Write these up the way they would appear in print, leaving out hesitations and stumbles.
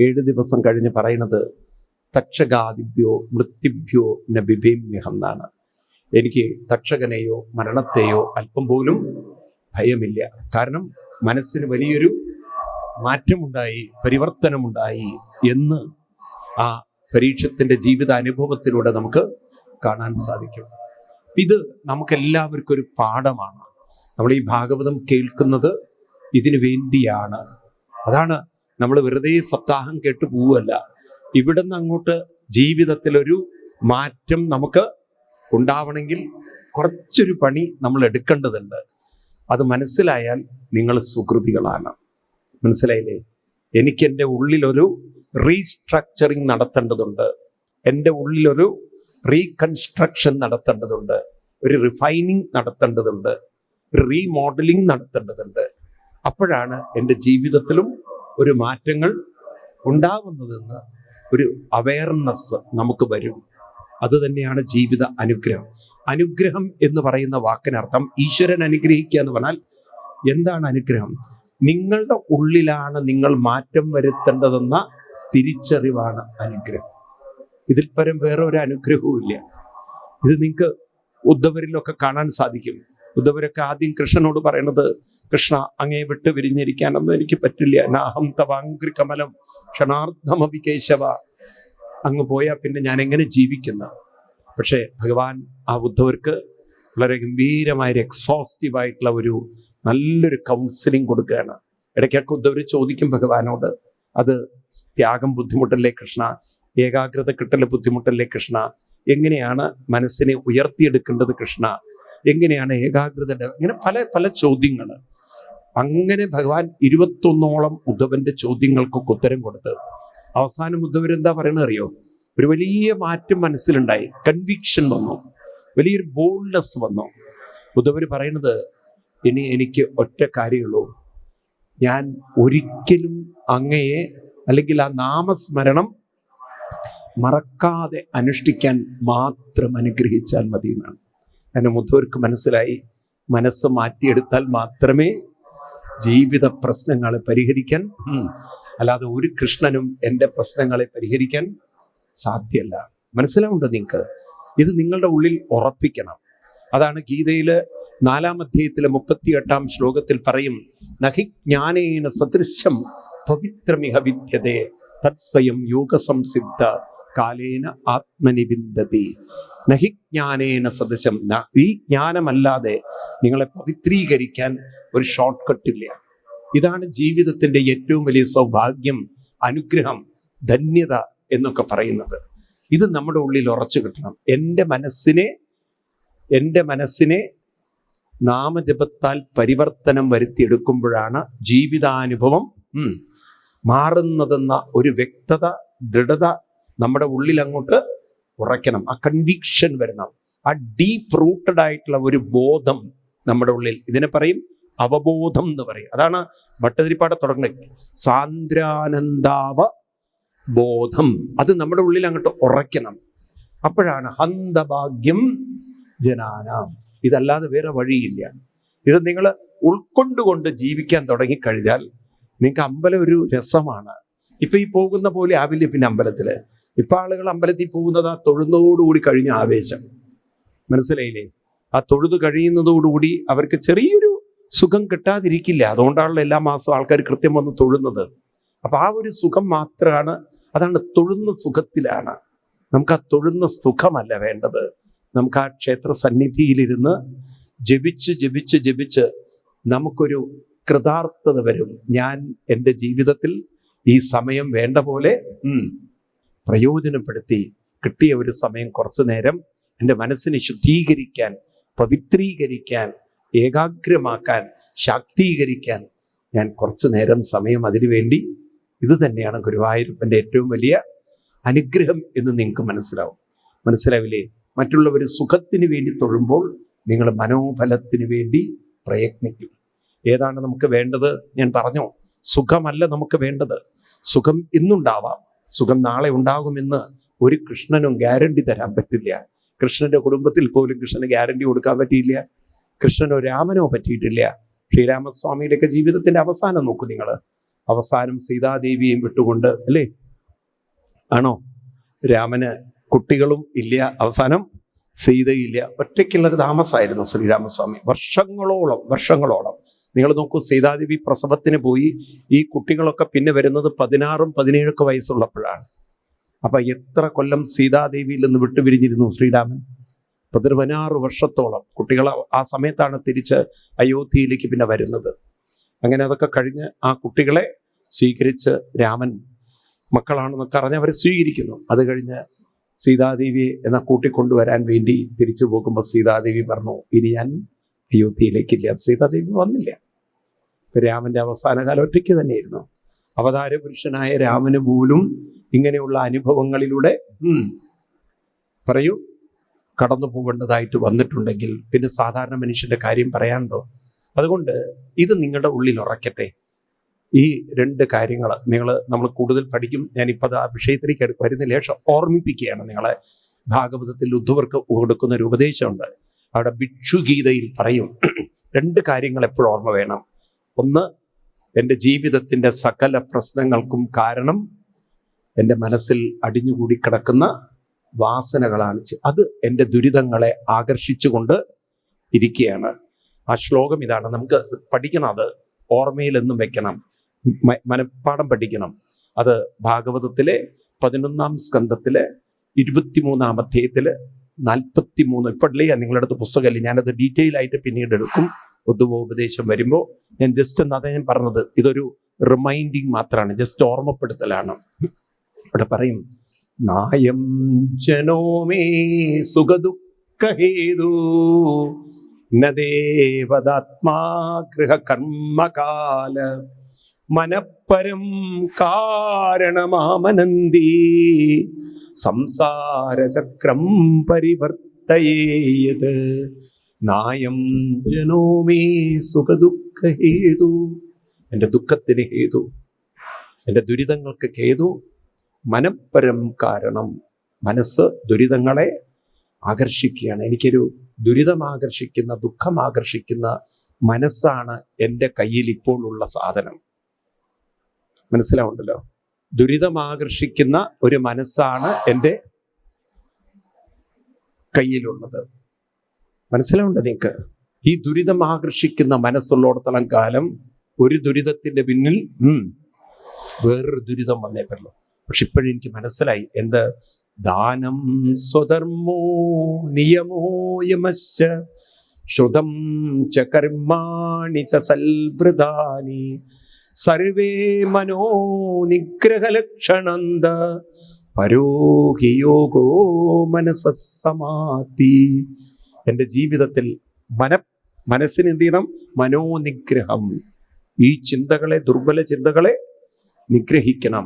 7 ദിവസം കഴിഞ്ഞ് പറയുന്നത് തക്ഷകാദിഭ്യോ മൃത്യുഭ്യോ ന ബിഭേമ്യഹം എന്നാണ്. എനിക്ക് തക്ഷകനെയോ മരണത്തെയോ അല്പം പോലും ഭയമില്ല. കാരണം മനസ്സിന് വലിയൊരു മാറ്റമുണ്ടായി, പരിവർത്തനമുണ്ടായി എന്ന് ആ പരീക്ഷത്തിന്റെ ജീവിതാനുഭവത്തിലൂടെ നമുക്ക് കാണാൻ സാധിക്കും. ഇത് നമുക്കെല്ലാവർക്കും ഒരു പാഠമാണ്. നമ്മൾ ഈ ഭാഗവതം കേൾക്കുന്നത് ഇതിനു വേണ്ടിയാണ്. അതാണ് നമ്മൾ വെറുതെ സപ്താഹം കേട്ട് പോവല്ല. ഇവിടുന്ന് അങ്ങോട്ട് ജീവിതത്തിലൊരു മാറ്റം നമുക്ക് ഉണ്ടാവണമെങ്കിൽ കുറച്ചൊരു പണി നമ്മൾ എടുക്കേണ്ടതുണ്ട്. അത് മനസ്സിലായാൽ നിങ്ങൾ സുകൃതികളാണ്. മനസ്സിലായില്ലേ? എനിക്ക് എൻ്റെ ഉള്ളിലൊരു റീസ്ട്രക്ചറിങ് നടത്തേണ്ടതുണ്ട്, എൻ്റെ ഉള്ളിലൊരു റീകൺസ്ട്രക്ഷൻ നടത്തേണ്ടതുണ്ട്, ഒരു റിഫൈനിങ് നടത്തേണ്ടതുണ്ട്, ഒരു റീമോഡലിംഗ് നടത്തേണ്ടതുണ്ട്. അപ്പോഴാണ് എൻ്റെ ജീവിതത്തിലും ഒരു മാറ്റങ്ങൾ ഉണ്ടാവുന്നതെന്ന് ഒരു അവയർനെസ് നമുക്ക് വരും. അത് തന്നെയാണ് ജീവിത അനുഗ്രഹം. അനുഗ്രഹം എന്ന് പറയുന്ന വാക്കിനർത്ഥം ഈശ്വരൻ അനുഗ്രഹിക്കുക എന്ന് പറഞ്ഞാൽ എന്താണ് അനുഗ്രഹം? നിങ്ങളുടെ ഉള്ളിലാണ് നിങ്ങൾ മാറ്റം വരുത്തേണ്ടതെന്ന തിരിച്ചറിവാണ് അനുഗ്രഹം. ഇതിൽ പരം വേറെ ഒരു അനുഗ്രഹവും ഇല്ല. ഇത് നിങ്ങൾക്ക് ഉദ്ധവരിലൊക്കെ കാണാൻ സാധിക്കും. ഉദ്ധവരൊക്കെ ആദ്യം കൃഷ്ണനോട് പറയണത്, കൃഷ്ണ അങ്ങേ വിട്ട് വിരിഞ്ഞിരിക്കാനൊന്നും എനിക്ക് പറ്റില്ല, നാഹം തവാംഗ്രി കമലം ക്ഷണാർദ്ധമപി കേശവ, അങ്ങ് പോയാൽ പിന്നെ ഞാൻ എങ്ങനെ ജീവിക്കുന്ന? പക്ഷേ ഭഗവാൻ ആ ഉദ്ധവർക്ക് വളരെ ഗംഭീരമായ എക്സോസ്റ്റീവായിട്ടുള്ള ഒരു നല്ലൊരു കൗൺസിലിംഗ് കൊടുക്കുകയാണ്. ഇടയ്ക്കൊക്കെ ഉദ്ധവർ ചോദിക്കും ഭഗവാനോട്, അത് ത്യാഗം ബുദ്ധിമുട്ടല്ലേ കൃഷ്ണ, ഏകാഗ്രത കിട്ടൽ ബുദ്ധിമുട്ടല്ലേ കൃഷ്ണ, എങ്ങനെയാണ് മനസ്സിനെ ഉയർത്തിയെടുക്കേണ്ടത് കൃഷ്ണ, എങ്ങനെയാണ് ഏകാഗ്രത, ഇങ്ങനെ പല പല ചോദ്യങ്ങൾ. അങ്ങനെ ഭഗവാൻ 21ഓളം ഉദ്ധവന്റെ ചോദ്യങ്ങൾക്കൊക്കെ ഉത്തരം കൊടുത്ത് അവസാനം ഉദ്ധവരെന്താ പറയണത് അറിയോ? ഒരു വലിയ മാറ്റം മനസ്സിലുണ്ടായി, കൺവിക്ഷൻ വന്നു, വലിയൊരു ബോൾഡ്നെസ് വന്നു. ഉദ്ധവർ പറയുന്നത്, ഇനി എനിക്ക് ഒറ്റ കാര്യമുള്ളൂ, ഞാൻ ഒരിക്കലും അങ്ങയെ അല്ലെങ്കിൽ ആ നാമസ്മരണം മറക്കാതെ അനുഷ്ഠിക്കാൻ മാത്രം അനുഗ്രഹിച്ചാൽ മതി എന്നാണ്. കാരണം ഉദ്ധവർക്ക് മനസ്സിലായി, മനസ്സ് മാറ്റിയെടുത്താൽ മാത്രമേ ജീവിത പ്രശ്നങ്ങളെ പരിഹരിക്കാൻ, അല്ലാതെ ഒരു കൃഷ്ണനും എൻ്റെ പ്രശ്നങ്ങളെ പരിഹരിക്കാൻ സാധ്യമല്ല. മനസ്സിലാവുണ്ടോ നിങ്ങൾക്ക്? ഇത് നിങ്ങളുടെ ഉള്ളിൽ ഉറപ്പിക്കണം. അതാണ് ഗീതയില് 4-ാം അധ്യായത്തിലെ 38-ാം ശ്ലോകത്തിൽ പറയും, നഹി ജ്ഞാനേന സദൃശം പവിത്രമിഹ വിദ്യതേ തത്സ്വയം യോഗസംസിദ്ധ കാലേന ആത്മനിവിന്ദതി. നഹി ജ്ഞാനേന സദൃശം, ഈ ജ്ഞാനമല്ലാതെ നിങ്ങളെ പവിത്രീകരിക്കാൻ ഒരു ഷോർട്ട് കട്ടില്ല. ഇതാണ് ജീവിതത്തിന്റെ ഏറ്റവും വലിയ സൗഭാഗ്യം, അനുഗ്രഹം, ധന്യത എന്നൊക്കെ പറയുന്നത്. ഇത് നമ്മുടെ ഉള്ളിൽ ഉറച്ചു കിട്ടണം. എൻ്റെ മനസ്സിനെ നാമജപത്താൽ പരിവർത്തനം വരുത്തിയെടുക്കുമ്പോഴാണ് ജീവിതാനുഭവം മാറുന്നതെന്ന ഒരു വ്യക്തത, ദൃഢത നമ്മുടെ ഉള്ളിൽ അങ്ങോട്ട് ഉറയ്ക്കണം. ആ കൺവിക്ഷൻ വരണം, ആ ഡീപ്പ് റൂട്ടഡ് ആയിട്ടുള്ള ഒരു ബോധം നമ്മുടെ ഉള്ളിൽ. ഇതിനെ പറയും അവബോധം എന്ന് പറയും. അതാണ് ഭട്ടതിരിപ്പാട് തുടങ്ങുന്നത്, സാന്ദ്രാനന്ദാവ ബോധം. അത് നമ്മുടെ ഉള്ളിൽ അങ്ങോട്ട് ഉറയ്ക്കണം. അപ്പോഴാണ് ഹന്തഭാഗ്യം ജനാനാം. ഇതല്ലാതെ വേറെ വഴിയില്ല. ഇത് നിങ്ങൾ ഉൾക്കൊണ്ടുകൊണ്ട് ജീവിക്കാൻ തുടങ്ങിക്കഴിഞ്ഞാൽ നിങ്ങൾക്ക് അമ്പലം ഒരു രസമാണ്. ഇപ്പൊ ഈ പോകുന്ന പോലെ ആവില്ല പിന്നെ അമ്പലത്തില്. ഇപ്പൊ ആളുകൾ അമ്പലത്തിൽ പോകുന്നത് ആ തൊഴുന്നതോടുകൂടി കഴിഞ്ഞ ആവേശം. മനസ്സിലായില്ലേ? ആ തൊഴുത് കഴിയുന്നതോടുകൂടി അവർക്ക് ചെറിയൊരു സുഖം കിട്ടാതിരിക്കില്ല. അതുകൊണ്ടാണല്ലോ എല്ലാ മാസവും ആൾക്കാർ കൃത്യം വന്ന് തൊഴുന്നത്. അപ്പൊ ആ ഒരു സുഖം മാത്രമാണ്, അതാണ് തൊഴുന്ന സുഖത്തിലാണ്. നമുക്ക് ആ തൊഴുന്ന സുഖമല്ല വേണ്ടത്. നമുക്ക് ആ ക്ഷേത്ര സന്നിധിയിലിരുന്ന് ജപിച്ച് നമുക്കൊരു കൃതാർത്ഥത വരും. ഞാൻ എൻ്റെ ജീവിതത്തിൽ ഈ സമയം വേണ്ട പോലെ പ്രയോജനപ്പെടുത്തി, കിട്ടിയ ഒരു സമയം കുറച്ചു നേരം എൻ്റെ മനസ്സിനെ ശുദ്ധീകരിക്കാൻ, പവിത്രീകരിക്കാൻ, ഏകാഗ്രമാക്കാൻ, ശാക്തീകരിക്കാൻ ഞാൻ കുറച്ചു നേരം സമയം അതിനുവേണ്ടി, ഇത് തന്നെയാണ് ഗുരുവായൂരപ്പൻ്റെ ഏറ്റവും വലിയ അനുഗ്രഹം എന്ന് നിങ്ങൾക്ക് മനസ്സിലാവില്ലേ? മറ്റുള്ളവർ സുഖത്തിന് വേണ്ടി തൊഴുമ്പോൾ നിങ്ങൾ മനോഫലത്തിന് വേണ്ടി പ്രയത്നിക്കും. ഏതാണ് നമുക്ക് വേണ്ടത്? ഞാൻ പറഞ്ഞു, സുഖമല്ല നമുക്ക് വേണ്ടത്. സുഖം ഇന്നുണ്ടാവാം, സുഖം നാളെ ഉണ്ടാകുമെന്ന് ഒരു കൃഷ്ണനും ഗ്യാരണ്ടി തരാൻ പറ്റില്ല. കൃഷ്ണന്റെ കുടുംബത്തിൽ പോലും കൃഷ്ണന് ഗ്യാരണ്ടി കൊടുക്കാൻ പറ്റിയില്ല. കൃഷ്ണനോ രാമനോ പറ്റിയിട്ടില്ല. ശ്രീരാമസ്വാമിയുടെയൊക്കെ ജീവിതത്തിന്റെ അവസാനം നോക്കൂ നിങ്ങൾ. അവസാനം സീതാദേവിയെയും വിട്ടുകൊണ്ട്, അല്ലേ? ആണോ? രാമന് കുട്ടികളും ഇല്ല, അവസാനം സീതയില്ല, ഒറ്റയ്ക്കുള്ളൊരു താമസമായിരുന്നു ശ്രീരാമസ്വാമി. വർഷങ്ങളോളം നിങ്ങൾ നോക്കൂ, സീതാദേവി പ്രസവത്തിന് പോയി. ഈ കുട്ടികളൊക്കെ പിന്നെ വരുന്നത് 16, 17 വയസ്സുള്ളപ്പോഴാണ്. അപ്പൊ എത്ര കൊല്ലം സീതാദേവിയിൽ നിന്ന് വിട്ടുപിരിഞ്ഞിരുന്നു ശ്രീരാമൻ? 16 വർഷത്തോളം. കുട്ടികൾ ആ സമയത്താണ് തിരിച്ച് അയോധ്യയിലേക്ക് പിന്നെ വരുന്നത്. അങ്ങനെ അതൊക്കെ കഴിഞ്ഞ് ആ കുട്ടികളെ സ്വീകരിച്ച് രാമൻ മക്കളാണെന്നൊക്കെ അറിഞ്ഞ് അവരെ സ്വീകരിക്കുന്നു. അത് കഴിഞ്ഞ് സീതാദേവിയെ കൂട്ടിക്കൊണ്ടുവരാൻ വേണ്ടി തിരിച്ചു പോകുമ്പോൾ സീതാദേവി പറഞ്ഞു, ഇനി ഞാൻ അയോധ്യയിലേക്കില്ല. സീതാദേവി വന്നില്ല. രാമന്റെ അവസാന കാലം ഒറ്റയ്ക്ക് തന്നെയായിരുന്നു. അവതാര പുരുഷനായ രാമന് പോലും ഇങ്ങനെയുള്ള അനുഭവങ്ങളിലൂടെ പറയൂ കടന്നു പോകേണ്ടതായിട്ട് വന്നിട്ടുണ്ടെങ്കിൽ പിന്നെ സാധാരണ മനുഷ്യന്റെ കാര്യം പറയാനുണ്ടോ? അതുകൊണ്ട് ഇത് നിങ്ങളുടെ ഉള്ളിൽ ഉറക്കട്ടെ. ഈ 2 കാര്യങ്ങൾ നമ്മൾ കൂടുതൽ പഠിക്കും. ഞാനിപ്പോൾ ആ വിഷയത്തിലേക്ക് വരുന്നില്ല. പക്ഷെ ഓർമ്മിപ്പിക്കുകയാണ് നിങ്ങളെ. ഭാഗവതത്തിൽ ഉദ്ധവർക്ക് കൊടുക്കുന്ന ഒരു ഉപദേശമുണ്ട്. അവിടെ ഭിക്ഷുഗീതയിൽ പറയും 2 കാര്യങ്ങൾ എപ്പോഴും ഓർമ്മ വേണം. ഒന്ന്, എൻ്റെ ജീവിതത്തിൻ്റെ സകല പ്രശ്നങ്ങൾക്കും കാരണം എൻ്റെ മനസ്സിൽ അടിഞ്ഞുകൂടി കിടക്കുന്ന വാസനകളാണ്. അത് എൻ്റെ ദുരിതങ്ങളെ ആകർഷിച്ചുകൊണ്ട് ഇരിക്കുകയാണ്. ആ ശ്ലോകം ഇതാണ്. നമുക്ക് പഠിക്കണം, അത് ഓർമ്മയിലെന്നും വെക്കണം, മനഃപ്പാഠം പഠിക്കണം. അത് ഭാഗവതത്തിലെ 11-ാം സ്കന്ധത്തിലെ 23-ാം അധ്യായത്തില് 43. ഇപ്പോഴല്ലേ നിങ്ങളുടെ അടുത്ത് പുസ്തകമല്ലേ, ഞാനത് ഡീറ്റെയിൽ ആയിട്ട് പിന്നീട് എടുക്കും. ഉദ്ധവോപദേശം വരുമ്പോൾ ഞാൻ ജസ്റ്റ് അതാ ഞാൻ പറഞ്ഞത്, ഇതൊരു റിമൈൻഡിങ് മാത്രമാണ്, ജസ്റ്റ് ഓർമ്മപ്പെടുത്തലാണ്. ഇവിടെ പറയും, നായം ജനോമേ സുഖദുഃഖഹേതു നദേവദാത്മാ ഗൃഹകർമ്മകാല മനഃപരം കാരണമാമനന്തി സംസാരചക്രം പരിവർത്തയേയത് നായം ജനോമേ സുഖദുഃഖഹേതു. എൻ്റെ ദുഃഖത്തിന് ഹേതു, എൻ്റെ ദുരിതങ്ങൾക്ക് ഹേതു മനഃപരം കാരണം. മനസ്സ് ദുരിതങ്ങളെ ആകർഷിക്കുകയാണ്. എനിക്കൊരു ദുരിതം ആകർഷിക്കുന്ന, ദുഃഖം ആകർഷിക്കുന്ന മനസ്സാണ് എൻ്റെ കയ്യിൽ ഇപ്പോൾ ഉള്ള സാധനം. മനസ്സിലാവുണ്ടല്ലോ? ദുരിതം ആകർഷിക്കുന്ന ഒരു മനസ്സാണ് എൻ്റെ കയ്യിലുള്ളത്. മനസ്സിലാവുണ്ട് നിങ്ങൾക്ക്? ഈ ദുരിതം ആകർഷിക്കുന്ന മനസ്സുള്ളിടത്തോളം കാലം ഒരു ദുരിതത്തിന്റെ പിന്നിൽ വേറൊരു ദുരിതം വന്നേ പറ്റുള്ളൂ. പക്ഷെ ഇപ്പോഴും എനിക്ക് മനസ്സിലായി, എന്ത്? ദാനം സ്വധർമ്മോ നിയമോ യമശ്ച ശ്രുതം ച കർമാണി ച സൽവൃതാനി സർവേ മനോ നിഗ്രഹലക്ഷണന്ത പരോഹി യോഗോ മനസ്സമാധി. എൻ്റെ ജീവിതത്തിൽ മനസ്സിന് എന്ത് ചെയ്യണം? മനോനിഗ്രഹം. ഈ ചിന്തകളെ, ദുർബല ചിന്തകളെ നിഗ്രഹിക്കണം.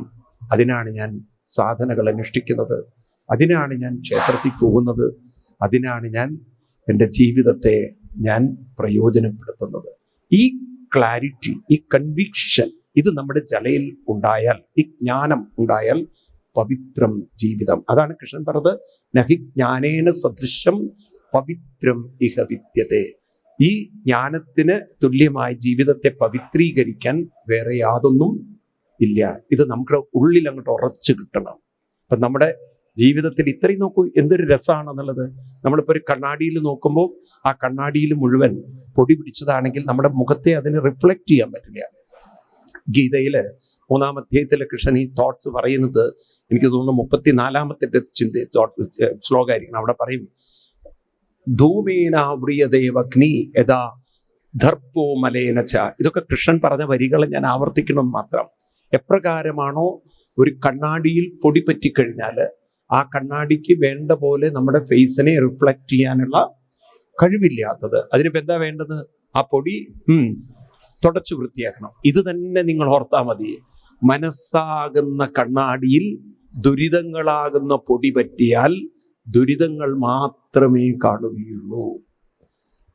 അതിനാണ് ഞാൻ സാധനകൾ അനുഷ്ഠിക്കുന്നത്, അതിനാണ് ഞാൻ ക്ഷേത്രത്തിൽ പോകുന്നത്, അതിനാണ് ഞാൻ എൻ്റെ ജീവിതത്തെ ഞാൻ പ്രയോജനപ്പെടുത്തുന്നത്. ഈ ക്ലാരിറ്റി, ഈ കൺവിക്ഷൻ, ഇത് നമ്മുടെ ജലയിൽ ഉണ്ടായാൽ, ഈ ജ്ഞാനം ഉണ്ടായാൽ പവിത്രം ജീവിതം. അതാണ് കൃഷ്ണൻ പറഞ്ഞത്, നഹി ജ്ഞാനേന സദൃശം പവിത്രം ഇഹ വിദ്യതേ. ഈ ജ്ഞാനത്തിന് തുല്യമായ ജീവിതത്തെ പവിത്രീകരിക്കാൻ വേറെ യാതൊന്നും ഇല്ല. ഇത് നമ്മുടെ ഉള്ളിൽ അങ്ങോട്ട് ഉറച്ചു കിട്ടണം. അപ്പം നമ്മുടെ ജീവിതത്തിൽ ഇത്രയും നോക്കൂ, എന്തൊരു രസമാണെന്നുള്ളത്. നമ്മളിപ്പോൾ ഒരു കണ്ണാടിയിൽ നോക്കുമ്പോൾ ആ കണ്ണാടിയിൽ മുഴുവൻ പൊടി പിടിച്ചതാണെങ്കിൽ നമ്മുടെ മുഖത്തെ അതിന് റിഫ്ലക്റ്റ് ചെയ്യാൻ പറ്റില്ല. ഗീതയില് 3-ാം അധ്യായത്തിലെ കൃഷ്ണൻ ഈ തോട്ട്സ് പറയുന്നത് എനിക്ക് തോന്നുന്നു 34-ാമത്തെ ശ്ലോകമായിരിക്കണം. അവിടെ പറയും, ധൂമേനാവ്രിയദേവഗ്നി യഥാ ദർപ്പോ മലേനച്ച. ഇതൊക്കെ കൃഷ്ണൻ പറഞ്ഞ വരികൾ ഞാൻ ആവർത്തിക്കണം മാത്രം. എപ്രകാരമാണോ ഒരു കണ്ണാടിയിൽ പൊടി പറ്റിക്കഴിഞ്ഞാൽ ആ കണ്ണാടിക്ക് വേണ്ട പോലെ നമ്മുടെ ഫേസിനെ റിഫ്ലക്റ്റ് ചെയ്യാനുള്ള കഴിവില്ലാത്തത്, അതിനിപ്പോൾ എന്താ വേണ്ടത്? ആ പൊടി തുടച്ചു വൃത്തിയാക്കണം. ഇത് തന്നെ നിങ്ങൾ ഓർത്താൽ മതി. മനസ്സാകുന്ന കണ്ണാടിയിൽ ദുരിതങ്ങളാകുന്ന പൊടി പറ്റിയാൽ ദുരിതങ്ങൾ മാത്രമേ കാണുകയുള്ളൂ.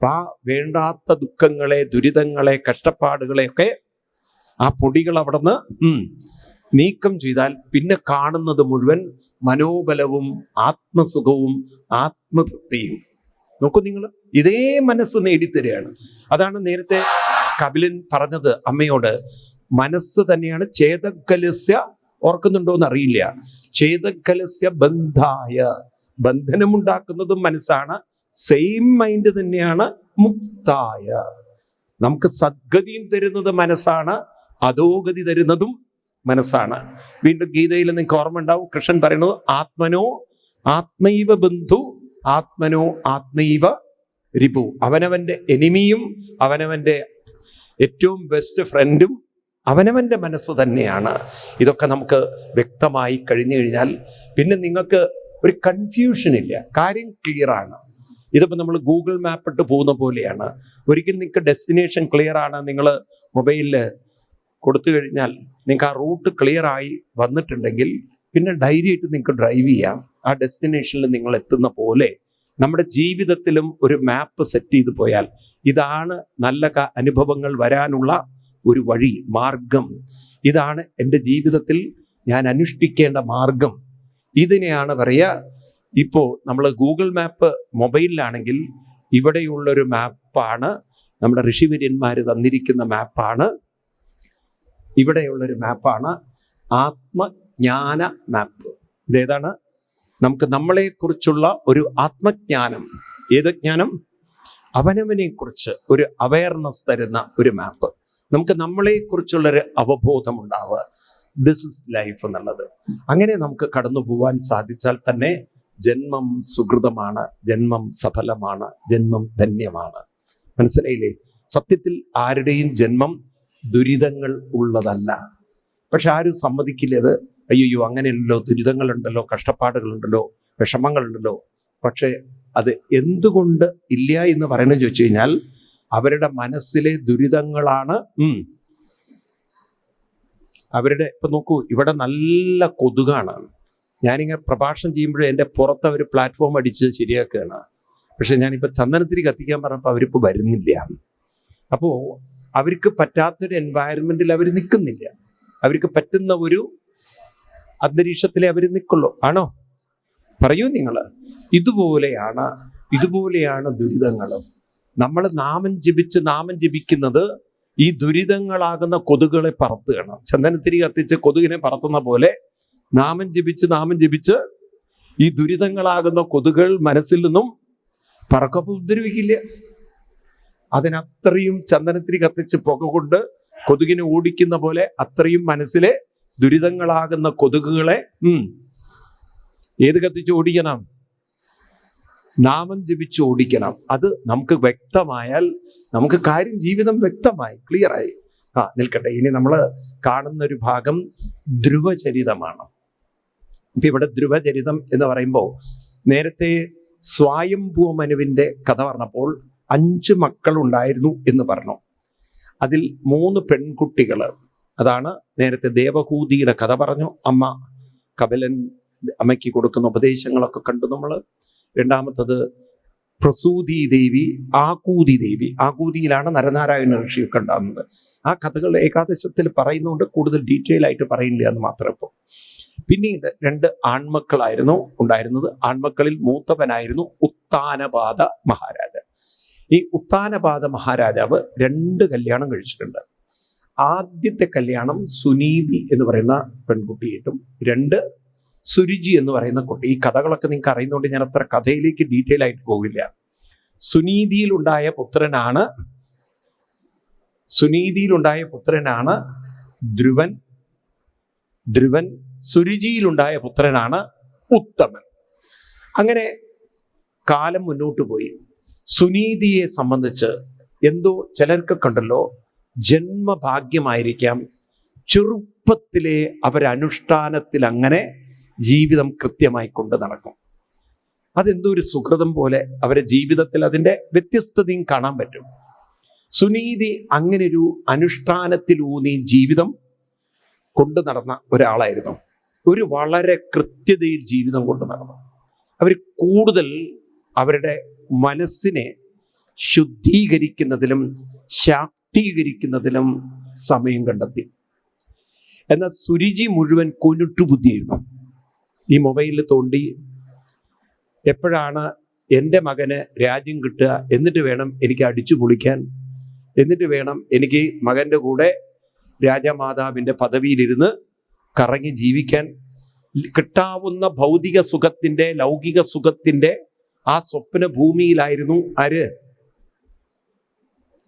ആ വേണ്ടാത്ത ദുഃഖങ്ങളെ, ദുരിതങ്ങളെ, കഷ്ടപ്പാടുകളെയൊക്കെ ആ പൊടികൾ അവിടുന്ന് നീക്കം ചെയ്താൽ പിന്നെ കാണുന്നത് മുഴുവൻ മനോബലവും ആത്മസുഖവും ആത്മതൃപ്തിയും. നോക്കൂ, നിങ്ങൾ ഇതേ മനസ്സ് നേടിത്തരികയാണ്. അതാണ് നേരത്തെ കപിലൻ പറഞ്ഞത് അമ്മയോട്, മനസ്സ് തന്നെയാണ് ചേതക്കലസ്യ, ഓർക്കുന്നുണ്ടോ എന്നറിയില്ല, ചേതക്കലസ്യ ബന്ധായ, ബന്ധനമുണ്ടാക്കുന്നതും മനസ്സാണ്. സെയിം മൈൻഡ് തന്നെയാണ് മുക്തായ, നമുക്ക് സദ്ഗതിയും തരുന്നത് മനസ്സാണ്, അധോഗതി തരുന്നതും മനസ്സാണ്. വീണ്ടും ഗീതയിൽ നിങ്ങൾക്ക് ഓർമ്മ ഉണ്ടാവും, കൃഷ്ണൻ പറയുന്നത് ആത്മനോ ആത്മൈവ ബന്ധു ആത്മനോ ആത്മൈവ രിപു. അവനവന്റെ എനിമിയും അവനവന്റെ ഏറ്റവും ബെസ്റ്റ് ഫ്രണ്ടും അവനവന്റെ മനസ്സ് തന്നെയാണ്. ഇതൊക്കെ നമുക്ക് വ്യക്തമായി കഴിഞ്ഞു കഴിഞ്ഞാൽ പിന്നെ നിങ്ങൾക്ക് ഒരു കൺഫ്യൂഷൻ ഇല്ല, കാര്യം ക്ലിയർ ആണ്. ഇതിപ്പോൾ നമ്മൾ ഗൂഗിൾ മാപ്പ് ഇട്ട് പോകുന്ന പോലെയാണ്. ഒരിക്കൽ നിങ്ങൾക്ക് ഡെസ്റ്റിനേഷൻ ക്ലിയർ ആണ്, നിങ്ങൾ മൊബൈലിൽ കൊടുത്തു കഴിഞ്ഞാൽ നിങ്ങൾക്ക് ആ റൂട്ട് ക്ലിയർ ആയി വന്നിട്ടുണ്ടെങ്കിൽ പിന്നെ ധൈര്യമായിട്ട് നിങ്ങൾക്ക് ഡ്രൈവ് ചെയ്യാം. ആ ഡെസ്റ്റിനേഷനിൽ നിങ്ങൾ എത്തുന്ന പോലെ നമ്മുടെ ജീവിതത്തിലും ഒരു മാപ്പ് സെറ്റ് ചെയ്ത് പോയാൽ ഇതാണ് നല്ല അനുഭവങ്ങൾ വരാനുള്ള ഒരു വഴി, മാർഗം. ഇതാണ് എൻ്റെ ജീവിതത്തിൽ ഞാൻ അനുഷ്ഠിക്കേണ്ട മാർഗം. ഇതിനെയാണ് പറയുക. ഇപ്പോൾ നമ്മൾ ഗൂഗിൾ മാപ്പ് മൊബൈലിലാണെങ്കിൽ ഇവിടെയുള്ളൊരു മാപ്പാണ്, നമ്മുടെ ഋഷിവര്യന്മാർ തന്നിരിക്കുന്ന മാപ്പാണ്. ഇവിടെയുള്ളൊരു മാപ്പാണ് ആത്മജ്ഞാന മാപ്പ്. ഇതേതാണ്? നമുക്ക് നമ്മളെക്കുറിച്ചുള്ള ഒരു ആത്മജ്ഞാനം. ഏത് ജ്ഞാനം? അവനവനെക്കുറിച്ച് ഒരു അവയർനെസ് തരുന്ന ഒരു മാപ്പ്. നമുക്ക് നമ്മളെക്കുറിച്ചുള്ളൊരു അവബോധം ഉണ്ടാവുക, ദിസ് ഇസ് ലൈഫ് എന്നുള്ളത്. അങ്ങനെ നമുക്ക് കടന്നു പോവാൻ സാധിച്ചാൽ തന്നെ ജന്മം സുകൃതമാണ്, ജന്മം സഫലമാണ്, ജന്മം ധന്യമാണ്. മനസ്സിലായില്ലേ? സത്യത്തിൽ ആരുടെയും ജന്മം ദുരിതങ്ങൾ ഉള്ളതല്ല. പക്ഷെ ആരും സമ്മതിക്കില്ലത്. അയ്യോ അങ്ങനെയല്ലോ, ദുരിതങ്ങളുണ്ടല്ലോ, കഷ്ടപ്പാടുകളുണ്ടല്ലോ, വിഷമങ്ങളുണ്ടല്ലോ. പക്ഷെ അത് എന്തുകൊണ്ട് ഇല്ല എന്ന് പറയുന്നത് ചോദിച്ചു കഴിഞ്ഞാൽ അവരുടെ മനസ്സിലെ ദുരിതങ്ങളാണ്. അവരുടെ ഇപ്പൊ നോക്കൂ, ഇവിടെ നല്ല കൊതുകാണ്. ഞാനിങ്ങനെ പ്രഭാഷണം ചെയ്യുമ്പോഴേ എൻ്റെ പുറത്ത് അവർ പ്ലാറ്റ്ഫോം അടിച്ച് ശരിയാക്കുകയാണ്. പക്ഷെ ഞാനിപ്പോൾ ചന്ദനത്തിരി കത്തിക്കാൻ പറഞ്ഞപ്പോൾ അവരിപ്പോൾ വരുന്നില്ല. അപ്പോൾ അവർക്ക് പറ്റാത്തൊരു എൻവയറമെന്റിൽ അവർ നിൽക്കുന്നില്ല. അവർക്ക് പറ്റുന്ന ഒരു അന്തരീക്ഷത്തിലെ അവർ നിൽക്കുള്ളൂ. ആണോ? പറയൂ നിങ്ങൾ. ഇതുപോലെയാണ് ദുരിതങ്ങളും. നമ്മൾ നാമം ജപിക്കുന്നത് ഈ ദുരിതങ്ങളാകുന്ന കൊതുകുകളെ പറത്തുകയാണ്. ചന്ദനത്തിരി കത്തിച്ച് കൊതുകിനെ പറത്തുന്ന പോലെ നാമം ജപിച്ച് ഈ ദുരിതങ്ങളാകുന്ന കൊതുകുകൾ മനസ്സിൽ നിന്നും പറക്കപ്പ് ഉപദ്രവിക്കില്ല. അതിനത്രയും ചന്ദനത്തിരി കത്തിച്ച് പുക കൊണ്ട് കൊതുകിനെ ഓടിക്കുന്ന പോലെ അത്രയും മനസ്സിലെ ദുരിതങ്ങളാകുന്ന കൊതുകുകളെ ഏത് കത്തിച്ച് ഓടിക്കണം? നാമം ജപിച്ച് ഓടിക്കണം. അത് നമുക്ക് വ്യക്തമായാൽ നമുക്ക് കാര്യം ജീവിതം വ്യക്തമായി ക്ലിയറായി. നിൽക്കട്ടെ. ഇനി നമ്മൾ കാണുന്ന ഒരു ഭാഗം ധ്രുവചരിതമാണ്. ഇപ്പൊ ഇവിടെ ധ്രുവചരിതം എന്ന് പറയുമ്പോൾ നേരത്തെ സ്വയംഭൂമനുവിന്റെ കഥ പറഞ്ഞപ്പോൾ 5 മക്കളുണ്ടായിരുന്നു എന്ന് പറഞ്ഞു. അതിൽ 3 പെൺകുട്ടികൾ. അതാണ് നേരത്തെ ദേവഹൂതിയുടെ കഥ പറഞ്ഞു. അമ്മ കപിലൻ അമ്മയ്ക്ക് കൊടുക്കുന്ന ഉപദേശങ്ങളൊക്കെ കണ്ടു നമ്മൾ. രണ്ടാമത്തത് പ്രസൂതി ദേവി, ആകൂതി ദേവി. ആകൂതിയിലാണ് നരനാരായണ ഋഷിയൊക്കെ ഉണ്ടാകുന്നത്. ആ കഥകൾ ഏകാദശത്തിൽ പറയുന്നതുകൊണ്ട് കൂടുതൽ ഡീറ്റെയിൽ ആയിട്ട് പറയില്ല എന്ന് മാത്രം. ഇപ്പോൾ പിന്നീട് 2 ആൺമക്കളായിരുന്നു ഉണ്ടായിരുന്നത്. ആൺമക്കളിൽ മൂത്തവനായിരുന്നു ഉത്താനപാദ മഹാരാജ. ഈ ഉത്താനപാദ മഹാരാജാവ് 2 കല്യാണം കഴിച്ചിട്ടുണ്ട്. ആദ്യത്തെ കല്യാണം സുനീതി എന്ന് പറയുന്ന പെൺകുട്ടിയായിട്ടും 2 സുരുചി എന്ന് പറയുന്ന കുട്ടി. ഈ കഥകളൊക്കെ നിങ്ങൾക്ക് അറിയുന്നതുകൊണ്ട് ഞാൻ അത്ര കഥയിലേക്ക് ഡീറ്റെയിൽ ആയിട്ട് പോകില്ല. സുനീതിയിലുണ്ടായ പുത്രനാണ് ധ്രുവൻ. സുരുചിയിലുണ്ടായ പുത്രനാണ് ഉത്തമൻ. അങ്ങനെ കാലം മുന്നോട്ട് പോയി. സുനീതിയെ സംബന്ധിച്ച് എന്തോ ചിലർക്കൊക്കെ ഉണ്ടല്ലോ, ജന്മഭാഗ്യമായിരിക്കാം, ചെറുപ്പത്തിലെ അവരനുഷ്ഠാനത്തിൽ അങ്ങനെ ജീവിതം കൃത്യമായി കൊണ്ട് നടക്കും. അതെന്തോ ഒരു സുഹൃതം പോലെ അവരുടെ ജീവിതത്തിൽ അതിൻ്റെ വ്യത്യസ്തതയും കാണാൻ പറ്റും. സുനീതി അങ്ങനെ ഒരു അനുഷ്ഠാനത്തിലൂന്നി ജീവിതം കൊണ്ടു നടന്ന ഒരാളായിരുന്നു. ഒരു വളരെ കൃത്യതയിൽ ജീവിതം കൊണ്ടു നടന്നു. അവർ കൂടുതൽ അവരുടെ മനസ്സിനെ ശുദ്ധീകരിക്കുന്നതിലും ശാക്തീകരിക്കുന്നതിലും സമയം കണ്ടെത്തി. എന്നാൽ സുരുചി മുഴുവൻ കുനുട്ടുബുദ്ധിയായിരുന്നു. ഈ മൊബൈലിൽ തോണ്ടി എപ്പോഴാണ് എൻ്റെ മകന് രാജ്യം കിട്ടുക, എന്നിട്ട് വേണം എനിക്ക് അടിച്ചു പൊളിക്കാൻ, എന്നിട്ട് വേണം എനിക്ക് മകൻ്റെ കൂടെ രാജമാതാവിൻ്റെ പദവിയിലിരുന്ന് കറങ്ങി ജീവിക്കാൻ കിട്ടാവുന്ന ഭൗതിക സുഖത്തിൻ്റെ, ലൗകിക സുഖത്തിൻ്റെ ആ സ്വപ്ന ഭൂമിയിലായിരുന്നു ആര്?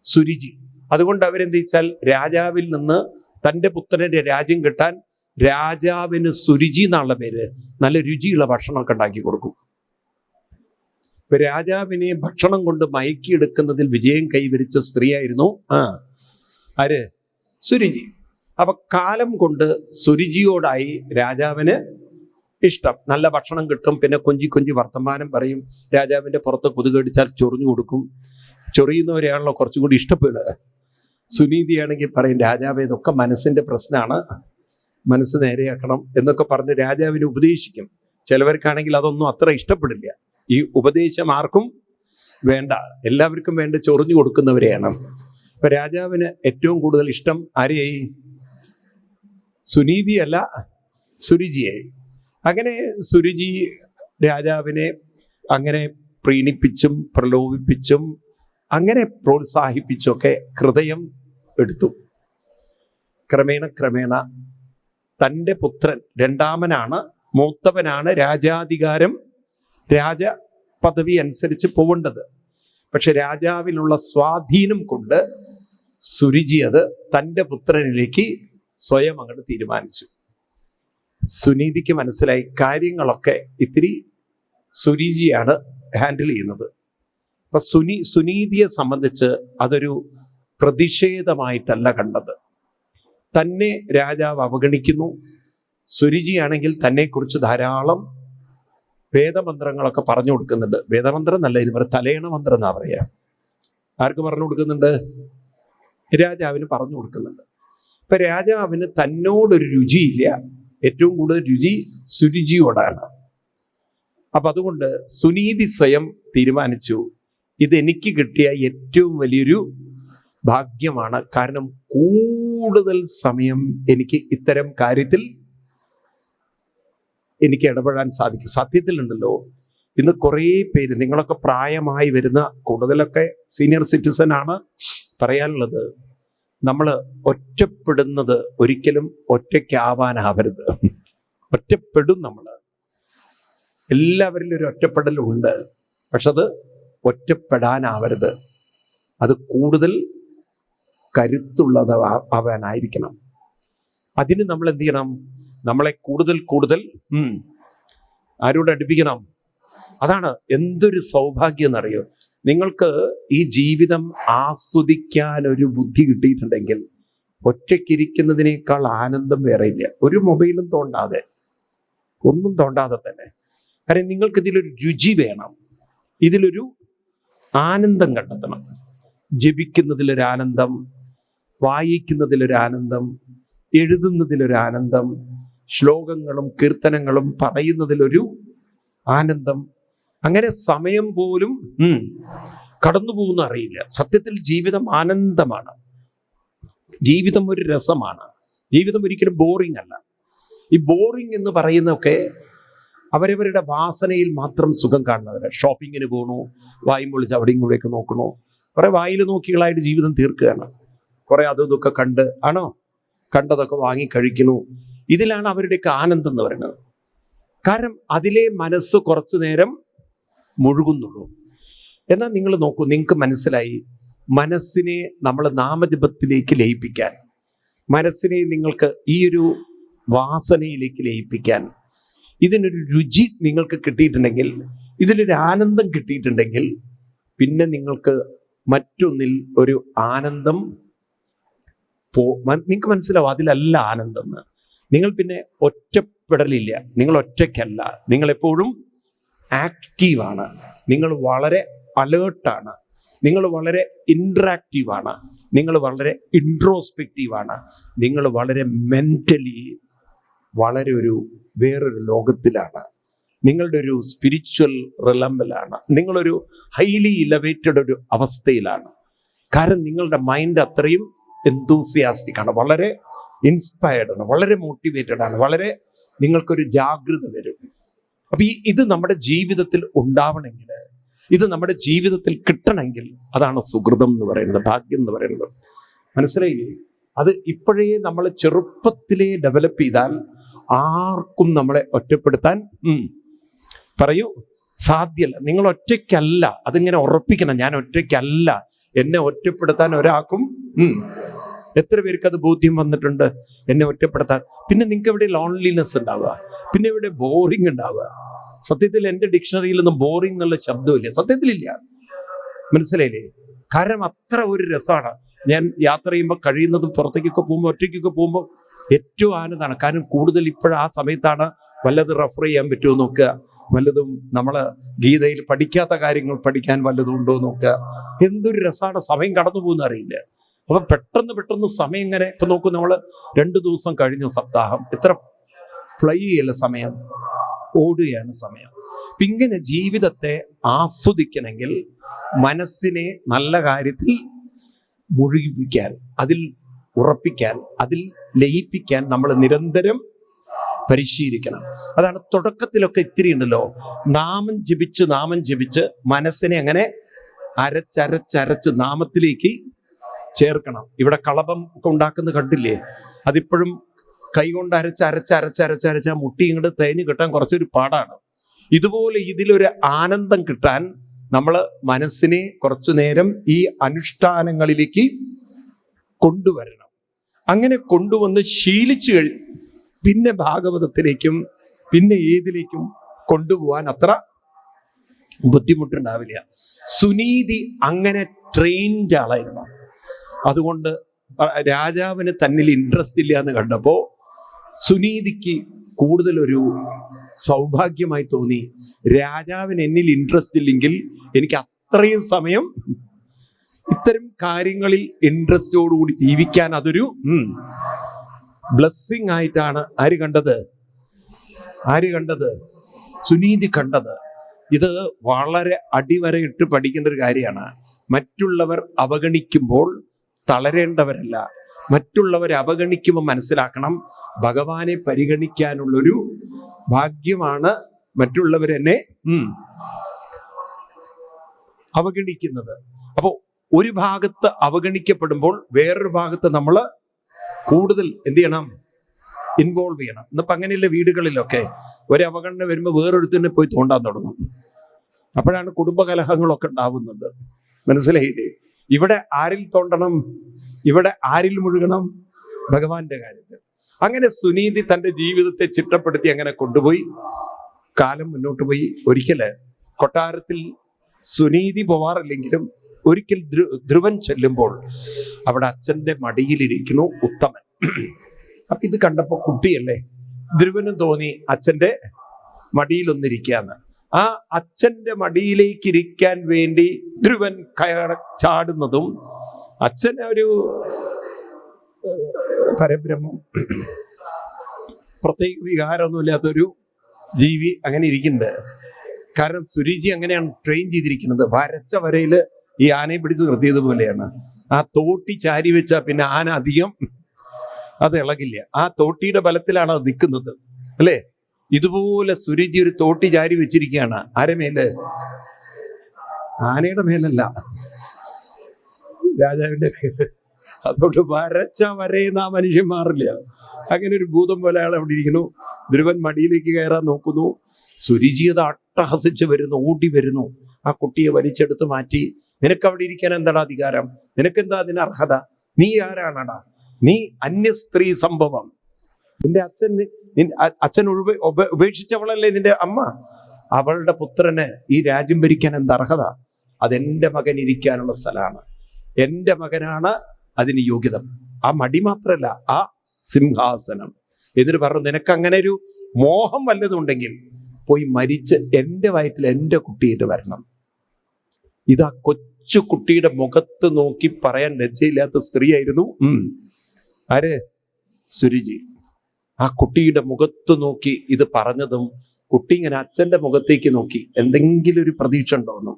സുരുചി. അതുകൊണ്ട് അവരെന്ത് വെച്ചാൽ രാജാവിൽ നിന്ന് തൻ്റെ പുത്രൻ്റെ രാജ്യം കിട്ടാൻ രാജാവിന് സുരുചി എന്നുള്ള പേര്, നല്ല രുചിയുള്ള ഭക്ഷണമൊക്കെ ഉണ്ടാക്കി കൊടുക്കും. ഇപ്പൊ രാജാവിനെ ഭക്ഷണം കൊണ്ട് മയക്കിയെടുക്കുന്നതിൽ വിജയം കൈവരിച്ച സ്ത്രീയായിരുന്നു ആര്? സുരുചി. അപ്പൊ കാലം കൊണ്ട് സുരുചിയോടായി രാജാവിന് ഇഷ്ടം. നല്ല ഭക്ഷണം കിട്ടും, പിന്നെ കൊഞ്ചി കൊഞ്ചി വർത്തമാനം പറയും. രാജാവിൻ്റെ പുറത്ത് കൊതുകടിച്ചാൽ ചൊറിഞ്ഞു കൊടുക്കും. ചൊറിയുന്നവരെയാണല്ലോ കുറച്ചുകൂടി ഇഷ്ടപ്പെടുക. സുനീതിയാണെങ്കിൽ പറയും, രാജാവ് ഇതൊക്കെ മനസ്സിൻ്റെ പ്രശ്നമാണ്, മനസ്സ് നേരെയാക്കണം എന്നൊക്കെ പറഞ്ഞ് രാജാവിനെ ഉപദേശിക്കും. ചിലവർക്കാണെങ്കിൽ അതൊന്നും അത്ര ഇഷ്ടപ്പെടില്ല. ഈ ഉപദേശം ആർക്കും വേണ്ട, എല്ലാവർക്കും വേണ്ട ചൊറിഞ്ഞു കൊടുക്കുന്നവരെയാണ്. ഇപ്പൊ രാജാവിന് ഏറ്റവും കൂടുതൽ ഇഷ്ടം ആരെയായി? സുനീതിയല്ല, സുരുചിയായി. അങ്ങനെ സുരുചി രാജാവിനെ അങ്ങനെ പ്രീണിപ്പിച്ചും പ്രലോഭിപ്പിച്ചും അങ്ങനെ പ്രോത്സാഹിപ്പിച്ചൊക്കെ ഹൃദയം എടുത്തു. ക്രമേണ തൻ്റെ പുത്രൻ രണ്ടാമനാണ്, മൂത്തവനാണ് രാജാധികാരം, രാജപദവി അനുസരിച്ച് പോവേണ്ടത്. പക്ഷെ രാജാവിലുള്ള സ്വാധീനം കൊണ്ട് സുരുചി അത് തൻ്റെ പുത്രനിലേക്ക് സ്വയം അങ്ങോട്ട് തീരുമാനിച്ചു. സുനീതിക്ക് മനസ്സിലായി കാര്യങ്ങളൊക്കെ ഇത്തിരി സുരുചിയാണ് ഹാൻഡിൽ ചെയ്യുന്നത്. അപ്പൊ സുനീതിയെ സംബന്ധിച്ച് അതൊരു പ്രതിഷേധമായിട്ടല്ല കണ്ടത്. തന്നെ രാജാവ് അവഗണിക്കുന്നു. സുരുചിയാണെങ്കിൽ തന്നെക്കുറിച്ച് ധാരാളം വേദമന്ത്രങ്ങളൊക്കെ പറഞ്ഞു കൊടുക്കുന്നുണ്ട്. വേദമന്ത്രം നല്ല, ഇതിന് തലയണ മന്ത്രം എന്നാ പറയാ. ആർക്ക് പറഞ്ഞു കൊടുക്കുന്നുണ്ട്? രാജാവിന് പറഞ്ഞു കൊടുക്കുന്നുണ്ട്. ഇപ്പൊ രാജാവിന് തന്നോടൊരു രുചിയില്ല, ഏറ്റവും കൂടുതൽ രുചി സുരുചിയോടാണ്. അപ്പൊ അതുകൊണ്ട് സുനീതി സ്വയം തീരുമാനിച്ചു, ഇതെനിക്ക് കിട്ടിയ ഏറ്റവും വലിയൊരു ഭാഗ്യമാണ്. കാരണം കൂടുതൽ സമയം എനിക്ക് ഇത്തരം കാര്യത്തിൽ എനിക്ക് ഇടപെടാൻ സാധിക്കും. സത്യത്തിലുണ്ടല്ലോ, ഇന്ന് കുറേ പേര്, നിങ്ങളൊക്കെ പ്രായമായി വരുന്ന, കൂടുതലൊക്കെ സീനിയർ സിറ്റിസൺ ആണ്, പറയാനുള്ളത് നമ്മൾ ഒറ്റപ്പെടുന്നത് ഒരിക്കലും ഒറ്റയ്ക്കാവാനാവരുത്. ഒറ്റപ്പെടും നമ്മൾ. എല്ലാവരിലും ഒരു ഒറ്റപ്പെടലുണ്ട്, പക്ഷെ അത് ഒറ്റപ്പെടാനാവരുത്. അത് കൂടുതൽ കരുത്തുള്ളതാവാനായിരിക്കണം. അതിന് നമ്മൾ എന്ത് ചെയ്യണം? നമ്മളെ കൂടുതൽ ആരോട് അടുപ്പിക്കണം? അതാണ് എന്തൊരു സൗഭാഗ്യം എന്നറിയോ. നിങ്ങൾക്ക് ഈ ജീവിതം ആസ്വദിക്കാൻ ഒരു ബുദ്ധി കിട്ടിയിട്ടുണ്ടെങ്കിൽ ഒറ്റയ്ക്കിരിക്കുന്നതിനേക്കാൾ ആനന്ദം വേറെ ഇല്ല. ഒരു മൊബൈലും തോണ്ടാതെ, ഒന്നും തോണ്ടാതെ തന്നെ. കാരണം നിങ്ങൾക്ക് ഇതിലൊരു രുചി വേണം, ഇതിലൊരു ആനന്ദം കണ്ടെത്തണം. ജപിക്കുന്നതിലൊരാനന്ദം, വായിക്കുന്നതിലൊരാനന്ദം, എഴുതുന്നതിലൊരാനന്ദം, ശ്ലോകങ്ങളും കീർത്തനങ്ങളും പറയുന്നതിലൊരു ആനന്ദം. അങ്ങനെ സമയം പോലും കടന്നു പോകുന്ന അറിയില്ല. സത്യത്തിൽ ജീവിതം ആനന്ദമാണ്, ജീവിതം ഒരു രസമാണ്. ജീവിതം ഒരിക്കലും ബോറിംഗ് അല്ല. ഈ ബോറിംഗ് എന്ന് പറയുന്നതൊക്കെ അവരവരുടെ വാസനയിൽ മാത്രം സുഖം കാണുന്നവരാണ്. ഷോപ്പിങ്ങിന് പോകണു, വായും പൊളിച്ച് അവിടെയും കൂടെയൊക്കെ നോക്കണു, കുറെ വായിൽ നോക്കികളായിട്ട് ജീവിതം തീർക്കുകയാണ്. കുറെ അതും ഇതൊക്കെ കണ്ടതൊക്കെ വാങ്ങി കഴിക്കണു. ഇതിലാണ് അവരുടെയൊക്കെ ആനന്ദം എന്ന് പറയുന്നത്. കാരണം അതിലെ മനസ്സ് കുറച്ചു നേരം മുഴുകുന്നുള്ളൂ. എന്നാൽ നിങ്ങൾ നോക്കൂ, നിങ്ങൾക്ക് മനസ്സിലായി, മനസ്സിനെ നമ്മൾ നാമജപത്തിലേക്ക് ലയിപ്പിക്കാൻ, മനസ്സിനെ നിങ്ങൾക്ക് ഈ ഒരു വാസനയിലേക്ക് ലയിപ്പിക്കാൻ, ഇതിനൊരു രുചി നിങ്ങൾക്ക് കിട്ടിയിട്ടുണ്ടെങ്കിൽ, ഇതിലൊരു ആനന്ദം കിട്ടിയിട്ടുണ്ടെങ്കിൽ, പിന്നെ നിങ്ങൾക്ക് മറ്റൊന്നിൽ ഒരു ആനന്ദം നിങ്ങൾക്ക് മനസ്സിലാവും, അതിലല്ല ആനന്ദം എന്ന്. നിങ്ങൾ പിന്നെ ഒറ്റപ്പെടലില്ല, നിങ്ങൾ ഒറ്റയ്ക്കല്ല, നിങ്ങളെപ്പോഴും ആക്റ്റീവാണ്, നിങ്ങൾ വളരെ അലേർട്ടാണ്, നിങ്ങൾ വളരെ ഇൻട്രാക്റ്റീവാണ്, നിങ്ങൾ വളരെ ഇൻട്രോസ്പെക്റ്റീവാണ്, നിങ്ങൾ വളരെ മെൻ്റലി വളരെ വേറൊരു ലോകത്തിലാണ്, നിങ്ങളുടെ ഒരു സ്പിരിച്വൽ റിലംബിലാണ്, നിങ്ങളൊരു ഹൈലി ഇലവേറ്റഡ് ഒരു അവസ്ഥയിലാണ്. കാരണം നിങ്ങളുടെ മൈൻഡ് അത്രയും എന്തൂസിയാസ്റ്റിക് ആണ്, വളരെ ഇൻസ്പയർഡ് ആണ്, വളരെ മോട്ടിവേറ്റഡ് ആണ്, വളരെ നിങ്ങൾക്കൊരു ജാഗ്രത വരും. അപ്പൊ ഇത് നമ്മുടെ ജീവിതത്തിൽ ഉണ്ടാവണമെങ്കിൽ, ഇത് നമ്മുടെ ജീവിതത്തിൽ കിട്ടണമെങ്കിൽ, അതാണ് സുകൃതം എന്ന് പറയുന്നത്, ഭാഗ്യം എന്ന് പറയുന്നത്. മനസ്സിലായില്ലേ? അത് ഇപ്പോഴേ നമ്മൾ ചെറുപ്പത്തിലേ ഡെവലപ്പ് ചെയ്താൽ ആർക്കും നമ്മളെ ഒറ്റപ്പെടുത്താൻ പറയൂ സാധ്യമല്ല. നിങ്ങൾ ഒറ്റയ്ക്കല്ല, അതിങ്ങനെ ഉറപ്പിക്കണം. ഞാൻ ഒറ്റയ്ക്കല്ല, എന്നെ ഒറ്റപ്പെടുത്താൻ ഒരാൾക്കും. എത്ര പേർക്ക് അത് ബോധ്യം വന്നിട്ടുണ്ട് എന്നെ ഒറ്റപ്പെടുത്താൻ? പിന്നെ നിങ്ങൾക്ക് എവിടെ ലോൺലിനെസ് ഉണ്ടാവുക, പിന്നെ എവിടെ ബോറിംഗ് ഉണ്ടാവുക? സത്യത്തിൽ എൻ്റെ ഡിക്ഷണറിയിലൊന്നും ബോറിംഗ് എന്നുള്ള ശബ്ദമില്ല, സത്യത്തിലില്ല. മനസ്സിലായില്ലേ? കാരണം അത്ര ഒരു രസമാണ്. ഞാൻ യാത്ര ചെയ്യുമ്പോൾ കഴിയുന്നതും പുറത്തേക്കൊക്കെ പോകുമ്പോൾ, ഒറ്റയ്ക്കൊക്കെ പോകുമ്പോൾ ഏറ്റവും ആനന്ദമാണ്. കാരണം കൂടുതൽ ഇപ്പോഴും ആ സമയത്താണ് വല്ലതും റെഫർ ചെയ്യാൻ പറ്റുമോ നോക്കുക, വല്ലതും നമ്മൾ ഗീതയിൽ പഠിക്കാത്ത കാര്യങ്ങൾ പഠിക്കാൻ വല്ലതും ഉണ്ടോ നോക്കുക. എന്തൊരു രസമാണ്, സമയം കടന്നു പോകുന്ന അറിയില്ല. അപ്പം പെട്ടെന്ന് സമയം ഇങ്ങനെ ഇപ്പം നോക്കൂ, നമ്മൾ 2 ദിവസം കഴിഞ്ഞ സപ്താഹം എത്ര ഫ്ലൈ ചെയ്യല്ല, സമയം ഓടുകയാണ് സമയം. അപ്പം ഇങ്ങനെ ജീവിതത്തെ ആസ്വദിക്കണമെങ്കിൽ മനസ്സിനെ നല്ല കാര്യത്തിൽ മുഴുകിപ്പിക്കാൻ, അതിൽ ഉറപ്പിക്കാൻ, അതിൽ ലയിപ്പിക്കാൻ നമ്മൾ നിരന്തരം പരിശീലിക്കണം. അതാണ് തുടക്കത്തിലൊക്കെ ഇത്തിരി ഉണ്ടല്ലോ, നാമം ജപിച്ച് മനസ്സിനെ അങ്ങനെ അരച്ചരച്ച് നാമത്തിലേക്ക് ചേർക്കണം. ഇവിടെ കളഭം ഒക്കെ ഉണ്ടാക്കുന്ന കണ്ടില്ലേ, അതിപ്പോഴും കൈകൊണ്ട് അരച്ച് ആ മുട്ടി ഇങ്ങോട്ട് തേഞ്ഞ് കിട്ടാൻ കുറച്ചൊരു പാടാണ്. ഇതുപോലെ ഇതിലൊരു ആനന്ദം കിട്ടാൻ നമ്മൾ മനസ്സിനെ കുറച്ചു നേരം ഈ അനുഷ്ഠാനങ്ങളിലേക്ക് കൊണ്ടുവരണം. അങ്ങനെ കൊണ്ടുവന്ന് ശീലിച്ചു പിന്നെ ഭാഗവതത്തിലേക്കും പിന്നെ ഏതിലേക്കും കൊണ്ടുപോകാൻ അത്ര ബുദ്ധിമുട്ടുണ്ടാവില്ല. സുനീതി അങ്ങനെ ട്രെയിൻഡ് ആളായിരുന്നു. അതുകൊണ്ട് രാജാവിന് തന്നിൽ ഇൻട്രസ്റ്റ് ഇല്ല എന്ന് കണ്ടപ്പോൾ സുനീതിക്ക് കൂടുതലൊരു സൗഭാഗ്യമായി തോന്നി. രാജാവിന് എന്നിൽ ഇൻട്രസ്റ്റ് ഇല്ലെങ്കിൽ എനിക്ക് അത്രയും സമയം ഇത്തരം കാര്യങ്ങളിൽ ഇൻട്രസ്റ്റോടുകൂടി ജീവിക്കാൻ അതൊരു ബ്ലെസ്സിങ് ആയിട്ടാണ് ആര് കണ്ടത്? സുനീതി കണ്ടത്. ഇത് വളരെ അടിവരയിട്ട് പഠിക്കേണ്ട ഒരു കാര്യമാണ്. മറ്റുള്ളവർ അവഗണിക്കുമ്പോൾ തളരേണ്ടവരല്ല. മറ്റുള്ളവരെ അവഗണിക്കുമ്പോൾ മനസ്സിലാക്കണം, ഭഗവാനെ പരിഗണിക്കാനുള്ളൊരു ഭാഗ്യമാണ് മറ്റുള്ളവരെന്നെ അവഗണിക്കുന്നത്. അപ്പോൾ ഒരു ഭാഗത്ത് അവഗണിക്കപ്പെടുമ്പോൾ വേറൊരു ഭാഗത്ത് നമ്മൾ കൂടുതൽ എന്ത് ചെയ്യണം? ഇൻവോൾവ് ചെയ്യണം. ഇന്നിപ്പോൾ അങ്ങനെയുള്ള വീടുകളിലൊക്കെ ഒരു അവഗണന വരുമ്പോൾ വേറൊരുത്തന്നെ പോയി തോണ്ടാൻ തുടങ്ങും. അപ്പോഴാണ് കുടുംബകലഹങ്ങളൊക്കെ ഉണ്ടാവുന്നത്. മനസ്സിലായില്ലേ? ഇവിടെ ആരിൽ തോണ്ടണം? ഇവിടെ ആരിൽ മുഴുകണം? ഭഗവാന്റെ കാര്യത്തിൽ. അങ്ങനെ സുനീതി തൻ്റെ ജീവിതത്തെ ചിട്ടപ്പെടുത്തി അങ്ങനെ കൊണ്ടുപോയി. കാലം മുന്നോട്ട് പോയി. ഒരിക്കല് കൊട്ടാരത്തിൽ സുനീതി പോവാറില്ലെങ്കിലും ഒരിക്കൽ ധ്രുവൻ ചെല്ലുമ്പോൾ അവിടെ അച്ഛൻ്റെ മടിയിലിരിക്കുന്നു ഉത്തമൻ. അപ്പൊ ഇത് കണ്ടപ്പോൾ കുട്ടിയല്ലേ, ധ്രുവനും തോന്നി അച്ഛൻ്റെ മടിയിലൊന്നിരിക്കാന്ന്. ആ അച്ഛൻ്റെ മടിയിലേക്ക് ഇരിക്കാൻ വേണ്ടി ധ്രുവൻ ചാടുന്നതും, അച്ഛൻ ഒരു പരബ്രഹ്മം, പ്രത്യേക വികാരമൊന്നുമില്ലാത്തൊരു ജീവി അങ്ങനെ ഇരിക്കുന്നുണ്ട്. കാരണം സുരുചി അങ്ങനെയാണ് ട്രെയിൻ ചെയ്തിരിക്കുന്നത്. വരച്ച വരയിൽ ഈ ആനയെ പിടിച്ച് നിർത്തിയതുപോലെയാണ്. ആ തോട്ടി ചാരി വെച്ചാൽ പിന്നെ ആന അധികം അത് ഇളകില്ല. ആ തോട്ടിയുടെ ബലത്തിലാണ് അത് നിൽക്കുന്നത്, അല്ലേ? ഇതുപോലെ സുരുചി ഒരു തോട്ടി ചാരി വെച്ചിരിക്കുകയാണ്. ആരെ മേല്? ആനയുടെ മേലല്ല, രാജാവിന്റെ മേല്. അതുകൊണ്ട് വരച്ച വരയുന്ന ആ മനുഷ്യൻ മാറില്ല. അങ്ങനെ ഒരു ഭൂതം പോലെ അയാൾ അവിടെ ഇരിക്കുന്നു. ധ്രുവൻ മടിയിലേക്ക് കയറാൻ നോക്കുന്നു. സുരുചി അത് അട്ടഹസിച്ച് വരുന്നു, ഓടി വരുന്നു. ആ കുട്ടിയെ വലിച്ചെടുത്ത് മാറ്റി. നിനക്ക് അവിടെ ഇരിക്കാൻ എന്താടാ അധികാരം? നിനക്കെന്താ അതിന് അർഹത? നീ ആരാണടാ? നീ അന്യ സ്ത്രീ സംഭവം. നിന്റെ അച്ഛൻ ഉപേക്ഷിച്ചവളല്ലേ നിന്റെ അമ്മ? അവളുടെ പുത്രന് ഈ രാജ്യം ഭരിക്കാൻ എന്താ അർഹത? അതെന്റെ മകൻ ഇരിക്കാനുള്ള സ്ഥലമാണ്. എൻ്റെ മകനാണ് അതിന് യോഗ്യത. ആ മടി മാത്രമല്ല, ആ സിംഹാസനം. എന്നിട്ട് പറഞ്ഞു, നിനക്ക് അങ്ങനെ ഒരു മോഹം വല്ലതുണ്ടെങ്കിൽ പോയി മരിച്ച് എൻ്റെ വയറ്റിൽ എൻ്റെ കുട്ടിയായിട്ട് വരണം. ഇതാ കൊച്ചു കുട്ടിയുടെ മുഖത്ത് നോക്കി പറയാൻ ലജ്ജയില്ലാത്ത സ്ത്രീയായിരുന്നു ആര്? സുരുചി. ആ കുട്ടിയുടെ മുഖത്ത് നോക്കി ഇത് പറഞ്ഞതും കുട്ടി ഇങ്ങനെ അച്ഛൻ്റെ മുഖത്തേക്ക് നോക്കി. എന്തെങ്കിലും ഒരു പ്രതീക്ഷ ഉണ്ടോന്നും.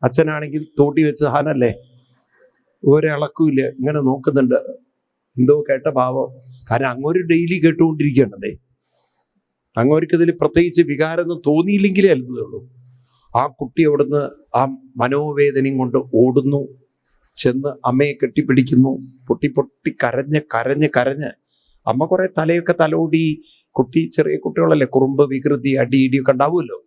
അച്ഛനാണെങ്കിൽ തോട്ടി വെച്ച് സാധനല്ലേ, ഒരിളക്കുമില്ല, ഇങ്ങനെ നോക്കുന്നുണ്ട്. എന്തോ കേട്ട ഭാവം. കാരണം അങ്ങോട്ട് ഡെയിലി കേട്ടുകൊണ്ടിരിക്കുകയാണതേ. അങ്ങോർക്ക് ഇതിൽ പ്രത്യേകിച്ച് വികാരമൊന്നും തോന്നിയില്ലെങ്കിലേ അത്ഭുതമുള്ളൂ. ആ കുട്ടി അവിടുന്ന് ആ മനോവേദനയും കൊണ്ട് ഓടുന്നു. ചെന്ന് അമ്മയെ കെട്ടിപ്പിടിക്കുന്നു. പൊട്ടി പൊട്ടി കരഞ്ഞ് അമ്മ കുറെ തലയൊക്കെ തലോടി. ചെറിയ കുട്ടികളല്ലേ, കുറുമ്പ്, വികൃതി, അടി ഇടിയൊക്കെ ഉണ്ടാവുമല്ലോ.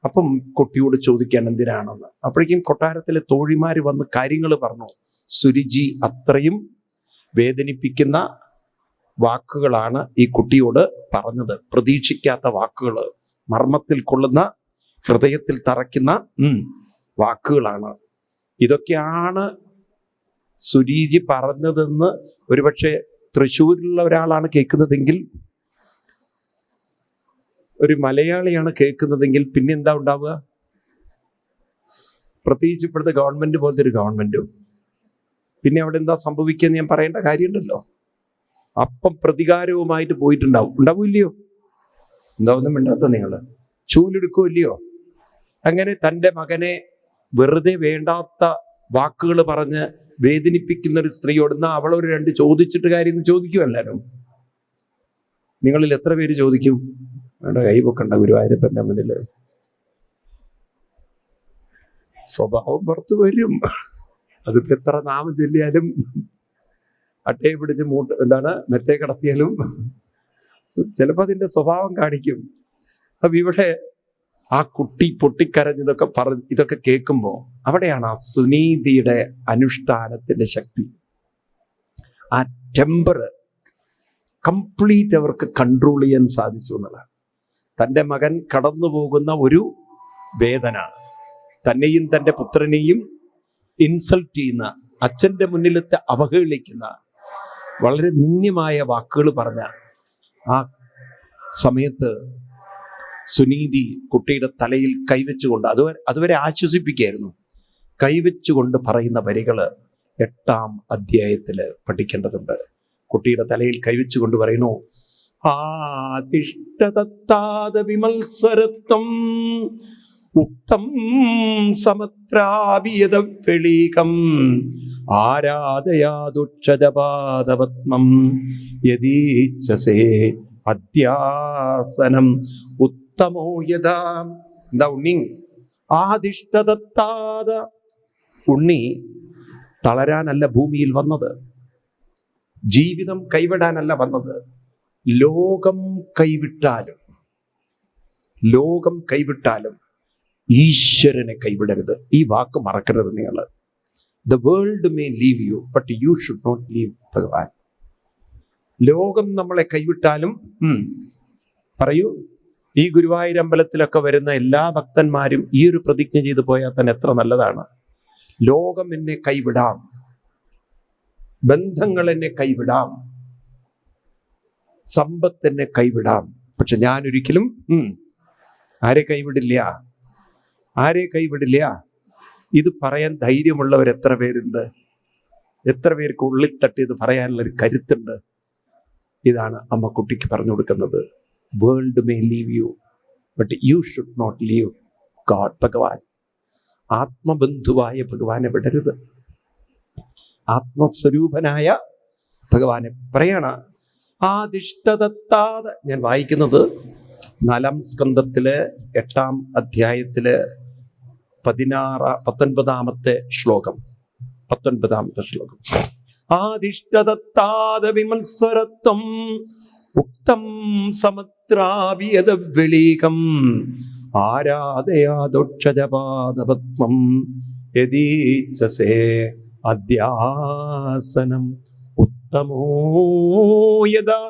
അപ്പം കുട്ടിയോട് ചോദിക്കാൻ എന്തിനാണെന്ന്. അപ്പോഴേക്കും കൊട്ടാരത്തിലെ തോഴിമാര് വന്ന് കാര്യങ്ങൾ പറഞ്ഞു. സുരുചി അത്രയും വേദനിപ്പിക്കുന്ന വാക്കുകളാണ് ഈ കുട്ടിയോട് പറഞ്ഞത്. പ്രതീക്ഷിക്കാത്ത വാക്കുകൾ, മർമ്മത്തിൽ കൊള്ളുന്ന, ഹൃദയത്തിൽ തറയ്ക്കുന്ന വാക്കുകളാണ്. ഇതൊക്കെയാണ് സുരുചി പറഞ്ഞതെന്ന് ഒരുപക്ഷെ തൃശ്ശൂരിലുള്ള ഒരാളാണ് കേൾക്കുന്നതെങ്കിൽ, ഒരു മലയാളിയാണ് കേൾക്കുന്നതെങ്കിൽ പിന്നെ എന്താ ഉണ്ടാവുക? പ്രത്യേകിച്ച് ഇപ്പോഴത്തെ ഗവൺമെന്റ് പോലത്തെ ഒരു ഗവൺമെന്റും പിന്നെ അവിടെ എന്താ സംഭവിക്കുക ഞാൻ പറയേണ്ട കാര്യമുണ്ടല്ലോ. അപ്പം പ്രതികാരവുമായിട്ട് ഉണ്ടാവില്ലയോ? എന്താവുന്നും മിണ്ടാത്ത നിങ്ങൾ ചൂലെടുക്കുമല്ലയോ? അങ്ങനെ തൻ്റെ മകനെ വെറുതെ വേണ്ടാത്ത വാക്കുകൾ പറഞ്ഞ് വേദനിപ്പിക്കുന്ന ഒരു സ്ത്രീയോട് അവളൊരു 2 ചോദിച്ചിട്ട് കാര്യം ചോദിക്കുമല്ലാരും. നിങ്ങളിൽ എത്ര പേര് ചോദിക്കും? അവിടെ കൈപൊക്കണ്ട ഗുരുവായൂരപ്പൻ്റെ മുന്നിൽ. സ്വഭാവം പുറത്തു വരും. അതിപ്പോ എത്ര നാമം ചൊല്ലിയാലും അട്ടയെ പിടിച്ച് മെത്തേ കടത്തിയാലും ചിലപ്പോൾ അതിൻ്റെ സ്വഭാവം കാണിക്കും. അപ്പൊ ഇവിടെ ആ കുട്ടി പൊട്ടിക്കരഞ്ഞതൊക്കെ ഇതൊക്കെ കേൾക്കുമ്പോൾ അവിടെയാണ് ആ സുനീതിയുടെ അനുഷ്ഠാനത്തിന്റെ ശക്തി. ആ ടെമ്പർ കംപ്ലീറ്റ് അവർക്ക് കൺട്രോൾ ചെയ്യാൻ സാധിച്ചു എന്നുള്ളതാണ്. തൻ്റെ മകൻ കടന്നു പോകുന്ന ഒരു വേദന, തന്നെയും തൻ്റെ പുത്രനെയും ഇൻസൾട്ട് ചെയ്യുന്ന, അച്ഛൻ്റെ മുന്നിലത്തെ അവഹേളിക്കുന്ന, വളരെ നിന്ദ്യമായ വാക്കുകൾ പറഞ്ഞ ആ സമയത്ത് സുനീതി കുട്ടിയുടെ തലയിൽ കൈവച്ചുകൊണ്ട്, അതുവരെ ആശ്വസിപ്പിക്കുകയായിരുന്നു, കൈവച്ചുകൊണ്ട് പറയുന്ന വരികൾ 8-ാം അധ്യായത്തിൽ പഠിക്കേണ്ടതുണ്ട്. കുട്ടിയുടെ തലയിൽ കൈവച്ചുകൊണ്ട് പറയുന്നു, ആതിഷ്ഠതത്താദ വിമത്സരത്വം ഉക്തം സമത്രാഭിയത വെളീകം ആരാധയാദുക്ഷജപാദപത്മം യദീച്ഛസേ അധ്യാസനം ഉത്തമോ യഥാ. എന്താ ഉണ്ണി? ആതിഷ്ഠതത്താദ. ഉണ്ണി തളരാനല്ല ഭൂമിയിൽ വന്നത്, ജീവിതം കൈവിടാനല്ല വന്നത്. ലോകം കൈവിട്ടാലും ഈശ്വരനെ കൈവിടരുത്. ഈ വാക്ക് മറക്കരുത് നിങ്ങൾ. The world may leave you but you should not leave ഭഗവാൻ. ലോകം നമ്മളെ കൈവിട്ടാലും പറയൂ, ഈ ഗുരുവായൂരമ്പലത്തിലൊക്കെ വരുന്ന എല്ലാ ഭക്തന്മാരും ഈ ഒരു പ്രതിജ്ഞ ചെയ്തു പോയാൽ തന്നെ എത്ര നല്ലതാണ്. ലോകം എന്നെ കൈവിടാം, ബന്ധങ്ങൾ എന്നെ കൈവിടാം, സമ്പത്ത് എന്നെ കൈവിടാം, പക്ഷെ ഞാൻ ഒരിക്കലും ആരെ കൈവിടില്ല. ഇത് പറയാൻ ധൈര്യമുള്ളവർ എത്ര പേരുണ്ട്? എത്ര പേർക്ക് ഉള്ളിൽ തട്ടി ഇത് പറയാനുള്ളൊരു കരുത്തുണ്ട്? ഇതാണ് അമ്മ കുട്ടിക്ക് പറഞ്ഞു കൊടുക്കുന്നത്. World may leave you but you should not leave God. ഭഗവാൻ, ആത്മബന്ധുവായ ഭഗവാനെ വിടരുത്. ആത്മസ്വരൂപനായ ഭഗവാനെ പറയണ. ആദിഷ്ടതത്താതെ ഞാൻ വായിക്കുന്നത് 4-ാം സ്കന്ധത്തിലെ 8-ാം അധ്യായത്തിലെ 19-ാമത്തെ ശ്ലോകം. ആദിഷ്ടതത്താദ വിമത്സരത്വം ഉക്തം സമത്രാവിയത വെളീകം ആരാധയാദോക്ഷജപാദപത്മം യദീച്ഛസേ അധ്യാസനം ഉത്തമോ യഥാ.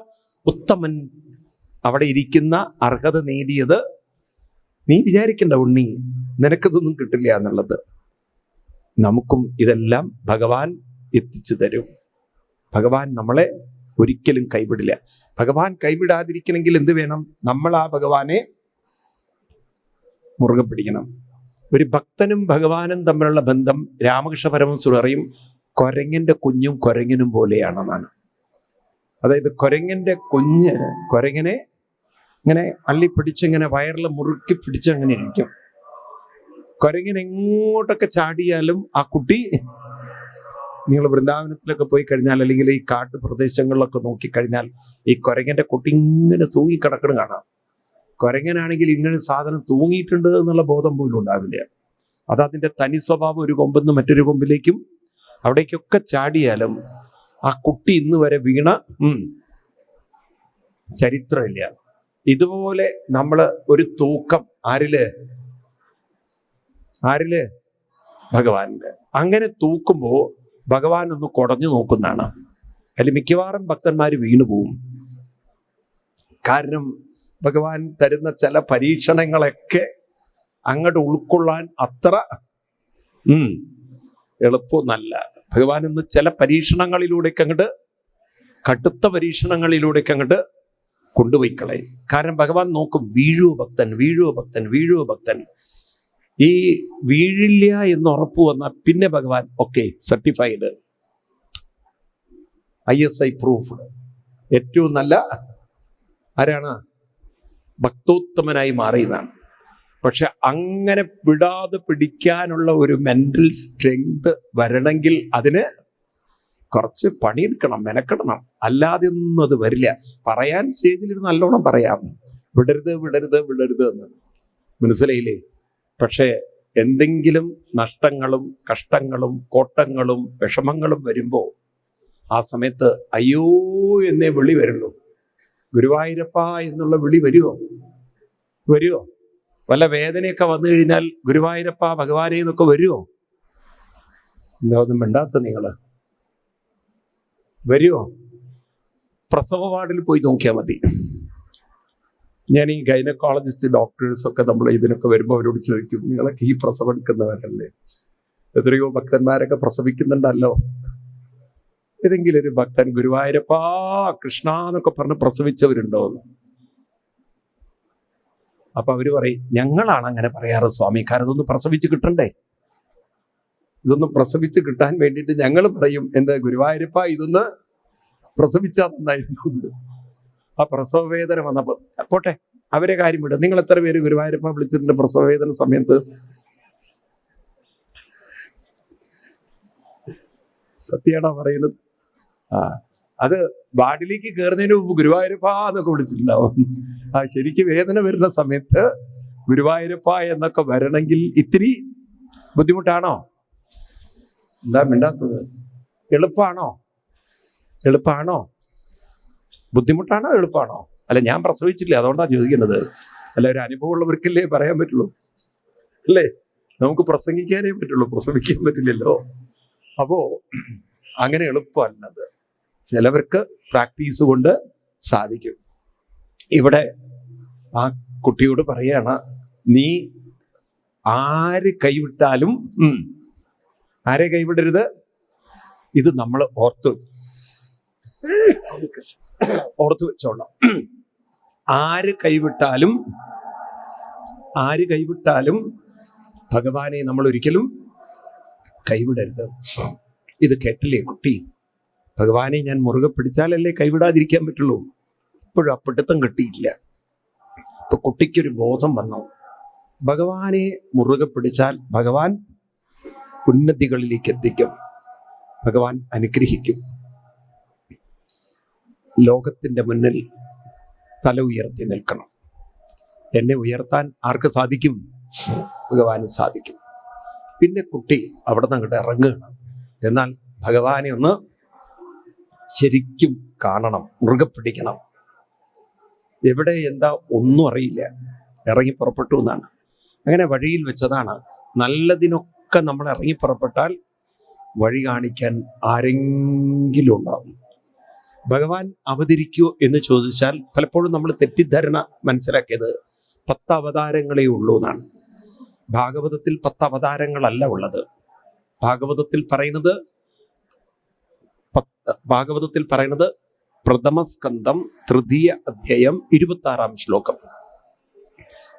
ഉത്തമൻ അവിടെ ഇരിക്കുന്ന അർഹത നേടിയത്. നീ വിചാരിക്കണ്ട ഉണ്ണി, നിനക്കതൊന്നും കിട്ടില്ല എന്നുള്ളത്. നമുക്കും ഇതെല്ലാം ഭഗവാൻ എത്തിച്ചു തരും. ഭഗവാൻ നമ്മളെ ഒരിക്കലും കൈവിടില്ല. ഭഗവാൻ കൈവിടാതിരിക്കണമെങ്കിൽ എന്ത് വേണം? നമ്മൾ ആ ഭഗവാനെ മുറുകെ പിടിക്കണം. ഒരു ഭക്തനും ഭഗവാനും തമ്മിലുള്ള ബന്ധം രാമകൃഷ്ണ പരമഹംസർ പറയും, കുരങ്ങന്റെ കുഞ്ഞും കുരങ്ങനും പോലെയാണെന്നാണ്. അതായത് കുരങ്ങന്റെ കുഞ്ഞ് കുരങ്ങനെ ഇങ്ങനെ അള്ളിപ്പിടിച്ചിങ്ങനെ വയറിൽ മുറുക്കി പിടിച്ച് അങ്ങനെ ഇരിക്കും. കുരങ്ങനെ എങ്ങോട്ടൊക്കെ ചാടിയാലും ആ കുട്ടി, നിങ്ങൾ വൃന്ദാവനത്തിലൊക്കെ പോയി കഴിഞ്ഞാൽ അല്ലെങ്കിൽ ഈ കാട്ടുപ്രദേശങ്ങളിലൊക്കെ നോക്കിക്കഴിഞ്ഞാൽ ഈ കുരങ്ങന്റെ കുട്ടി ഇങ്ങനെ തൂങ്ങിക്കിടക്കണം കാണാം. കുരങ്ങനാണെങ്കിൽ ഇങ്ങനെ സാധനം തൂങ്ങിയിട്ടുണ്ട് എന്നുള്ള ബോധം പോലും ഉണ്ടാവില്ല. അത് അതിൻ്റെ തനി സ്വഭാവം ഒരു കൊമ്പിൽ നിന്ന് മറ്റൊരു കൊമ്പിലേക്കും അവിടേക്കൊക്കെ ചാടിയാലും ആ കുട്ടി ഇന്ന് വരെ വീണ ചരിത്രമില്ല. ഇതുപോലെ നമ്മൾ ഒരു തൂക്കം ആരില് ഭഗവാനില്. അങ്ങനെ തൂക്കുമ്പോൾ ഭഗവാൻ ഒന്ന് കുടഞ്ഞു നോക്കുന്നതാണ്. അതിൽ മിക്കവാറും ഭക്തന്മാർ വീണു പോവും. കാരണം ഭഗവാൻ തരുന്ന ചില പരീക്ഷണങ്ങളൊക്കെ അങ്ങോട്ട് ഉൾക്കൊള്ളാൻ അത്ര എളുപ്പമൊന്നല്ല. ഭഗവാൻ ഇന്ന് ചില പരീക്ഷണങ്ങളിലൂടെയൊക്കെ അങ്ങോട്ട്, കടുത്ത പരീക്ഷണങ്ങളിലൂടെയൊക്കെ അങ്ങോട്ട് കൊണ്ടുപോയി കളയും. കാരണം ഭഗവാൻ നോക്കും, വീഴുവോ ഭക്തൻ. ഈ വീഴില്ല എന്ന് ഉറപ്പ് വന്നാൽ പിന്നെ ഭഗവാൻ ഓക്കെ, സർട്ടിഫൈഡ്, ISI പ്രൂഫ്ഡ്, ഏറ്റവും നല്ല ആരാണ്? ഭക്തോത്തമനായി മാറിയതാണ്. പക്ഷെ അങ്ങനെ വിടാതെ പിടിക്കാനുള്ള ഒരു മെന്റൽ സ്ട്രെങ്ത് വരണമെങ്കിൽ അതിന് കുറച്ച് പണിയെടുക്കണം, മെനക്കെടണം. അല്ലാതെ ഒന്നും അത് വരില്ല. പറയാൻ സ്റ്റേജിൽ നല്ലോണം പറയാം, വിടരുത് എന്ന്, മനസ്സിലായില്ലേ? പക്ഷേ എന്തെങ്കിലും നഷ്ടങ്ങളും കഷ്ടങ്ങളും കോട്ടങ്ങളും വിഷമങ്ങളും വരുമ്പോൾ ആ സമയത്ത് അയ്യോ എന്നേ വിളി വരുള്ളൂ. ഗുരുവായൂരപ്പ എന്നുള്ള വിളി വരുമോ? വല്ല വേദനയൊക്കെ വന്നു കഴിഞ്ഞാൽ ഗുരുവായൂരപ്പ ഭഗവാനെ എന്നൊക്കെ വരുമോ? എന്താ ഒന്നും മിണ്ടാത്ത നിങ്ങള്? വരുമോ? പ്രസവ വാർഡിൽ പോയി നോക്കിയാൽ മതി. ഞാൻ ഈ ഗൈനക്കോളജിസ്റ്റ് ഡോക്ടേഴ്സൊക്കെ നമ്മൾ ഇതിനൊക്കെ വരുമ്പോൾ അവരോട് ചോദിക്കും, നിങ്ങളൊക്കെ ഈ പ്രസവം എടുക്കുന്നവരല്ലേ? എത്രയോ ഭക്തന്മാരൊക്കെ പ്രസവിക്കുന്നുണ്ടല്ലോ. ഏതെങ്കിലും ഒരു ഭക്തൻ ഗുരുവായൂരപ്പാ കൃഷ്ണ എന്നൊക്കെ പറഞ്ഞ് പ്രസവിച്ചവരുണ്ടോ എന്ന്? അപ്പൊ അവര് പറയും, ഞങ്ങളാണ് അങ്ങനെ പറയാറ് സ്വാമി, കാരണം ഇതൊന്ന് പ്രസവിച്ച് കിട്ടണ്ടേ. ഇതൊന്ന് പ്രസവിച്ച് കിട്ടാൻ വേണ്ടിയിട്ട് ഞങ്ങൾ പറയും, എന്താ ഗുരുവായൂരപ്പ ഇതൊന്ന് പ്രസവിച്ചാ നന്നായിരുന്നു. ആ പ്രസവ വേദന വന്നപ്പോ പോട്ടെ, അവരെ കാര്യം വിടും. നിങ്ങൾ എത്ര പേര് ഗുരുവായൂരപ്പ വിളിച്ചിട്ടുണ്ട് പ്രസവ വേദന സമയത്ത്? സത്യമാണോ പറയുന്നത്? അത് വാർഡിലേക്ക് കയറുന്നതിന് മുമ്പ് ഗുരുവായൂരപ്പ എന്നൊക്കെ വിളിച്ചിട്ടുണ്ടാവും. ശരിക്കും വേദന വരുന്ന സമയത്ത് ഗുരുവായൂരപ്പ എന്നൊക്കെ വരണമെങ്കിൽ ഇത്തിരി ബുദ്ധിമുട്ടാണോ? എന്താ മിണ്ടാത്തത്? എളുപ്പമാണോ? ബുദ്ധിമുട്ടാണോ എളുപ്പമാണോ? അല്ല, ഞാൻ പ്രസവിച്ചില്ല, അതുകൊണ്ടാണ് ചോദിക്കുന്നത്. അല്ല, ഒരു അനുഭവമുള്ളവർക്കല്ലേ പറയാൻ പറ്റുള്ളൂ, അല്ലേ? നമുക്ക് പ്രസംഗിക്കാനേ പറ്റുള്ളൂ, പ്രസവിക്കാൻ പറ്റില്ലല്ലോ. അപ്പോ അങ്ങനെ എളുപ്പമല്ലത്. ചിലവർക്ക് പ്രാക്ടീസ് കൊണ്ട് സാധിക്കും. ഇവിടെ ആ കുട്ടിയോട് പറയാണ്, നീ ആര് കൈവിട്ടാലും ആരെ കൈവിടരുത്. ഇത് നമ്മൾ ഓർത്തു വെച്ചോളാം. ആര് കൈവിട്ടാലും ഭഗവാനെ നമ്മൾ ഒരിക്കലും കൈവിടരുത്. ഇത് കേട്ടില്ലേ കുട്ടി? ഭഗവാനെ ഞാൻ മുറുകെ പിടിച്ചാലല്ലേ കൈവിടാതിരിക്കാൻ പറ്റുള്ളൂ. ഇപ്പോഴും അപ്പിടുത്തം കിട്ടിയില്ല. ഇപ്പൊ കുട്ടിക്കൊരു ബോധം വന്നു, ഭഗവാനെ മുറുകെ പിടിച്ചാൽ ഭഗവാൻ ഉന്നതികളിലേക്ക് എത്തിക്കും, ഭഗവാൻ അനുഗ്രഹിക്കും. ലോകത്തിന്റെ മുന്നിൽ തല ഉയർത്തി നിൽക്കണം. എന്നെ ഉയർത്താൻ ആർക്ക് സാധിക്കും? ഭഗവാന് സാധിക്കും. പിന്നെ കുട്ടി അവിടെ നിന്ന് അങ്ങോട്ട് ഇറങ്ങുകയാണ്. എന്നാൽ ഭഗവാനെ ഒന്ന് ശരിക്കും കാണണം, മുറുകെ പിടിക്കണം. എവിടെ എന്താ ഒന്നും അറിയില്ല, ഇറങ്ങി പുറപ്പെട്ടു എന്നാണ്. അങ്ങനെ വഴിയിൽ വെച്ചതാണ്. നല്ലതിനൊക്കെ നമ്മൾ ഇറങ്ങി പുറപ്പെട്ടാൽ വഴി കാണിക്കാൻ ആരെങ്കിലും ഉണ്ടാവും. ഭഗവാൻ അവതരിക്കുമോ എന്ന് ചോദിച്ചാൽ പലപ്പോഴും നമ്മൾ തെറ്റിദ്ധാരണ മനസ്സിലാക്കിയത് 10 അവതാരങ്ങളേ ഉള്ളൂ എന്നാണ്. ഭാഗവതത്തിൽ 10 അവതാരങ്ങളല്ല ഉള്ളത്. ഭാഗവതത്തിൽ പറയുന്നത് പ്രഥമസ്കന്ധം 3ാം അധ്യായം 26ാം ശ്ലോകം,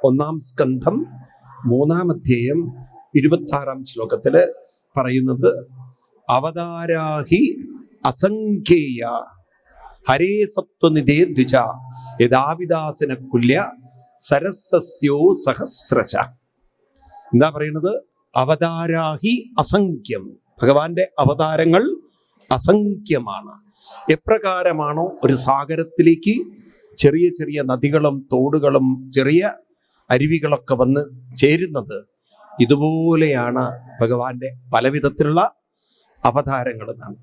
1ാം സ്കന്ധം 3ാം അധ്യായം 26ാം ശ്ലോകത്തില് പറയുന്നത്, അവതാരാഹി അസംഖ്യേയ ഹരേ സത്വനിധേ ദ്വിജ യഥാവിദാസന കുല്യ സരസസ്യോ സഹസ്രശ. എന്താ പറയുന്നത്? അവതാരാഹി അസംഖ്യം. ഭഗവാന്റെ അവതാരങ്ങൾ അസംഖ്യമാണ്. എപ്രകാരമാണോ ഒരു സാഗരത്തിലേക്ക് ചെറിയ ചെറിയ നദികളും തോടുകളും ചെറിയ അരുവികളൊക്കെ വന്ന് ചേരുന്നത്, ഇതുപോലെയാണ് ഭഗവാന്റെ പലവിധത്തിലുള്ള അവതാരങ്ങൾ എന്നാണ്.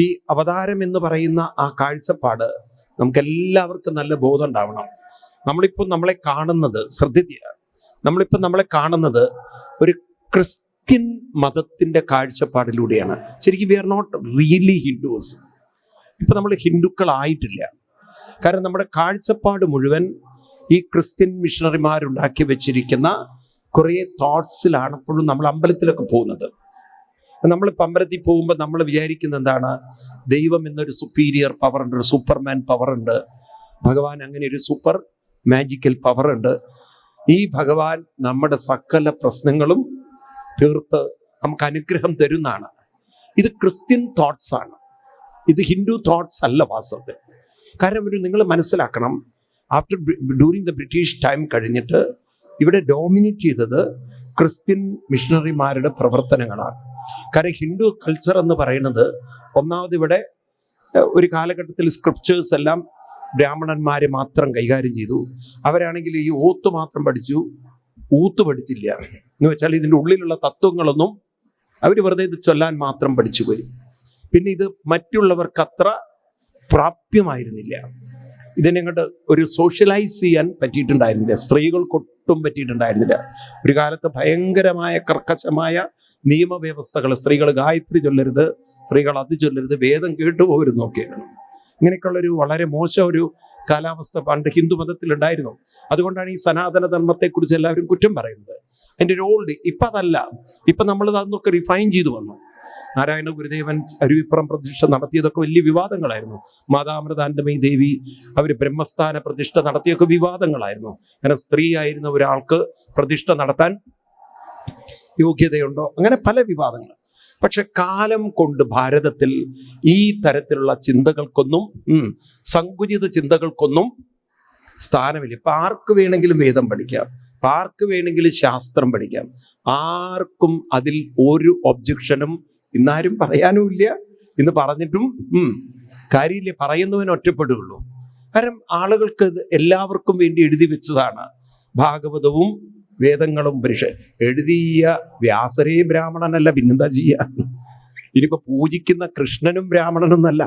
ഈ അവതാരം എന്ന് പറയുന്ന ആ കാഴ്ചപ്പാട് നമുക്കെല്ലാവർക്കും നല്ല ബോധം ഉണ്ടാവണം. നമ്മളിപ്പോൾ നമ്മളെ കാണുന്നത്, ശ്രദ്ധിക്കുക, നമ്മളിപ്പോൾ നമ്മളെ കാണുന്നത് ഒരു ക്രിസ്ത്യൻ മതത്തിൻ്റെ കാഴ്ചപ്പാടിലൂടെയാണ്. ശരിക്കും we are not really Hindus. ഇപ്പം നമ്മൾ ഹിന്ദുക്കളായിട്ടില്ല. കാരണം നമ്മുടെ കാഴ്ചപ്പാട് മുഴുവൻ ഈ ക്രിസ്ത്യൻ മിഷണറിമാരുണ്ടാക്കി വെച്ചിരിക്കുന്ന കുറേ തോട്ട്സിലാണ് എപ്പോഴും നമ്മൾ അമ്പലത്തിലൊക്കെ പോകുന്നത്. നമ്മളിപ്പോൾ അമ്പലത്തിൽ പോകുമ്പോൾ നമ്മൾ വിചാരിക്കുന്നത് എന്താണ്? ദൈവം എന്നൊരു സുപ്പീരിയർ പവർ ഉണ്ട്, ഒരു സൂപ്പർമാൻ പവർ ഉണ്ട്, ഭഗവാൻ അങ്ങനെ ഒരു സൂപ്പർ മാജിക്കൽ പവർ ഉണ്ട്. ഈ ഭഗവാൻ നമ്മുടെ സകല പ്രശ്നങ്ങളും തീർത്ത് നമുക്ക് അനുഗ്രഹം തരുന്നതാണ്. ഇത് ക്രിസ്ത്യൻ തോട്ട്സ് ആണ്, ഇത് ഹിന്ദു തോട്ട്സ് അല്ല വാസ്തവത്തിൽ. കാരണം നിങ്ങൾ മനസ്സിലാക്കണം, ഡ്യൂറിങ് ദ ബ്രിട്ടീഷ് ടൈം കഴിഞ്ഞിട്ട് ഇവിടെ ഡോമിനേറ്റ് ചെയ്തത് ക്രിസ്ത്യൻ മിഷണറിമാരുടെ പ്രവർത്തനങ്ങളാണ്. കാരണം ഹിന്ദു കൾച്ചർ എന്ന് പറയുന്നത്, ഒന്നാമത് ഇവിടെ ഒരു കാലഘട്ടത്തിൽ സ്ക്രിപ്റ്റേഴ്സ് എല്ലാം ബ്രാഹ്മണന്മാരെ മാത്രം കൈകാര്യം ചെയ്തു. അവരാണെങ്കിൽ ഈ ഓത്ത് മാത്രം പഠിച്ചു, ഊത്ത് പഠിച്ചില്ല. എന്ന് വെച്ചാൽ ഇതിൻ്റെ ഉള്ളിലുള്ള തത്വങ്ങളൊന്നും അവർ വെറുതെ ഇത് ചൊല്ലാൻ മാത്രം പഠിച്ചു പോയി. പിന്നെ ഇത് മറ്റുള്ളവർക്ക് അത്ര പ്രാപ്യമായിരുന്നില്ല. ഇതിനെങ്ങോട്ട് ഒരു സോഷ്യലൈസ് ചെയ്യാൻ പറ്റിയിട്ടുണ്ടായിരുന്നില്ല, സ്ത്രീകൾക്കൊട്ടും പറ്റിയിട്ടുണ്ടായിരുന്നില്ല. ഒരു കാലത്ത് ഭയങ്കരമായ കർക്കശമായ നിയമവ്യവസ്ഥകൾ, സ്ത്രീകൾ ഗായത്രി ചൊല്ലരുത്, സ്ത്രീകൾ അത് ചൊല്ലരുത്, വേദം കേട്ടുപോകരുത് നോക്കിയായിരുന്നു. ഇങ്ങനെയൊക്കെയുള്ളൊരു വളരെ മോശം ഒരു കാലാവസ്ഥ പണ്ട് ഹിന്ദു മതത്തിലുണ്ടായിരുന്നു. അതുകൊണ്ടാണ് ഈ സനാതന ധർമ്മത്തെക്കുറിച്ച് എല്ലാവരും കുറ്റം പറയുന്നത്. അതിൻ്റെ ഒരു ഓൾഡ്. ഇപ്പം അതല്ല, ഇപ്പം നമ്മളത് അതൊക്കെ റിഫൈൻ ചെയ്തു വന്നു. നാരായണ ഗുരുദേവൻ അരുവിപ്പുറം പ്രതിഷ്ഠ നടത്തിയതൊക്കെ വലിയ വിവാദങ്ങളായിരുന്നു. മാതാമൃതാനന്ദമയി ദേവി അവർ ബ്രഹ്മസ്ഥാന പ്രതിഷ്ഠ നടത്തിയൊക്കെ വിവാദങ്ങളായിരുന്നു. അങ്ങനെ സ്ത്രീ ആയിരുന്ന ഒരാൾക്ക് പ്രതിഷ്ഠ നടത്താൻ യോഗ്യതയുണ്ടോ, അങ്ങനെ പല വിവാദങ്ങൾ. പക്ഷെ കാലം കൊണ്ട് ഭാരതത്തിൽ ഈ തരത്തിലുള്ള ചിന്തകൾക്കൊന്നും, സങ്കുചിത ചിന്തകൾക്കൊന്നും സ്ഥാനമില്ല. ഇപ്പം ആർക്ക് വേണമെങ്കിലും വേദം പഠിക്കാം, ആർക്ക് വേണമെങ്കിലും ശാസ്ത്രം പഠിക്കാം, ആർക്കും അതിൽ ഒരു ഒബ്ജക്ഷനും ഇന്നാരും പറയാനുമില്ല. ഇന്ന് പറഞ്ഞിട്ടും കാര്യമില്ല, പറയുന്നവൻ ഒറ്റപ്പെടുകയുള്ളൂ. കാരണം ആളുകൾക്ക് എല്ലാവർക്കും വേണ്ടി എഴുതി വെച്ചതാണ് ഭാഗവതവും വേദങ്ങളും. എഴുതിയ വ്യാസരേ ബ്രാഹ്മണനല്ല, പിന്നെന്താ ചെയ്യുക? ഇനിയിപ്പോൾ പൂജിക്കുന്ന കൃഷ്ണനും ബ്രാഹ്മണനൊന്നല്ല.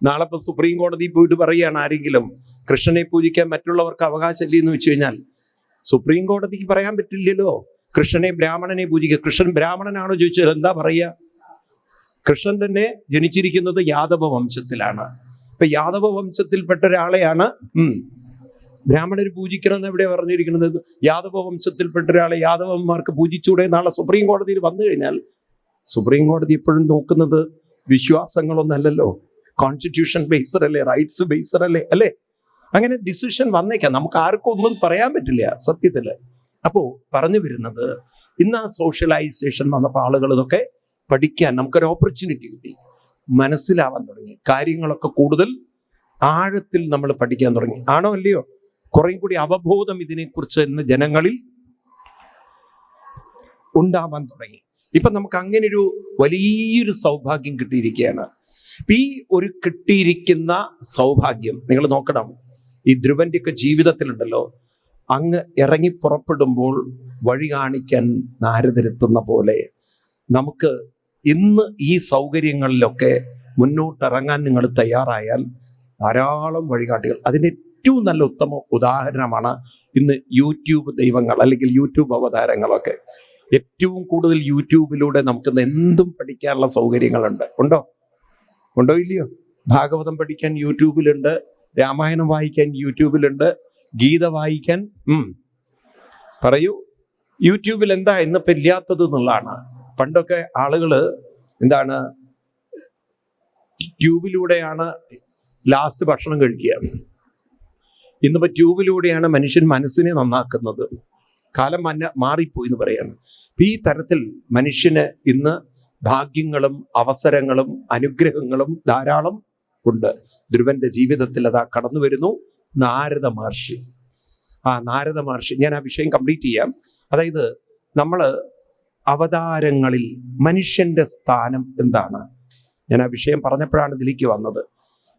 നാളെ ഇപ്പോൾ സുപ്രീം കോടതിയിൽ പോയിട്ട് പറയുകയാണ് ആരെങ്കിലും കൃഷ്ണനെ പൂജിക്കാൻ മറ്റുള്ളവർക്ക് അവകാശമില്ല എന്ന് വെച്ച് കഴിഞ്ഞാൽ, സുപ്രീം കോടതിക്ക് പറയാൻ പറ്റില്ലല്ലോ കൃഷ്ണനെ ബ്രാഹ്മണനെ പൂജിക്കുക. കൃഷ്ണൻ ബ്രാഹ്മണനാണോ ചോദിച്ചാൽ എന്താ പറയുക? കൃഷ്ണൻ തന്നെ ജനിച്ചിരിക്കുന്നത് യാദവ വംശത്തിലാണ്. ഇപ്പൊ യാദവ വംശത്തിൽപ്പെട്ട ഒരാളെയാണ് ബ്രാഹ്മണർ പൂജിക്കണമെന്ന് എവിടെ പറഞ്ഞിരിക്കുന്നത്? യാദവ വംശത്തിൽപ്പെട്ട ഒരാളെ യാദവന്മാർക്ക് പൂജിച്ചൂടെ? നാളെ സുപ്രീം കോടതിയിൽ വന്നു കഴിഞ്ഞാൽ സുപ്രീം കോടതി എപ്പോഴും നോക്കുന്നത് വിശ്വാസങ്ങളൊന്നല്ലല്ലോ, കോൺസ്റ്റിറ്റ്യൂഷൻ ബേസ്ഡ് അല്ലേ, റൈറ്റ്സ് ബേസ്ഡ് അല്ലേ? അങ്ങനെ ഡിസിഷൻ വന്നേക്കാം. നമുക്ക് ആർക്കും ഒന്നും പറയാൻ പറ്റില്ല സത്യത്തില്. അപ്പോൾ പറഞ്ഞു വരുന്നത്, ഇന്ന് ആ സോഷ്യലൈസേഷൻ വന്നപ്പോൾ ആളുകൾ ഇതൊക്കെ പഠിക്കാൻ നമുക്കൊരു ഓപ്പർച്യൂണിറ്റി കിട്ടി, മനസ്സിലാവാൻ തുടങ്ങി, കാര്യങ്ങളൊക്കെ കൂടുതൽ ആഴത്തിൽ നമ്മൾ പഠിക്കാൻ തുടങ്ങി. ആണോ അല്ലയോ? കുറേ കൂടി അവബോധം ഇതിനെക്കുറിച്ച് ഇന്ന് ജനങ്ങളിൽ ഉണ്ടാവാൻ തുടങ്ങി. ഇപ്പം നമുക്ക് അങ്ങനെ ഒരു വലിയൊരു സൗഭാഗ്യം കിട്ടിയിരിക്കുകയാണ്. ഈ ഒരു കിട്ടിയിരിക്കുന്ന സൗഭാഗ്യം നിങ്ങൾ നോക്കണം. ഈ ധ്രുവൻ്റെയൊക്കെ ജീവിതത്തിലുണ്ടല്ലോ, അങ്ങ് ഇറങ്ങി പുറപ്പെടുമ്പോൾ വഴി കാണിക്കാൻ നാരദരെത്തുന്ന പോലെ നമുക്ക് ഇന്ന് ഈ സൗകര്യങ്ങളിലൊക്കെ മുന്നോട്ടിറങ്ങാൻ നിങ്ങൾ തയ്യാറായാൽ ധാരാളം വഴികാട്ടികൾ. അതിൻ്റെ ഏറ്റവും നല്ല ഉത്തമ ഉദാഹരണമാണ് ഇന്ന് യൂട്യൂബ് ദൈവങ്ങൾ അല്ലെങ്കിൽ യൂട്യൂബ് അവതാരങ്ങളൊക്കെ. ഏറ്റവും കൂടുതൽ യൂട്യൂബിലൂടെ നമുക്ക് എന്തും പഠിക്കാനുള്ള സൗകര്യങ്ങളുണ്ട്. ഉണ്ടോ ഇല്ലയോ? ഭാഗവതം പഠിക്കാൻ യൂട്യൂബിലുണ്ട്, രാമായണം വായിക്കാൻ യൂട്യൂബിലുണ്ട്, ഗീത വായിക്കാൻ പറയൂ. യൂട്യൂബിൽ എന്താ ഇന്നിപ്പോൾ ഇല്ലാത്തത് എന്നുള്ളതാണ്. പണ്ടൊക്കെ ആളുകൾ എന്താണ് ട്യൂബിലൂടെയാണ് ലാസ്റ്റ് ഭക്ഷണം കഴിക്കുക. ഇന്നിപ്പോൾ ട്യൂബിലൂടെയാണ് മനുഷ്യൻ മനസ്സിനെ നന്നാക്കുന്നത്. കാലം മാറിപ്പോയി എന്ന് പറയാണ്. ഈ തരത്തിൽ മനുഷ്യന് ഇന്ന് ഭാഗ്യങ്ങളും അവസരങ്ങളും അനുഗ്രഹങ്ങളും ധാരാളം ഉണ്ട്. ധ്രുവന്റെ ജീവിതത്തിൽ അതാ കടന്നു വരുന്നു നാരദ മഹർഷി. നാരദ മഹർഷി, ഞാൻ ആ വിഷയം കംപ്ലീറ്റ് ചെയ്യാം. അതായത് നമ്മൾ അവതാരങ്ങളിൽ മനുഷ്യന്റെ സ്ഥാനം എന്താണ്? ഞാൻ ആ വിഷയം പറഞ്ഞപ്പോഴാണ് ഇതിലേക്ക് വന്നത്.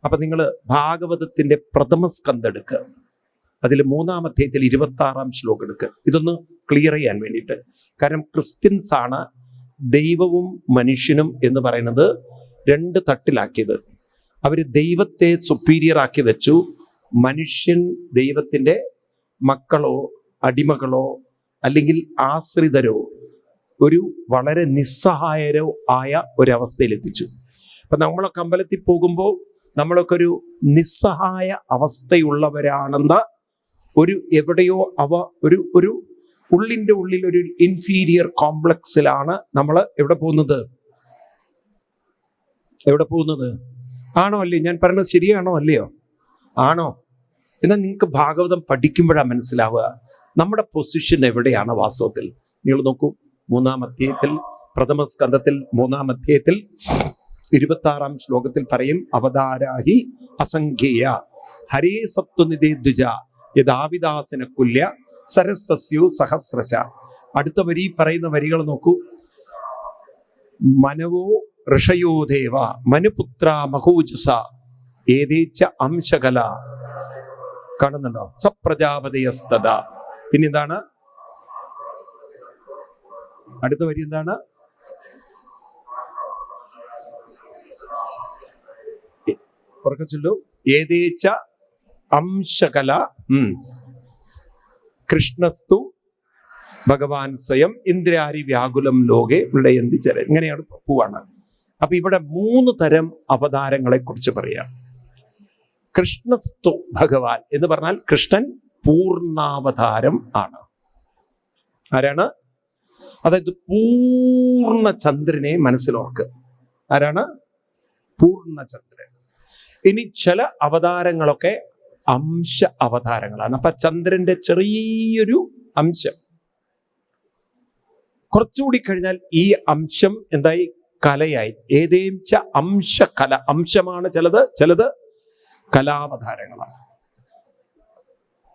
അപ്പം നിങ്ങൾ ഭാഗവതത്തിൻ്റെ പ്രഥമ സ്കന്ധം എടുക്കുക, അതിൽ 3-ാം അധ്യായത്തിൽ 26-ാം ശ്ലോകം എടുക്കുക. ഇതൊന്ന് ക്ലിയർ ചെയ്യാൻ വേണ്ടിയിട്ട്. കാരണം ക്രിസ്ത്യൻസ് ആണ് ദൈവവും മനുഷ്യനും എന്ന് പറയുന്നത് രണ്ട് തട്ടിലാക്കിയത്. അവർ ദൈവത്തെ സുപ്പീരിയർ ആക്കി വെച്ചു. മനുഷ്യൻ ദൈവത്തിൻ്റെ മക്കളോ അടിമകളോ അല്ലെങ്കിൽ ആശ്രിതരോ ഒരു വളരെ നിസ്സഹായരോ ആയ ഒരവസ്ഥയിലെത്തിച്ചു. അപ്പം നമ്മളൊക്കെ അമ്പലത്തിൽ പോകുമ്പോൾ നമ്മളൊക്കെ ഒരു നിസ്സഹായ അവസ്ഥയുള്ളവരാണെന്ന ഒരു എവിടെയോ ഒരു ഉള്ളിൻ്റെ ഉള്ളിൽ ഒരു ഇൻഫീരിയർ കോംപ്ലക്സിലാണ് നമ്മൾ എവിടെ പോകുന്നത്. ആണോ അല്ലേ? ഞാൻ പറയുന്നത് ശരിയാണോ അല്ലയോ? ആണോ? എന്നാൽ നിങ്ങൾക്ക് ഭാഗവതം പഠിക്കുമ്പോഴാണ് മനസ്സിലാവുക നമ്മുടെ പൊസിഷൻ എവിടെയാണ് വാസ്തവത്തിൽ. നിങ്ങൾ നോക്കൂ, 3-ാം അധ്യായത്തിൽ, പ്രഥമ സ്കന്ധത്തിൽ 3-ാം അധ്യായത്തിൽ 26-ാം ശ്ലോകത്തിൽ പറയും, അവതാരാഹി അസംഖ്യേയ ഹരേ സത്വനിധേ ദ്വിജ യദാവിദാസന കുല്യ സരസസ്യു സഹസ്രശ. അടുത്ത വരി പറയുന്ന വരികൾ നോക്കൂ. മനവോ ഋഷയോ ദേവ മനുപുത്ര മഹോജസ ഏതേച്ച അംശകല. കാണുന്നുണ്ടോ? സപ്രജാപതയസ്തത. പിന്നെന്താണ് അടുത്ത വരി? എന്താണ്? ഉറക്കെ ചൊല്ലൂ. ഏതേച്ച അംശകല കൃഷ്ണസ്തു ഭഗവാൻ സ്വയം ഇന്ദ്രാരി വ്യാകുലം ലോകെ വിളയന്തി ചര. ഇങ്ങനെയാണ് പോവാണ്. അപ്പൊ ഇവിടെ 3 തരം അവതാരങ്ങളെ കുറിച്ച് പറയാം. കൃഷ്ണസ്തു ഭഗവാൻ എന്ന് പറഞ്ഞാൽ കൃഷ്ണൻ പൂർണ്ണാവതാരം ആണ്. ആരാണ്? അതായത് പൂർണ്ണചന്ദ്രനെ മനസ്സിലോർക്ക്. ആരാണ്? പൂർണ്ണചന്ദ്രൻ. ഇനി ചില അവതാരങ്ങളൊക്കെ അംശ അവതാരങ്ങളാണ്. അപ്പൊ ചന്ദ്രന്റെ ചെറിയൊരു അംശം. കുറച്ചുകൂടി കഴിഞ്ഞാൽ ഈ അംശം എന്തായി? കലയായി. ഏതേച്ച അംശകല. അംശമാണ് ചിലത് കലാവതാരങ്ങളാണ്,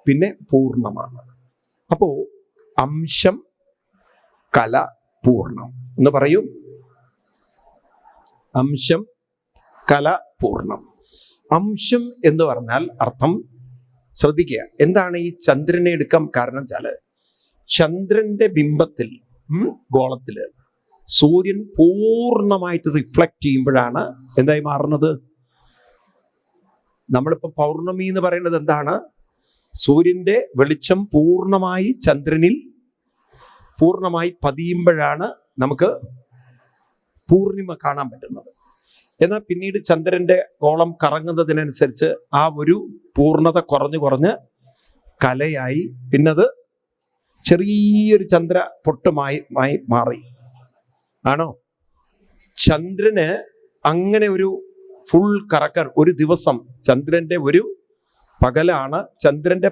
പിന്നെ പൂർണ്ണമാണ്. അപ്പോ അംശം, കല, പൂർണ്ണം എന്ന് പറയൂ. അംശം, കല, പൂർണ്ണം. അംശം എന്ന് പറഞ്ഞാൽ അർത്ഥം ശ്രദ്ധിക്കുക. എന്താണ് ഈ ചന്ദ്രനെ എടുക്കാൻ കാരണം വെച്ചാല് ചന്ദ്രന്റെ ബിംബത്തിൽ ഗോളത്തില് സൂര്യൻ പൂർണ്ണമായിട്ട് റിഫ്ലക്റ്റ് ചെയ്യുമ്പോഴാണ് എന്തായി മാറുന്നത്? നമ്മളിപ്പോൾ പൗർണമി എന്ന് പറയുന്നത് എന്താണ്? സൂര്യന്റെ വെളിച്ചം പൂർണ്ണമായി ചന്ദ്രനിൽ പൂർണ്ണമായി പതിയുമ്പോഴാണ് നമുക്ക് പൂർണിമ കാണാൻ പറ്റുന്നത്. എന്നാൽ പിന്നീട് ചന്ദ്രന്റെ ഗോളം കറങ്ങുന്നതിനനുസരിച്ച് ആ ഒരു പൂർണ്ണത കുറഞ്ഞ് കലയായി, പിന്നത് ചെറിയൊരു ചന്ദ്ര പൊട്ടുമായി മാറി. ആണോ? ചന്ദ്രന് അങ്ങനെ ഒരു ഫുൾ കറക്കാൻ ഒരു ദിവസം ചന്ദ്രന്റെ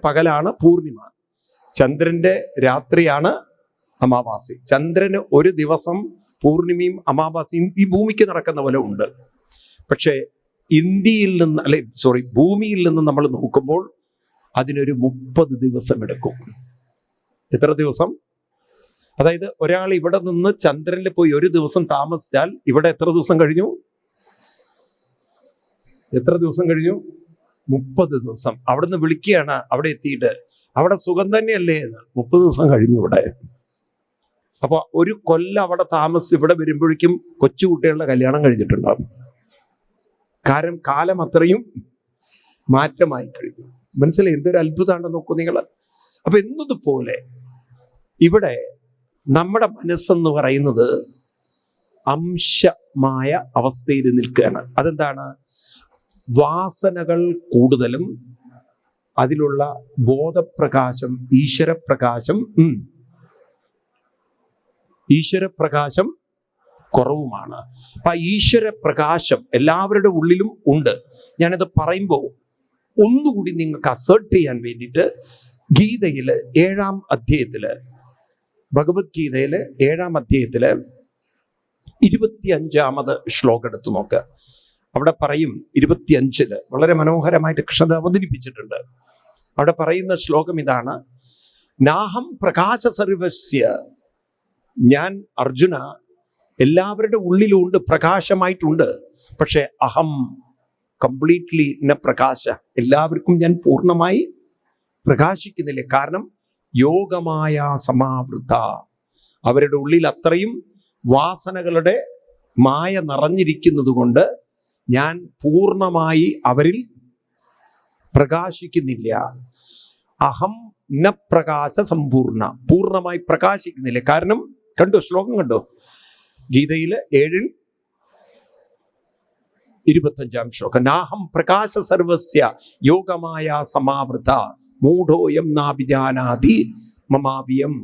പകലാണ് പൂർണിമ, ചന്ദ്രന്റെ രാത്രിയാണ് അമാവാസി. ചന്ദ്രന് ഒരു ദിവസം പൂർണിമയും അമാവാസിയും ഈ ഭൂമിക്ക് നടക്കുന്ന പോലെ ഉണ്ട്. പക്ഷേ ഭൂമിയിൽ നിന്ന് നമ്മൾ നോക്കുമ്പോൾ അതിനൊരു 30 ദിവസം എടുക്കും. എത്ര ദിവസം? അതായത് ഒരാൾ ഇവിടെ നിന്ന് ചന്ദ്രനിൽ പോയി ഒരു ദിവസം താമസിച്ചാൽ ഇവിടെ എത്ര ദിവസം കഴിഞ്ഞു? 30 ദിവസം. അവിടെ നിന്ന് വിളിക്കുകയാണ് അവിടെ എത്തിയിട്ട്, അവിടെ സുഖം തന്നെയല്ലേ എന്ന്. 30 ദിവസം കഴിഞ്ഞു ഇവിടെ. അപ്പൊ ഒരു കൊല്ലം അവിടെ താമസിച്ച് ഇവിടെ വരുമ്പോഴേക്കും കൊച്ചുകുട്ടികളുടെ കല്യാണം കഴിഞ്ഞിട്ടുണ്ടാകും. കാരണം കാലം അത്രയും മാറ്റമായി കഴിഞ്ഞു. മനസ്സിലായി? എന്തൊരു അത്ഭുതമാണെന്ന് നോക്കൂ നിങ്ങൾ. അപ്പൊ എന്നതുപോലെ ഇവിടെ നമ്മുടെ മനസ്സെന്ന് പറയുന്നത് അംശമായ അവസ്ഥയിൽ നിൽക്കുകയാണ്. അതെന്താണ്? വാസനകൾ കൂടുതലും അതിലുള്ള ബോധപ്രകാശം, ഈശ്വരപ്രകാശം കുറവുമാണ്. അപ്പൊ ആ ഈശ്വരപ്രകാശം എല്ലാവരുടെ ഉള്ളിലും ഉണ്ട്. ഞാനത് പറയുമ്പോൾ ഒന്നുകൂടി നിങ്ങൾക്ക് അസേർട്ട് ചെയ്യാൻ വേണ്ടിയിട്ട് ഗീതയില് 7-ാം അധ്യായത്തില്, ഭഗവത്ഗീതയില് 7-ാം അധ്യായത്തില് 25-ാമത് ശ്ലോകം എടുത്തു നോക്കുക. അവിടെ പറയും 25-ല് വളരെ മനോഹരമായിട്ട് കൃഷ്ണൻ അവതരിപ്പിച്ചിട്ടുണ്ട്. അവിടെ പറയുന്ന ശ്ലോകം ഇതാണ്: നാഹം പ്രകാശ സർവസ്യ. ഞാൻ അർജുന എല്ലാവരുടെ ഉള്ളിലും ഉണ്ട്, പ്രകാശമായിട്ടുണ്ട്. പക്ഷെ അഹം കംപ്ലീറ്റ്ലി ന പ്രകാശ. എല്ലാവർക്കും ഞാൻ പൂർണ്ണമായി പ്രകാശിക്കുന്നില്ല. കാരണം യോഗമായ സമാവൃത. അവരുടെ ഉള്ളിൽ അത്രയും വാസനകളുടെ മായ നിറഞ്ഞിരിക്കുന്നത് കൊണ്ട് ഞാൻ പൂർണ്ണമായി അവരിൽ പ്രകാശിക്കുന്നില്ല. അഹം ന പ്രകാശ സമ്പൂർണ്ണ, പൂർണ്ണമായി പ്രകാശിക്കുന്നില്ല. കാരണം കണ്ടോ, ശ്ലോകം കണ്ടോ, ഗീതയില് 7:25 ശ്ലോകം. നാഹം പ്രകാശ സർവസ്യ യോഗമായ സമാവൃത മൂഢോയം നാഭിജാനാതി മമാവിയം,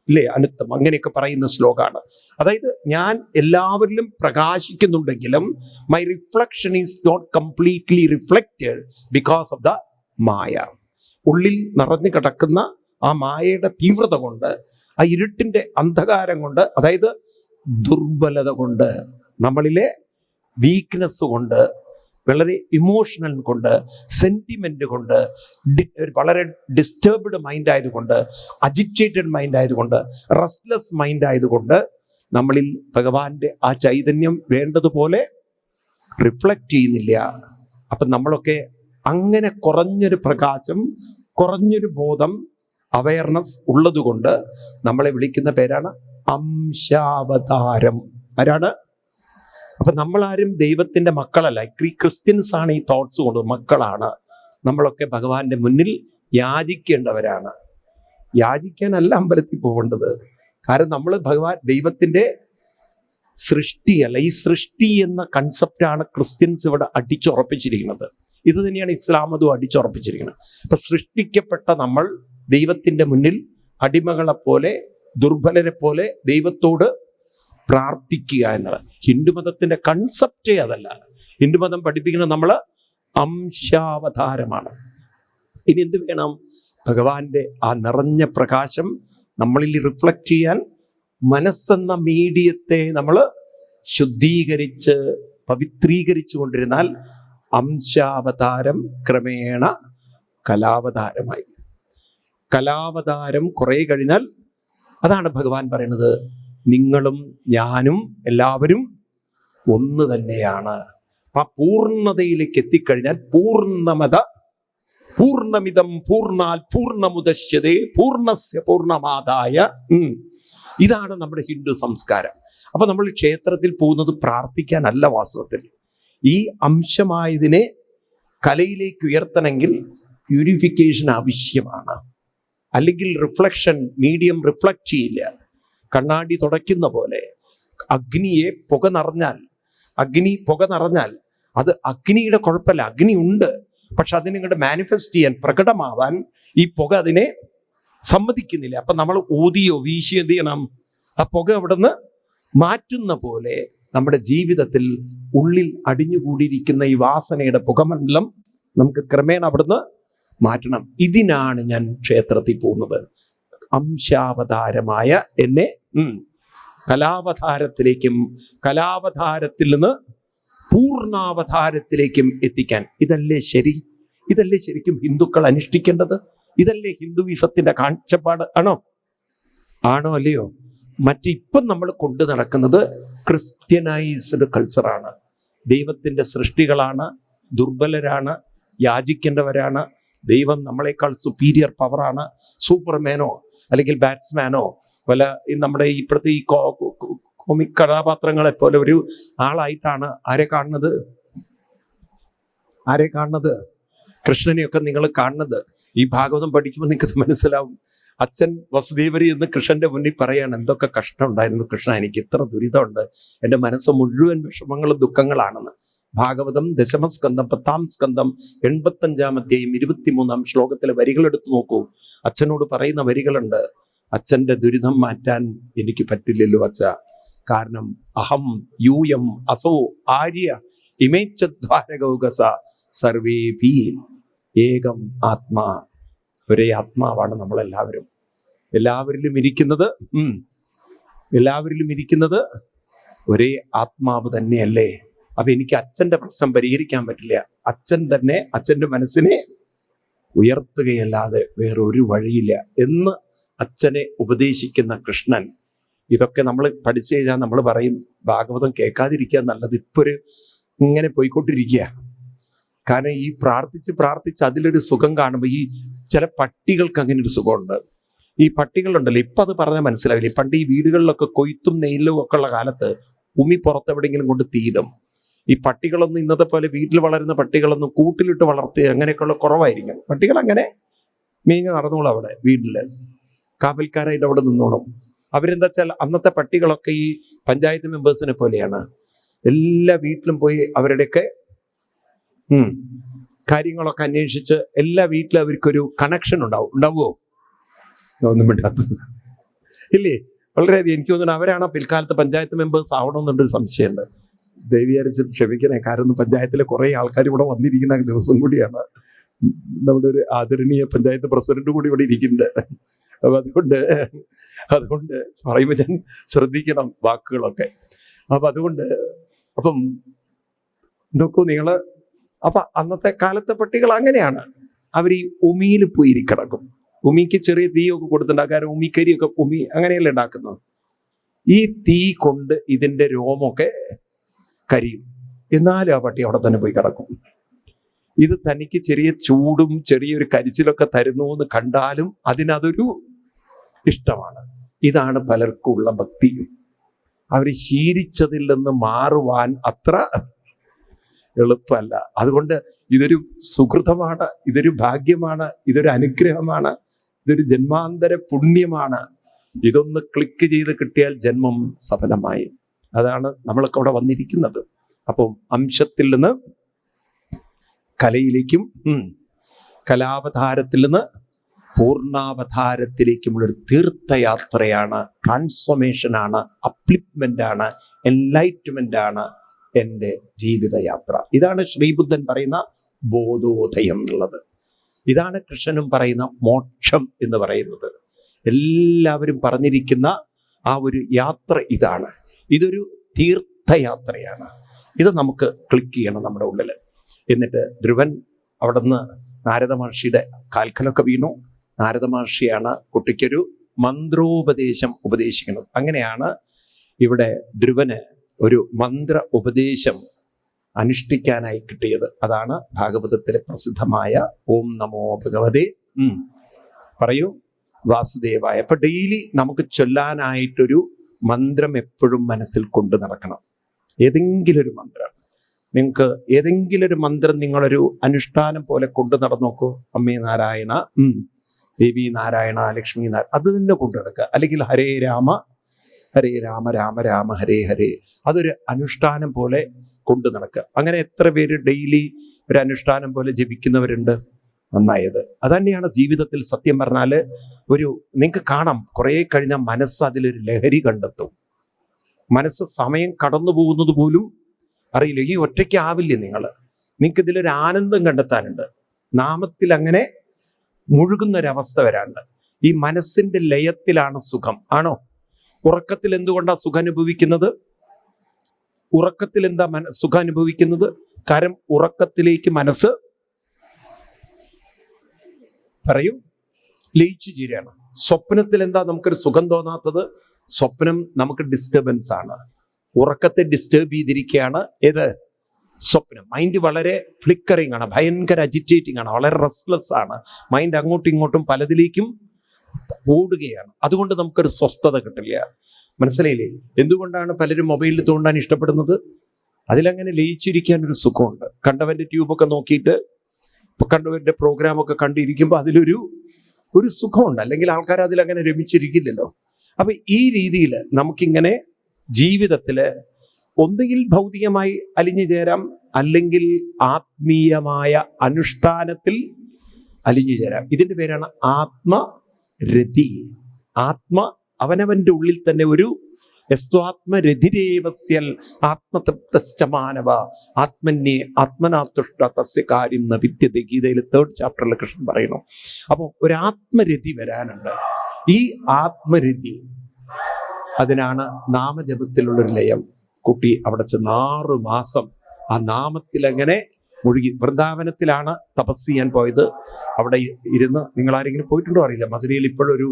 ഇല്ലേ, അനുത്തം, അങ്ങനെയൊക്കെ പറയുന്ന ശ്ലോകമാണ്. അതായത് ഞാൻ എല്ലാവരിലും പ്രകാശിക്കുന്നുണ്ടെങ്കിലും my reflection is not completely reflected because of the maya. ഉള്ളിൽ നിറഞ്ഞു കിടക്കുന്ന ആ മായയുടെ തീവ്രത കൊണ്ട്, ആ ഇരുട്ടിന്റെ അന്ധകാരം കൊണ്ട്, അതായത് ദുർബലത കൊണ്ട്, നമ്മളിലെ വീക്ക്നെസ് കൊണ്ട്, വളരെ ഇമോഷണൽ കൊണ്ട്, സെന്റിമെന്റ് കൊണ്ട്, വളരെ ഡിസ്റ്റർബ്ഡ് മൈൻഡ് ആയതുകൊണ്ട്, അജിറ്റേറ്റഡ് മൈൻഡ് ആയതുകൊണ്ട്, റെസ്റ്റ്ലെസ് മൈൻഡ് ആയതുകൊണ്ട് നമ്മളിൽ ഭഗവാന്റെ ആ ചൈതന്യം വേണ്ടതുപോലെ റിഫ്ലക്റ്റ് ചെയ്യുന്നില്ല. അപ്പം നമ്മളൊക്കെ അങ്ങനെ കുറഞ്ഞൊരു പ്രകാശം, കുറഞ്ഞൊരു ബോധം, അവയർനെസ് ഉള്ളതുകൊണ്ട് നമ്മളെ വിളിക്കുന്ന പേരാണ് അംശാവതാരം. ആരാണ്? അപ്പൊ നമ്മളാരും ദൈവത്തിന്റെ മക്കളല്ല. ക്രിസ്ത്യൻസ് ആണ് ഈ തോട്ട്സ് കൊണ്ട് മക്കളാണ്. നമ്മളൊക്കെ ഭഗവാന്റെ മുന്നിൽ യാചിക്കേണ്ടവരാണ്. യാചിക്കാനല്ല അമ്പലത്തിൽ പോകേണ്ടത്. കാരണം നമ്മൾ ദൈവത്തിന്റെ സൃഷ്ടിയല്ല. ഈ സൃഷ്ടി എന്ന കൺസെപ്റ്റാണ് ക്രിസ്ത്യൻസ് ഇവിടെ അടിച്ചുറപ്പിച്ചിരിക്കുന്നത്. ഇത് തന്നെയാണ് ഇസ്ലാം അതും അടിച്ചുറപ്പിച്ചിരിക്കുന്നത്. അപ്പൊ സൃഷ്ടിക്കപ്പെട്ട നമ്മൾ ദൈവത്തിന്റെ മുന്നിൽ അടിമകളെപ്പോലെ, ദുർബലരെ പോലെ ദൈവത്തോട് പ്രാർത്ഥിക്കുക എന്നത് ഹിന്ദുമതത്തിന്റെ കൺസെപ്റ്റേ അതല്ല. ഹിന്ദുമതം പഠിപ്പിക്കുന്നത് നമ്മൾ അംശാവതാരമാണ്. ഇനി എന്ത് വേണം? ഭഗവാന്റെ ആ നിറഞ്ഞ പ്രകാശം നമ്മളിൽ റിഫ്ലക്റ്റ് ചെയ്യാൻ മനസ്സെന്ന മീഡിയത്തെ നമ്മൾ ശുദ്ധീകരിച്ച് പവിത്രീകരിച്ചു കൊണ്ടിരുന്നാൽ അംശാവതാരം ക്രമേണ കലാവതാരമായി. കലാവതാരം കുറെ കഴിഞ്ഞാൽ അതാണ് ഭഗവാൻ പറയുന്നത്, നിങ്ങളും ഞാനും എല്ലാവരും ഒന്ന് തന്നെയാണ്. ആ പൂർണ്ണതയിലേക്ക് എത്തിക്കഴിഞ്ഞാൽ പൂർണ്ണമിതം പൂർണ്ണാൽ പൂർണ്ണമുദശ്യതേ പൂർണ്ണസ്യ പൂർണ്ണമാദായ. ഇതാണ് നമ്മുടെ ഹിന്ദു സംസ്കാരം. അപ്പൊ നമ്മൾ ക്ഷേത്രത്തിൽ പോകുന്നത് പ്രാർത്ഥിക്കാനല്ല. വാസ്തവത്തിൽ ഈ അംശമായതിനെ കലയിലേക്ക് ഉയർത്തണമെങ്കിൽ പ്യൂരിഫിക്കേഷൻ ആവശ്യമാണ്. അല്ലെങ്കിൽ റിഫ്ലക്ഷൻ മീഡിയം റിഫ്ലക്റ്റ് ചെയ്യില്ല. കണ്ണാടി തുടയ്ക്കുന്ന പോലെ അഗ്നി പുക നിറഞ്ഞാൽ അത് അഗ്നിയുടെ കുഴപ്പമില്ല. അഗ്നി ഉണ്ട്, പക്ഷെ അതിനിങ്ങോട്ട് മാനിഫെസ്റ്റ് ചെയ്യാൻ, പ്രകടമാവാൻ ഈ പുക അതിനെ സമ്മതിക്കുന്നില്ല. അപ്പൊ നമ്മൾ ഊതിയോ വീശിയോ എന്ത് ചെയ്യണം? ആ പുക അവിടുന്ന് മാറ്റുന്ന പോലെ നമ്മുടെ ജീവിതത്തിൽ ഉള്ളിൽ അടിഞ്ഞുകൂടിയിരിക്കുന്ന ഈ വാസനയുടെ പുകമണ്ഡലം നമുക്ക് ക്രമേണ അവിടുന്ന് മാറ്റണം. ഇതിനാണ് ഞാൻ ക്ഷേത്രത്തിൽ പോകുന്നത്. അംശാവതാരമായ എന്നെ കലാവതാരത്തിലേക്കും കലാവതാരത്തിൽ നിന്ന് പൂർണ്ണാവതാരത്തിലേക്കും എത്തിക്കാൻ. ഇതല്ലേ ശരി? ഇതല്ലേ ശരിക്കും ഹിന്ദുക്കൾ അനുഷ്ഠിക്കേണ്ടത്? ഇതല്ലേ ഹിന്ദുവിസത്തിന്റെ കാഴ്ചപ്പാട്? ആണോ അല്ലയോ? മറ്റിപ്പം നമ്മൾ കൊണ്ടു നടക്കുന്നത് ക്രിസ്ത്യനൈസ്ഡ് കൾച്ചറാണ്. ദൈവത്തിന്റെ സൃഷ്ടികളാണ്, ദുർബലരാണ്, യാചിക്കേണ്ടവരാണ്. ദൈവം നമ്മളെക്കാൾ സുപ്പീരിയർ പവറാണ്. സൂപ്പർമാനോ അല്ലെങ്കിൽ ബാറ്റ്സ്മാനോ വല്ല നമ്മുടെ ഇപ്പോഴത്തെ ഈ കോമിക് കഥാപാത്രങ്ങളെ പോലെ ഒരു ആളായിട്ടാണ് ആരെ കാണുന്നത്? കൃഷ്ണനെയൊക്കെ നിങ്ങൾ കാണുന്നത്. ഈ ഭാഗവതം പഠിക്കുമ്പോൾ നിങ്ങൾക്ക് മനസ്സിലാവും. അച്ഛൻ വസുദേവരി എന്ന് കൃഷ്ണന്റെ മുന്നിൽ പറയാണ്, എന്തൊക്കെ കഷ്ടം ഉണ്ടായിരുന്നു കൃഷ്ണ, എനിക്ക് ഇത്ര ദുരിതമുണ്ട്, എൻ്റെ മനസ്സ് മുഴുവൻ വിഷമങ്ങളും ദുഃഖങ്ങളാണെന്ന്. ഭാഗവതം 10ാം സ്കന്ധം 10ാം സ്കന്ധം 85-ാം അധ്യായം 23-ാം ശ്ലോകത്തിലെ വരികൾ എടുത്തു നോക്കൂ. അച്ഛനോട് പറയുന്ന വരികളുണ്ട്, അച്ഛൻ്റെ ദുരിതം മാറ്റാൻ എനിക്ക് പറ്റില്ലല്ലോ അച്ഛ, കാരണം അഹം യൂയം അസോ ആര്യ ഇമേച്ഛദ്വാരകൗകസ സർവേപി ഏകം ആത്മാ. ഒരേ ആത്മാവാണ് നമ്മളെല്ലാവരും. എല്ലാവരിലും ഇരിക്കുന്നത് ഒരേ ആത്മാവ് തന്നെയല്ലേ? അപ്പൊ എനിക്ക് അച്ഛൻ്റെ പ്രശ്നം പരിഹരിക്കാൻ പറ്റില്ല. അച്ഛൻ തന്നെ അച്ഛൻ്റെ മനസ്സിനെ ഉയർത്തുകയല്ലാതെ വേറൊരു വഴിയില്ല എന്ന് അച്ഛനെ ഉപദേശിക്കുന്ന കൃഷ്ണൻ. ഇതൊക്കെ നമ്മൾ പഠിച്ചു കഴിഞ്ഞാൽ നമ്മൾ പറയും ഭാഗവതം കേൾക്കാതിരിക്കുക നല്ലത്. ഇപ്പൊരു ഇങ്ങനെ പോയിക്കൊണ്ടിരിക്കുക. കാരണം ഈ പ്രാർത്ഥിച്ച് അതിലൊരു സുഖം കാണുമ്പോൾ, ഈ ചില പട്ടികൾക്ക് അങ്ങനെ ഒരു സുഖമുണ്ട്. ഈ പട്ടികളുണ്ടല്ലോ, ഇപ്പം അത് പറഞ്ഞാൽ മനസ്സിലാവില്ല. പണ്ട് ഈ വീടുകളിലൊക്കെ കൊയ്ത്തും നെയ്ലും ഒക്കെ ഉള്ള കാലത്ത് ഉമി പുറത്തെവിടെയെങ്കിലും കൊണ്ട് തീരും. ഈ പട്ടികളൊന്നും ഇന്നത്തെ പോലെ വീട്ടിൽ വളരുന്ന പട്ടികളൊന്നും കൂട്ടിലിട്ട് വളർത്തി അങ്ങനെയൊക്കെയുള്ള കുറവായിരിക്കും. പട്ടികൾ അങ്ങനെ മീഞ്ഞ് നടന്നോളും അവിടെ വീട്ടിൽ, കാവൽക്കാരായിട്ട് അവിടെ നിന്നോളും. അവരെന്താ വെച്ചാൽ അന്നത്തെ പട്ടികളൊക്കെ ഈ പഞ്ചായത്ത് മെമ്പേഴ്സിനെ പോലെയാണ്. എല്ലാ വീട്ടിലും പോയി അവരുടെയൊക്കെ കാര്യങ്ങളൊക്കെ അന്വേഷിച്ച് എല്ലാ വീട്ടിലും അവർക്കൊരു കണക്ഷൻ ഉണ്ടാവുമോ? ഒന്നും വേണ്ടാത്തത് ഇല്ലേ? വളരെയധികം എനിക്ക് തോന്നുന്നു അവരാണ് പിൽക്കാലത്ത് പഞ്ചായത്ത് മെമ്പേഴ്സ് ആവണമെന്നുള്ളൊരു സംശയമുണ്ട്. ദൈവീകരിച്ച് ക്ഷമിക്കണേ, കാരണം പഞ്ചായത്തിലെ കുറേ ആൾക്കാർ ഇവിടെ വന്നിരിക്കുന്ന ദിവസം കൂടിയാണ്. നമ്മുടെ ഒരു ആദരണീയ പഞ്ചായത്ത് പ്രസിഡന്റ് കൂടി ഇവിടെ ഇരിക്കുന്നുണ്ട്. അപ്പം അതുകൊണ്ട് പറയുമ്പോൾ ഞാൻ ശ്രദ്ധിക്കണം വാക്കുകളൊക്കെ. അപ്പം നോക്കൂ നിങ്ങൾ, അപ്പം അന്നത്തെ കാലത്തെ പട്ടികൾ അങ്ങനെയാണ്. അവർ ഈ ഉമിയിൽ പോയി കിടക്കും. ഉമിക്ക് ചെറിയ തീയൊക്കെ കൊടുത്തുണ്ടാക്കാൻ ഉമിക്കരിയൊക്കെ ഉമി അങ്ങനെയല്ലേ ഉണ്ടാക്കുന്നത്. ഈ തീ കൊണ്ട് ഇതിൻ്റെ രോമൊക്കെ കരിയും. എന്നാലും ആ പട്ടി അവിടെ തന്നെ പോയി കിടക്കും. ഇത് തനിക്ക് ചെറിയ ചൂടും ചെറിയൊരു കരിച്ചിലൊക്കെ തരുന്നു എന്ന് കണ്ടാലും അതിനതൊരു ഇഷ്ടമാണ്. ഇതാണ് പലർക്കും ഉള്ള ഭക്തി. അവർ ശീലിച്ചതിൽ നിന്ന് മാറുവാൻ അത്ര എളുപ്പമല്ല. അതുകൊണ്ട് ഇതൊരു സുഹൃതമാണ്, ഇതൊരു ഭാഗ്യമാണ്, ഇതൊരു അനുഗ്രഹമാണ്, ഇതൊരു ജന്മാന്തര പുണ്യമാണ്. ഇതൊന്ന് ക്ലിക്ക് ചെയ്ത് കിട്ടിയാൽ ജന്മം സഫലമായി. അതാണ് നമ്മളൊക്കെ അവിടെ വന്നിരിക്കുന്നത്. അപ്പം അംശത്തിൽ നിന്ന് കലയിലേക്കും കലാവതാരത്തിൽ നിന്ന് പൂർണ്ണാവതാരത്തിലേക്കുമുള്ളൊരു തീർത്ഥയാത്രയാണ്, ട്രാൻസ്ഫോർമേഷനാണ്, അപ്ലിപ്മെൻ്റാണ്, എൻലൈറ്റ്മെൻ്റാണ് എൻ്റെ ജീവിതയാത്ര. ഇതാണ് ശ്രീബുദ്ധൻ പറയുന്ന ബോധോദയം എന്നുള്ളത്. ഇതാണ് കൃഷ്ണനും പറയുന്ന മോക്ഷം എന്ന് പറയുന്നത്. എല്ലാവരും പറഞ്ഞിരിക്കുന്ന ആ ഒരു യാത്ര ഇതാണ്. ഇതൊരു തീർത്ഥയാത്രയാണ്. ഇത് നമുക്ക് ക്ലിക്ക് ചെയ്യണം നമ്മുടെ ഉള്ളിൽ. എന്നിട്ട് ധ്രുവൻ അവിടെ നിന്ന് നാരദ മഹർഷിയുടെ കാൽക്കലൊക്കെ വീണു. നാരദ മഹർഷിയാണ് കുട്ടിക്കൊരു മന്ത്രോപദേശം ഉപദേശിക്കുന്നത്. അങ്ങനെയാണ് ഇവിടെ ധ്രുവന് ഒരു മന്ത്ര ഉപദേശം അനുഷ്ഠിക്കാനായി കിട്ടിയത്. അതാണ് ഭാഗവതത്തിലെ പ്രസിദ്ധമായ ഓം നമോ ഭഗവതേ പറയൂ വാസുദേവായ. അപ്പൊ ഡെയിലി നമുക്ക് ചൊല്ലാനായിട്ടൊരു മന്ത്രം എപ്പോഴും മനസ്സിൽ കൊണ്ടു നടക്കണം. ഏതെങ്കിലും ഒരു മന്ത്രം നിങ്ങൾക്ക്, ഏതെങ്കിലും ഒരു മന്ത്രം നിങ്ങളൊരു അനുഷ്ഠാനം പോലെ കൊണ്ടു നടന്നു നോക്കൂ. അമ്മേ നാരായണ, ദേവി നാരായണ, ലക്ഷ്മി നാരായണ, അത് തന്നെ കൊണ്ടു നടക്കുക. അല്ലെങ്കിൽ ഹരേ രാമ ഹരേ രാമ രാമ രാമ ഹരേ ഹരേ, അതൊരു അനുഷ്ഠാനം പോലെ കൊണ്ടു നടക്കുക. അങ്ങനെ എത്ര പേര് ഡെയിലി ഒരു അനുഷ്ഠാനം പോലെ ജപിക്കുന്നവരുണ്ട്? നന്നായത്. അതുതന്നെയാണ് ജീവിതത്തിൽ. സത്യം പറഞ്ഞാൽ നിങ്ങൾക്ക് കാണാം, കുറേ കഴിഞ്ഞാൽ മനസ്സ് അതിലൊരു ലഹരി കണ്ടെത്തും. മനസ്സ് സമയം കടന്നു പോകുന്നത് പോലും അറിയില്ല. ഈ ഒറ്റയ്ക്കാവില്ലേ നിങ്ങൾക്ക് ഇതിലൊരു ആനന്ദം കണ്ടെത്താനുണ്ട്. നാമത്തിൽ അങ്ങനെ മുഴുകുന്നൊരവസ്ഥ വരാണ്ട്. ഈ മനസ്സിന്റെ ലയത്തിലാണ് സുഖം. ആണോ? ഉറക്കത്തിൽ എന്തുകൊണ്ടാണ് സുഖം അനുഭവിക്കുന്നത്? ഉറക്കത്തിൽ എന്താ സുഖം അനുഭവിക്കുന്നത്? കാരണം ഉറക്കത്തിലേക്ക് മനസ്സ് പറയും ലയിച്ചു ചേരുകയാണ്. സ്വപ്നത്തിൽ എന്താ നമുക്കൊരു സുഖം തോന്നാത്തത്? സ്വപ്നം നമുക്ക് ഡിസ്റ്റർബൻസ് ആണ്. ഉറക്കത്തെ ഡിസ്റ്റർബ് ചെയ്തിരിക്കുകയാണ് ഏത്? സ്വപ്നം. മൈൻഡ് വളരെ ഫ്ലിക്കറിങ് ആണ്, ഭയങ്കര അജിറ്റേറ്റിംഗ് ആണ്, വളരെ റെസ്റ്റ്ലെസ് ആണ്. മൈൻഡ് അങ്ങോട്ടും ഇങ്ങോട്ടും പലതിലേക്കും ഓടുകയാണ്. അതുകൊണ്ട് നമുക്കൊരു സ്വസ്ഥത കിട്ടില്ല. മനസ്സിലായില്ലേ? എന്തുകൊണ്ടാണ് പലരും മൊബൈലിൽ തോണ്ടാൻ ഇഷ്ടപ്പെടുന്നത്? അതിലങ്ങനെ ലയിച്ചിരിക്കാനൊരു സുഖമുണ്ട്. കണ്ടവൻ്റെ ട്യൂബൊക്കെ നോക്കിയിട്ട്, കണ്ടവരുടെ പ്രോഗ്രാമൊക്കെ കണ്ടിരിക്കുമ്പോൾ അതിലൊരു സുഖമുണ്ട്. അല്ലെങ്കിൽ ആൾക്കാർ അതിലങ്ങനെ രമിച്ചിരിക്കില്ലല്ലോ. അപ്പൊ ഈ രീതിയിൽ നമുക്കിങ്ങനെ ജീവിതത്തിൽ ഒന്നുകിൽ ഭൗതികമായി അലിഞ്ഞു ചേരാം, അല്ലെങ്കിൽ ആത്മീയമായ അനുഷ്ഠാനത്തിൽ അലിഞ്ഞു ചേരാം. ഇതിൻ്റെ പേരാണ് ആത്മരതി. അവനവൻ്റെ ഉള്ളിൽ തന്നെ ഒരു യസ്വാത്മരതിരേവസ്യൽ ആത്മതൃപ്തശ്ചമാനവ ആത്മന്യേ ആത്മനാതുഷ്ട തസ്യ കാര്യം ന വിദ്യതേ. ഗീതയിൽ 3rd ചാപ്റ്ററിൽ കൃഷ്ണൻ പറയുന്നു. അപ്പോൾ ഒരു ആത്മരതി വരാനുണ്ട്. ഈ ആത്മരതി, അതിനാണ് നാമജപത്തിലുള്ളൊരു ലയം. കുട്ടി അവിടെ ചെന്ന് 6 മാസം ആ നാമത്തിൽ അങ്ങനെ മുഴുകി. വൃന്ദാവനത്തിലാണ് തപസ് ചെയ്യാൻ പോയത്. അവിടെ ഇരുന്ന്, നിങ്ങൾ ആരെങ്കിലും പോയിട്ടുണ്ടോ അറിയില്ല, മധുരയിൽ ഇപ്പോഴൊരു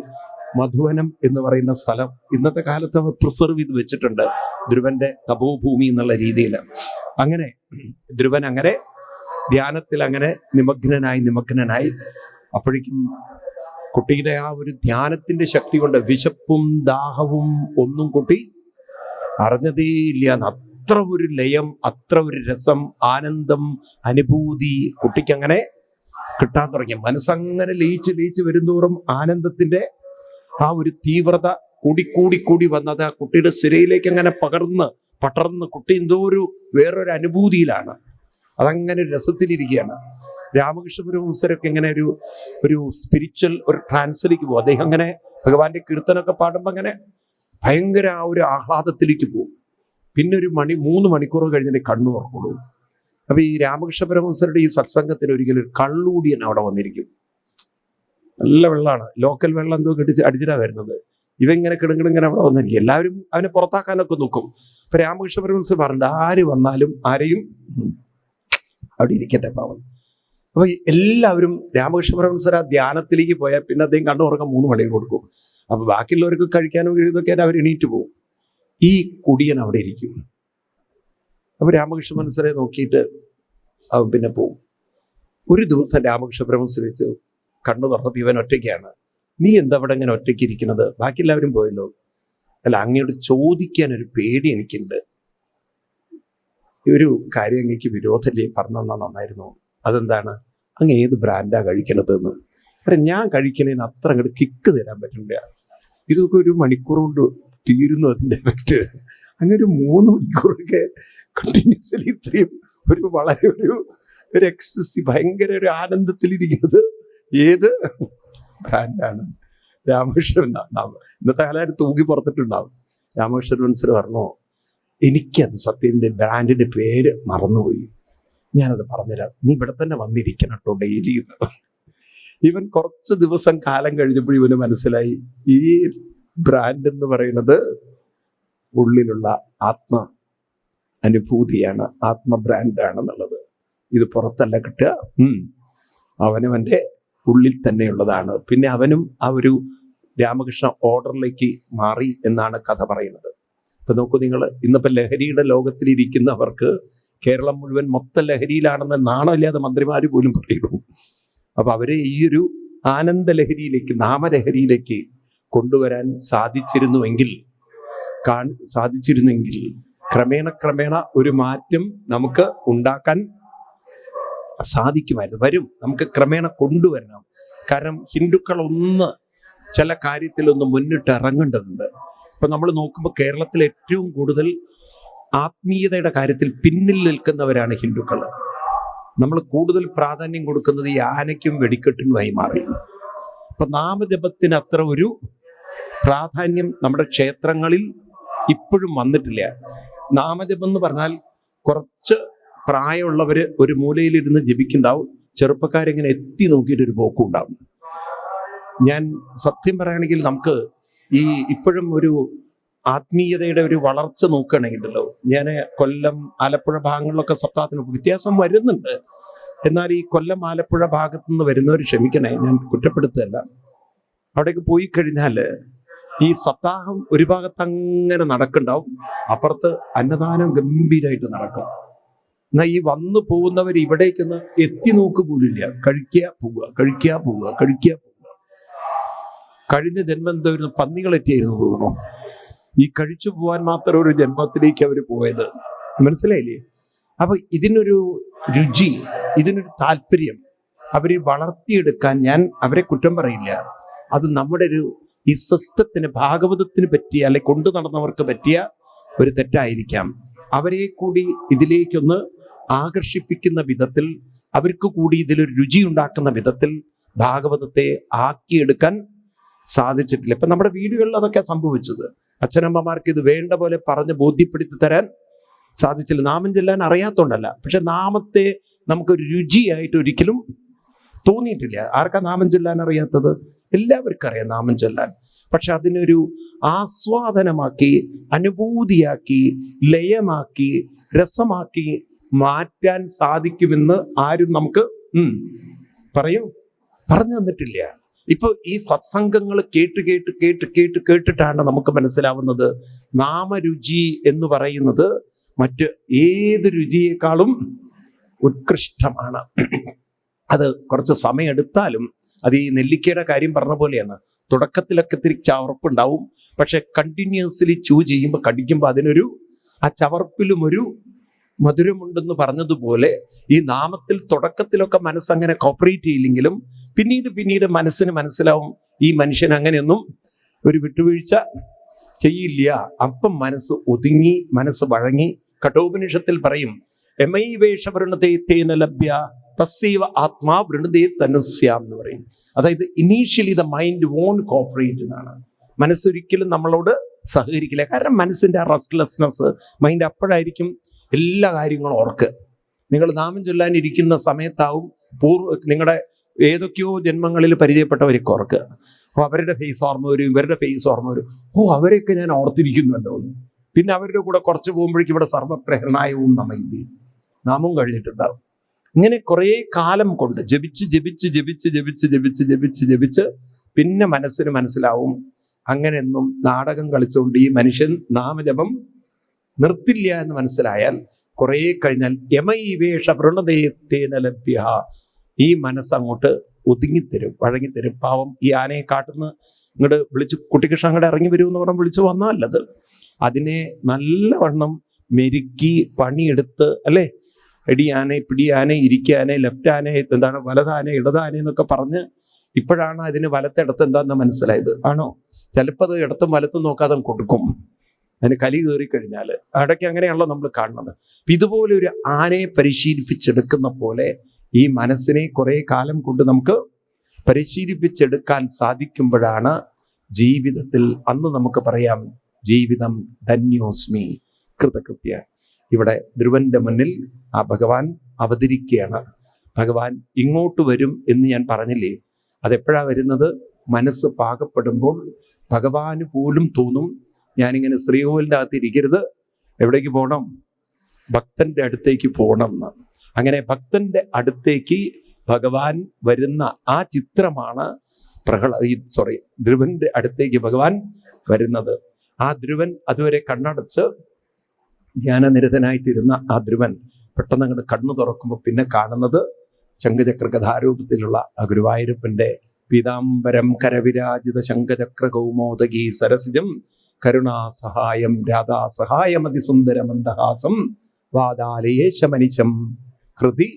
മധുവനം എന്ന് പറയുന്ന സ്ഥലം ഇന്നത്തെ കാലത്ത് അവർ പ്രിസർവ് ചെയ്ത് വെച്ചിട്ടുണ്ട്, ധ്രുവന്റെ തപോഭൂമി എന്നുള്ള രീതിയിൽ. അങ്ങനെ ധ്രുവൻ അങ്ങനെ ധ്യാനത്തിൽ അങ്ങനെ നിമഗ്നനായി. അപ്പോഴേക്കും കുട്ടിയുടെ ആ ഒരു ധ്യാനത്തിന്റെ ശക്തി കൊണ്ട് വിശപ്പും ദാഹവും ഒന്നും കുട്ടി അറിഞ്ഞതേയില്ല. അത്ര ഒരു ലയം, അത്ര ഒരു രസം, ആനന്ദം, അനുഭൂതി കുട്ടിക്ക് അങ്ങനെ കിട്ടാൻ തുടങ്ങി. മനസ്സങ്ങനെ ലയിച്ച് ലയിച്ച് വരുന്തോറും ആനന്ദത്തിന്റെ ആ ഒരു തീവ്രത കൂടി വന്നത് ആ കുട്ടിയുടെ സിരയിലേക്ക് അങ്ങനെ പടർന്ന് കുട്ടി എന്തോ വേറൊരു അനുഭൂതിയിലാണ്. അതങ്ങനെ രസത്തിലിരിക്കുകയാണ്. രാമകൃഷ്ണ പരമഹംസരൊക്കെ ഇങ്ങനെ ഒരു സ്പിരിച്വൽ ഒരു ട്രാൻസിലേക്ക് പോകും. അദ്ദേഹം അങ്ങനെ ഭഗവാന്റെ കീർത്തനൊക്കെ പാടുമ്പോൾ അങ്ങനെ ഭയങ്കര ആ ഒരു ആഹ്ലാദത്തിലേക്ക് പോകും. പിന്നെ 3 മണിക്കൂർ കഴിഞ്ഞിട്ട് കണ്ണു തുറക്കുള്ളൂ. അപ്പൊ ഈ രാമകൃഷ്ണ പരമഹംസരുടെ ഈ സത്സംഗത്തിന് ഒരിക്കലും കള്ളൂടിയൻ അവിടെ വന്നിരിക്കും. നല്ല വെള്ളമാണ്, ലോക്കൽ വെള്ളം എന്തോ അടിച്ചിട്ടാ വരുന്നത്. ഇവങ്ങനെ കിടങ്ങിങ്ങനെ അവിടെ വന്നിരിക്കും. എല്ലാവരും അവനെ പുറത്താക്കാനൊക്കെ നോക്കും. ഇപ്പൊ രാമകൃഷ്ണ പരമഹംസർ പറഞ്ഞിട്ട് ആര് വന്നാലും ആരെയും അവിടെ ഇരിക്കട്ടെ പാവം. അപ്പൊ എല്ലാവരും രാമകൃഷ്ണ പരമഹംസർ ആ ധ്യാനത്തിലേക്ക് പോയാൽ പിന്നെ അദ്ദേഹം കണ്ണു തുറക്കാൻ 3 മണിക്കൂർ കൊടുക്കും. അപ്പൊ ബാക്കിയുള്ളവർക്ക് കഴിക്കാനും ഇതൊക്കെ അവർ എണീറ്റ് പോകും. ഈ കുടിയൻ അവിടെ ഇരിക്കും. അപ്പൊ രാമകൃഷ്ണ പരമഹംസരെ നോക്കിയിട്ട് അവൻ പിന്നെ പോകും. ഒരു ദിവസം രാമകൃഷ്ണ പരമഹംസർ വെച്ച് കണ്ണു തുറന്നപ്പോൾ ഇവൻ ഒറ്റയ്ക്കാണ്. നീ എന്താ അവിടെ ഇങ്ങനെ ഒറ്റയ്ക്ക് ഇരിക്കുന്നത്? ബാക്കി എല്ലാവരും പോയല്ലോ. അല്ല, അങ്ങയോട് ചോദിക്കാൻ ഒരു പേടി എനിക്കുണ്ട്. ഒരു കാര്യം അങ്ങേക്ക് വിരോധം പറഞ്ഞു തന്നാൽ നന്നായിരുന്നു. അതെന്താണ്? അങ്ങ് ഏത് ബ്രാൻഡാ കഴിക്കണത് എന്ന്. കാരണം ഞാൻ കഴിക്കണതിന് അത്ര അങ്ങോട്ട് കിക്ക് തരാൻ പറ്റില്ല. ഇതൊക്കെ 1 മണിക്കൂർ കൊണ്ട് തീരുന്നു അതിൻ്റെ എഫക്റ്റ്. അങ്ങനെ 3 മണിക്കൂറൊക്കെ കണ്ടിന്യൂസ്ലി ഇത്രയും വളരെ ഒരു എക്സസീവ് ഭയങ്കര ഒരു ആനന്ദത്തിലിരിക്കുന്നത് ഏത് ബ്രാൻഡാണ്? രാമകൃഷ്ണൻ. ഇന്നത്തെ കാലം തൂക്കി പുറത്തിട്ടുണ്ടാവും. രാമകൃഷ്ണൻ പരമഹംസർ പറഞ്ഞു, എനിക്കത് സത്യത്തിൻ്റെ ബ്രാൻഡിൻ്റെ പേര് മറന്നുപോയി, ഞാനത് പറഞ്ഞുതരാം, നീ ഇവിടെ തന്നെ വന്നിരിക്കണം കേട്ടോ ഡെയിലി. ഇവൻ കുറച്ച് ദിവസം കാലം കഴിഞ്ഞപ്പോൾ ഇവന് മനസ്സിലായി ഈ ബ്രാൻഡ് എന്ന് പറയുന്നത് ഉള്ളിലുള്ള ആത്മ അനുഭൂതിയാണ്, ആത്മ ബ്രാൻഡാണെന്നുള്ളത്. ഇത് പുറത്തല്ല കിട്ടുക, അവനവൻ്റെ ഉള്ളിൽ തന്നെയുള്ളതാണ്. പിന്നെ അവനും ആ ഒരു രാമകൃഷ്ണ ഓർഡറിലേക്ക് മാറി എന്നാണ് കഥ പറയുന്നത്. ഇപ്പൊ നോക്കൂ നിങ്ങൾ, ഇന്നിപ്പോ ലഹരിയുടെ ലോകത്തിലിരിക്കുന്നവർക്ക് കേരളം മുഴുവൻ മൊത്തം ലഹരിയിലാണെന്ന് നാണമില്ലാതെ മന്ത്രിമാർ പോലും പറയുന്നു. അപ്പൊ അവരെ ഈ ഒരു ആനന്ദ ലഹരിയിലേക്ക്, നാമലഹരിയിലേക്ക് കൊണ്ടുവരാൻ സാധിച്ചിരുന്നുവെങ്കിൽ ക്രമേണ ഒരു മാറ്റം നമുക്ക് ഉണ്ടാക്കാൻ സാധിക്കുമായിരുന്നു. വരും, നമുക്ക് ക്രമേണ കൊണ്ടുവരണം. കാരണം ഹിന്ദുക്കൾ ചില കാര്യത്തിലൊന്ന് മുന്നിട്ട് ഇറങ്ങേണ്ടതുണ്ട്. ഇപ്പൊ നമ്മൾ നോക്കുമ്പോൾ കേരളത്തിൽ ഏറ്റവും കൂടുതൽ ആത്മീയതയുടെ കാര്യത്തിൽ പിന്നിൽ നിൽക്കുന്നവരാണ് ഹിന്ദുക്കൾ. നമ്മൾ കൂടുതൽ പ്രാധാന്യം കൊടുക്കുന്നത് ഈ ആനയ്ക്കും വെടിക്കെട്ടിനുമായി മാറി. ഇപ്പൊ നാമജപത്തിന് അത്ര ഒരു പ്രാധാന്യം നമ്മുടെ ക്ഷേത്രങ്ങളിൽ ഇപ്പോഴും വന്നിട്ടില്ല. നാമജപം എന്ന് പറഞ്ഞാൽ കുറച്ച് പ്രായമുള്ളവര് ഒരു മൂലയിലിരുന്ന് ജപിക്കുണ്ടാവും, ചെറുപ്പക്കാരിങ്ങനെ എത്തി നോക്കിയിട്ടൊരു പോക്കും ഉണ്ടാവും. ഞാൻ സത്യം പറയുകയാണെങ്കിൽ നമുക്ക് ഈ ഇപ്പോഴും ഒരു ആത്മീയതയുടെ ഒരു വളർച്ച നോക്കുകയാണെങ്കിലല്ലോ, ഞാൻ കൊല്ലം ആലപ്പുഴ ഭാഗങ്ങളിലൊക്കെ സപ്താഹത്തിന് വ്യത്യാസം വരുന്നുണ്ട്. എന്നാൽ ഈ കൊല്ലം ആലപ്പുഴ ഭാഗത്തു നിന്ന് വരുന്നവർ ക്ഷമിക്കണേ, ഞാൻ കുറ്റപ്പെടുത്തുകയല്ല. അവിടേക്ക് പോയി കഴിഞ്ഞാൽ ഈ സപ്താഹം ഒരു ഭാഗത്ത് അങ്ങനെ നടക്കുന്നുണ്ടാവും, അപ്പുറത്ത് അന്നദാനം ഗംഭീരമായിട്ട് നടക്കും. എന്നാൽ ഈ വന്നു പോകുന്നവർ ഇവിടേക്കൊന്ന് എത്തി നോക്ക് പോലില്ല. കഴിക്കുക പോവുക. കഴിഞ്ഞ ജന്മം എന്തായിരുന്നു? പന്നികളെത്തിയായിരുന്നു തോന്നുന്നു. ഈ കഴിച്ചു പോകാൻ മാത്രം ഒരു ജന്മത്തിലേക്ക് അവർ പോയത്. മനസ്സിലായില്ലേ? അപ്പൊ ഇതിനൊരു രുചി, ഇതിനൊരു താല്പര്യം അവരെ വളർത്തിയെടുക്കാൻ ഞാൻ അവരെ കുറ്റം പറയില്ല. അത് നമ്മുടെ ഈ സിസ്റ്റത്തിന്, ഭാഗവതത്തിന് പറ്റിയ അല്ലെ കൊണ്ടു നടന്നവർക്ക് പറ്റിയ ഒരു തെറ്റായിരിക്കാം. അവരെ കൂടി ഇതിലേക്കൊന്ന് ആകർഷിപ്പിക്കുന്ന വിധത്തിൽ, അവർക്ക് കൂടി ഇതിലൊരു രുചി ഉണ്ടാക്കുന്ന വിധത്തിൽ ഭാഗവതത്തെ ആക്കിയെടുക്കാൻ സാധിച്ചിട്ടില്ല. ഇപ്പൊ നമ്മുടെ വീടുകളിൽ അതൊക്കെ സംഭവിച്ചത്. അച്ഛനമ്മമാർക്ക് ഇത് വേണ്ട പോലെ പറഞ്ഞ് ബോധ്യപ്പെടുത്തി തരാൻ സാധിച്ചില്ല. നാമം ചെല്ലാൻ അറിയാത്തോണ്ടല്ല, പക്ഷെ നാമത്തെ നമുക്കൊരു രുചിയായിട്ട് ഒരിക്കലും തോന്നിയിട്ടില്ല. ആർക്കാ നാമം ചൊല്ലാൻ അറിയാത്തത്? എല്ലാവർക്കും അറിയാം നാമം ചൊല്ലാൻ. പക്ഷെ അതിനൊരു ആസ്വാദനമാക്കി, അനുഭൂതിയാക്കി, ലയമാക്കി, രസമാക്കി മാറ്റാൻ സാധിക്കുമെന്ന് ആരും നമുക്ക് പറഞ്ഞു തന്നിട്ടില്ല. ഇപ്പൊ ഈ സത്സംഗങ്ങൾ കേട്ടിട്ടാണ് നമുക്ക് മനസ്സിലാവുന്നത് നാമരുചി എന്ന് പറയുന്നത് മറ്റ് ഏത് രുചിയേക്കാളും ഉത്കൃഷ്ടമാണ്. അത് കുറച്ച് സമയം എടുത്താലും അത് ഈ നെല്ലിക്കയുടെ കാര്യം പറഞ്ഞ പോലെയാണ്. തുടക്കത്തിലൊക്കെ ഇത്തിരി ചവർപ്പുണ്ടാവും, പക്ഷെ കണ്ടിന്യൂസ്ലി ചൂ ചെയ്യുമ്പോൾ കടിക്കുമ്പോൾ അതിനൊരു ആ ചവർപ്പിലും ഒരു മധുരമുണ്ടെന്ന് പറഞ്ഞതുപോലെ ഈ നാമത്തിൽ തുടക്കത്തിലൊക്കെ മനസ്സങ്ങനെ കോപ്പറേറ്റ് ചെയ്യില്ലെങ്കിലും പിന്നീട് മനസ്സിന് മനസ്സിലാവും ഈ മനുഷ്യൻ അങ്ങനെയൊന്നും ഒരു വിട്ടുവീഴ്ച ചെയ്യില്ല. അപ്പം മനസ്സ് ഒതുങ്ങി, മനസ്സ് വഴങ്ങി. കഠോപനിഷത്തിൽ പറയും എമൈ വേഷവൃണതേ തേന ലഭ്യ തസ്സൈവ ആത്മാ വൃണതേ തനുസ്യാം എന്ന് പറയും. അതായത് initially the mind won't cooperate എന്നാണ്. മനസ്സൊരിക്കലും നമ്മളോട് സഹകരിക്കില്ല. കാരണം മനസ്സിൻ്റെ ആ റെസ്റ്റ്ലെസ്നെസ് മൈൻഡ് അപ്പോഴായിരിക്കും എല്ലാ കാര്യങ്ങളും ഓർക്ക്. നിങ്ങൾ നാമം ചൊല്ലാനിരിക്കുന്ന സമയത്താവും നിങ്ങളുടെ ഏതൊക്കെയോ ജന്മങ്ങളിൽ പരിചയപ്പെട്ടവരൊക്കെ ഓർക്കുക. അപ്പോൾ അവരുടെ ഫേസ് ഓർമ്മ വരും, ഇവരുടെ ഫേസ് ഓർമ്മ വരും. അവരെയൊക്കെ ഞാൻ ഓർത്തിരിക്കുന്നുണ്ടോ എന്ന്. പിന്നെ അവരുടെ കൂടെ കുറച്ച് പോകുമ്പോഴേക്കും ഇവിടെ സർവപ്രഹരണായവും നമ്മയില്ലേ നാമം കഴിഞ്ഞിട്ടുണ്ടാവും. ഇങ്ങനെ കുറേ കാലം കൊണ്ട് ജപിച്ച് പിന്നെ മനസ്സിന് മനസ്സിലാവും അങ്ങനെയൊന്നും നാടകം കളിച്ചുകൊണ്ട് ഈ മനുഷ്യൻ നാമജപം നിർത്തില്ല എന്ന് മനസ്സിലായാൽ കുറേ കഴിഞ്ഞാൽ യമൈവേഷ വൃണതേന ലഭ്യ ഈ മനസ്സങ്ങോട്ട് ഒതുങ്ങിത്തരും, വഴങ്ങിത്തരും. പാവം ഈ ആനയെ കാട്ടുന്ന ഇങ്ങോട്ട് വിളിച്ച് കുട്ടിക്കൃഷ്ണൻ അങ്ങോട്ട് ഇറങ്ങി വരുമെന്ന് പറഞ്ഞ് വിളിച്ച് വന്നാലത് അതിനെ നല്ലവണ്ണം മെരുക്കി പണിയെടുത്ത് അല്ലേ, എടിയാനെ പിടിയാനെ ഇരിക്കാനെ ലെഫ്റ്റ് ആനെ എന്താണ് വലതാനെ ഇടതാനെ എന്നൊക്കെ പറഞ്ഞ് ഇപ്പോഴാണ് അതിന് വലത്തിടത്ത് എന്താണെന്ന് മനസ്സിലായത്. ആണോ? ചിലപ്പോൾ അത് ഇടത്തും വലത്തും നോക്കാതെ കൊടുക്കും, അതിന് കലി കയറി കഴിഞ്ഞാൽ. ഇടയ്ക്ക് അങ്ങനെയാണല്ലോ നമ്മൾ കാണുന്നത്. അപ്പം ഇതുപോലെ ഒരു ആനയെ പരിശീലിപ്പിച്ചെടുക്കുന്ന പോലെ ഈ മനസ്സിനെ കുറേ കാലം കൊണ്ട് നമുക്ക് പരിശീലിപ്പിച്ചെടുക്കാൻ സാധിക്കുമ്പോഴാണ് ജീവിതത്തിൽ അന്ന് നമുക്ക് പറയാം ജീവിതം ധന്യോസ്മി കൃതകൃത്യ. ഇവിടെ ധ്രുവന്റെ മുന്നിൽ ആ ഭഗവാൻ അവതരിക്കുകയാണ്. ഭഗവാൻ ഇങ്ങോട്ട് വരും എന്ന് ഞാൻ പറഞ്ഞില്ലേ, അതെപ്പോഴാണ് വരുന്നത്? മനസ്സ് പാകപ്പെടുമ്പോൾ ഭഗവാന് പോലും തോന്നും ഞാനിങ്ങനെ ശ്രീകോവിലിൻ്റെ അകത്ത് ഇരിക്കരുത്, എവിടേക്ക് പോകണം? ഭക്തന്റെ അടുത്തേക്ക് പോകണം എന്ന്. അങ്ങനെ ഭക്തന്റെ അടുത്തേക്ക് ഭഗവാൻ വരുന്ന ആ ചിത്രമാണ് ധ്രുവന്റെ അടുത്തേക്ക് ഭഗവാൻ വരുന്നത്. ആ ധ്രുവൻ അതുവരെ കണ്ണടച്ച് ധ്യാനനിരതനായിട്ടിരുന്ന ആ ധ്രുവൻ പെട്ടെന്ന് അങ്ങോട്ട് കണ്ണു തുറക്കുമ്പോൾ പിന്നെ കാണുന്നത് ശംഖചക്ര കഥാരൂപത്തിലുള്ള ആ ഗുരുവായൂരപ്പന്റെ പീതാംബരം കരവിരാജിത ശംഖചക്ര കൗമോദകീ സരസിജം കരുണാസഹായം രാധാസഹായമതിസുന്ദര മന്ദഹാസം വാദാലയേശമനിശം ഹൃദി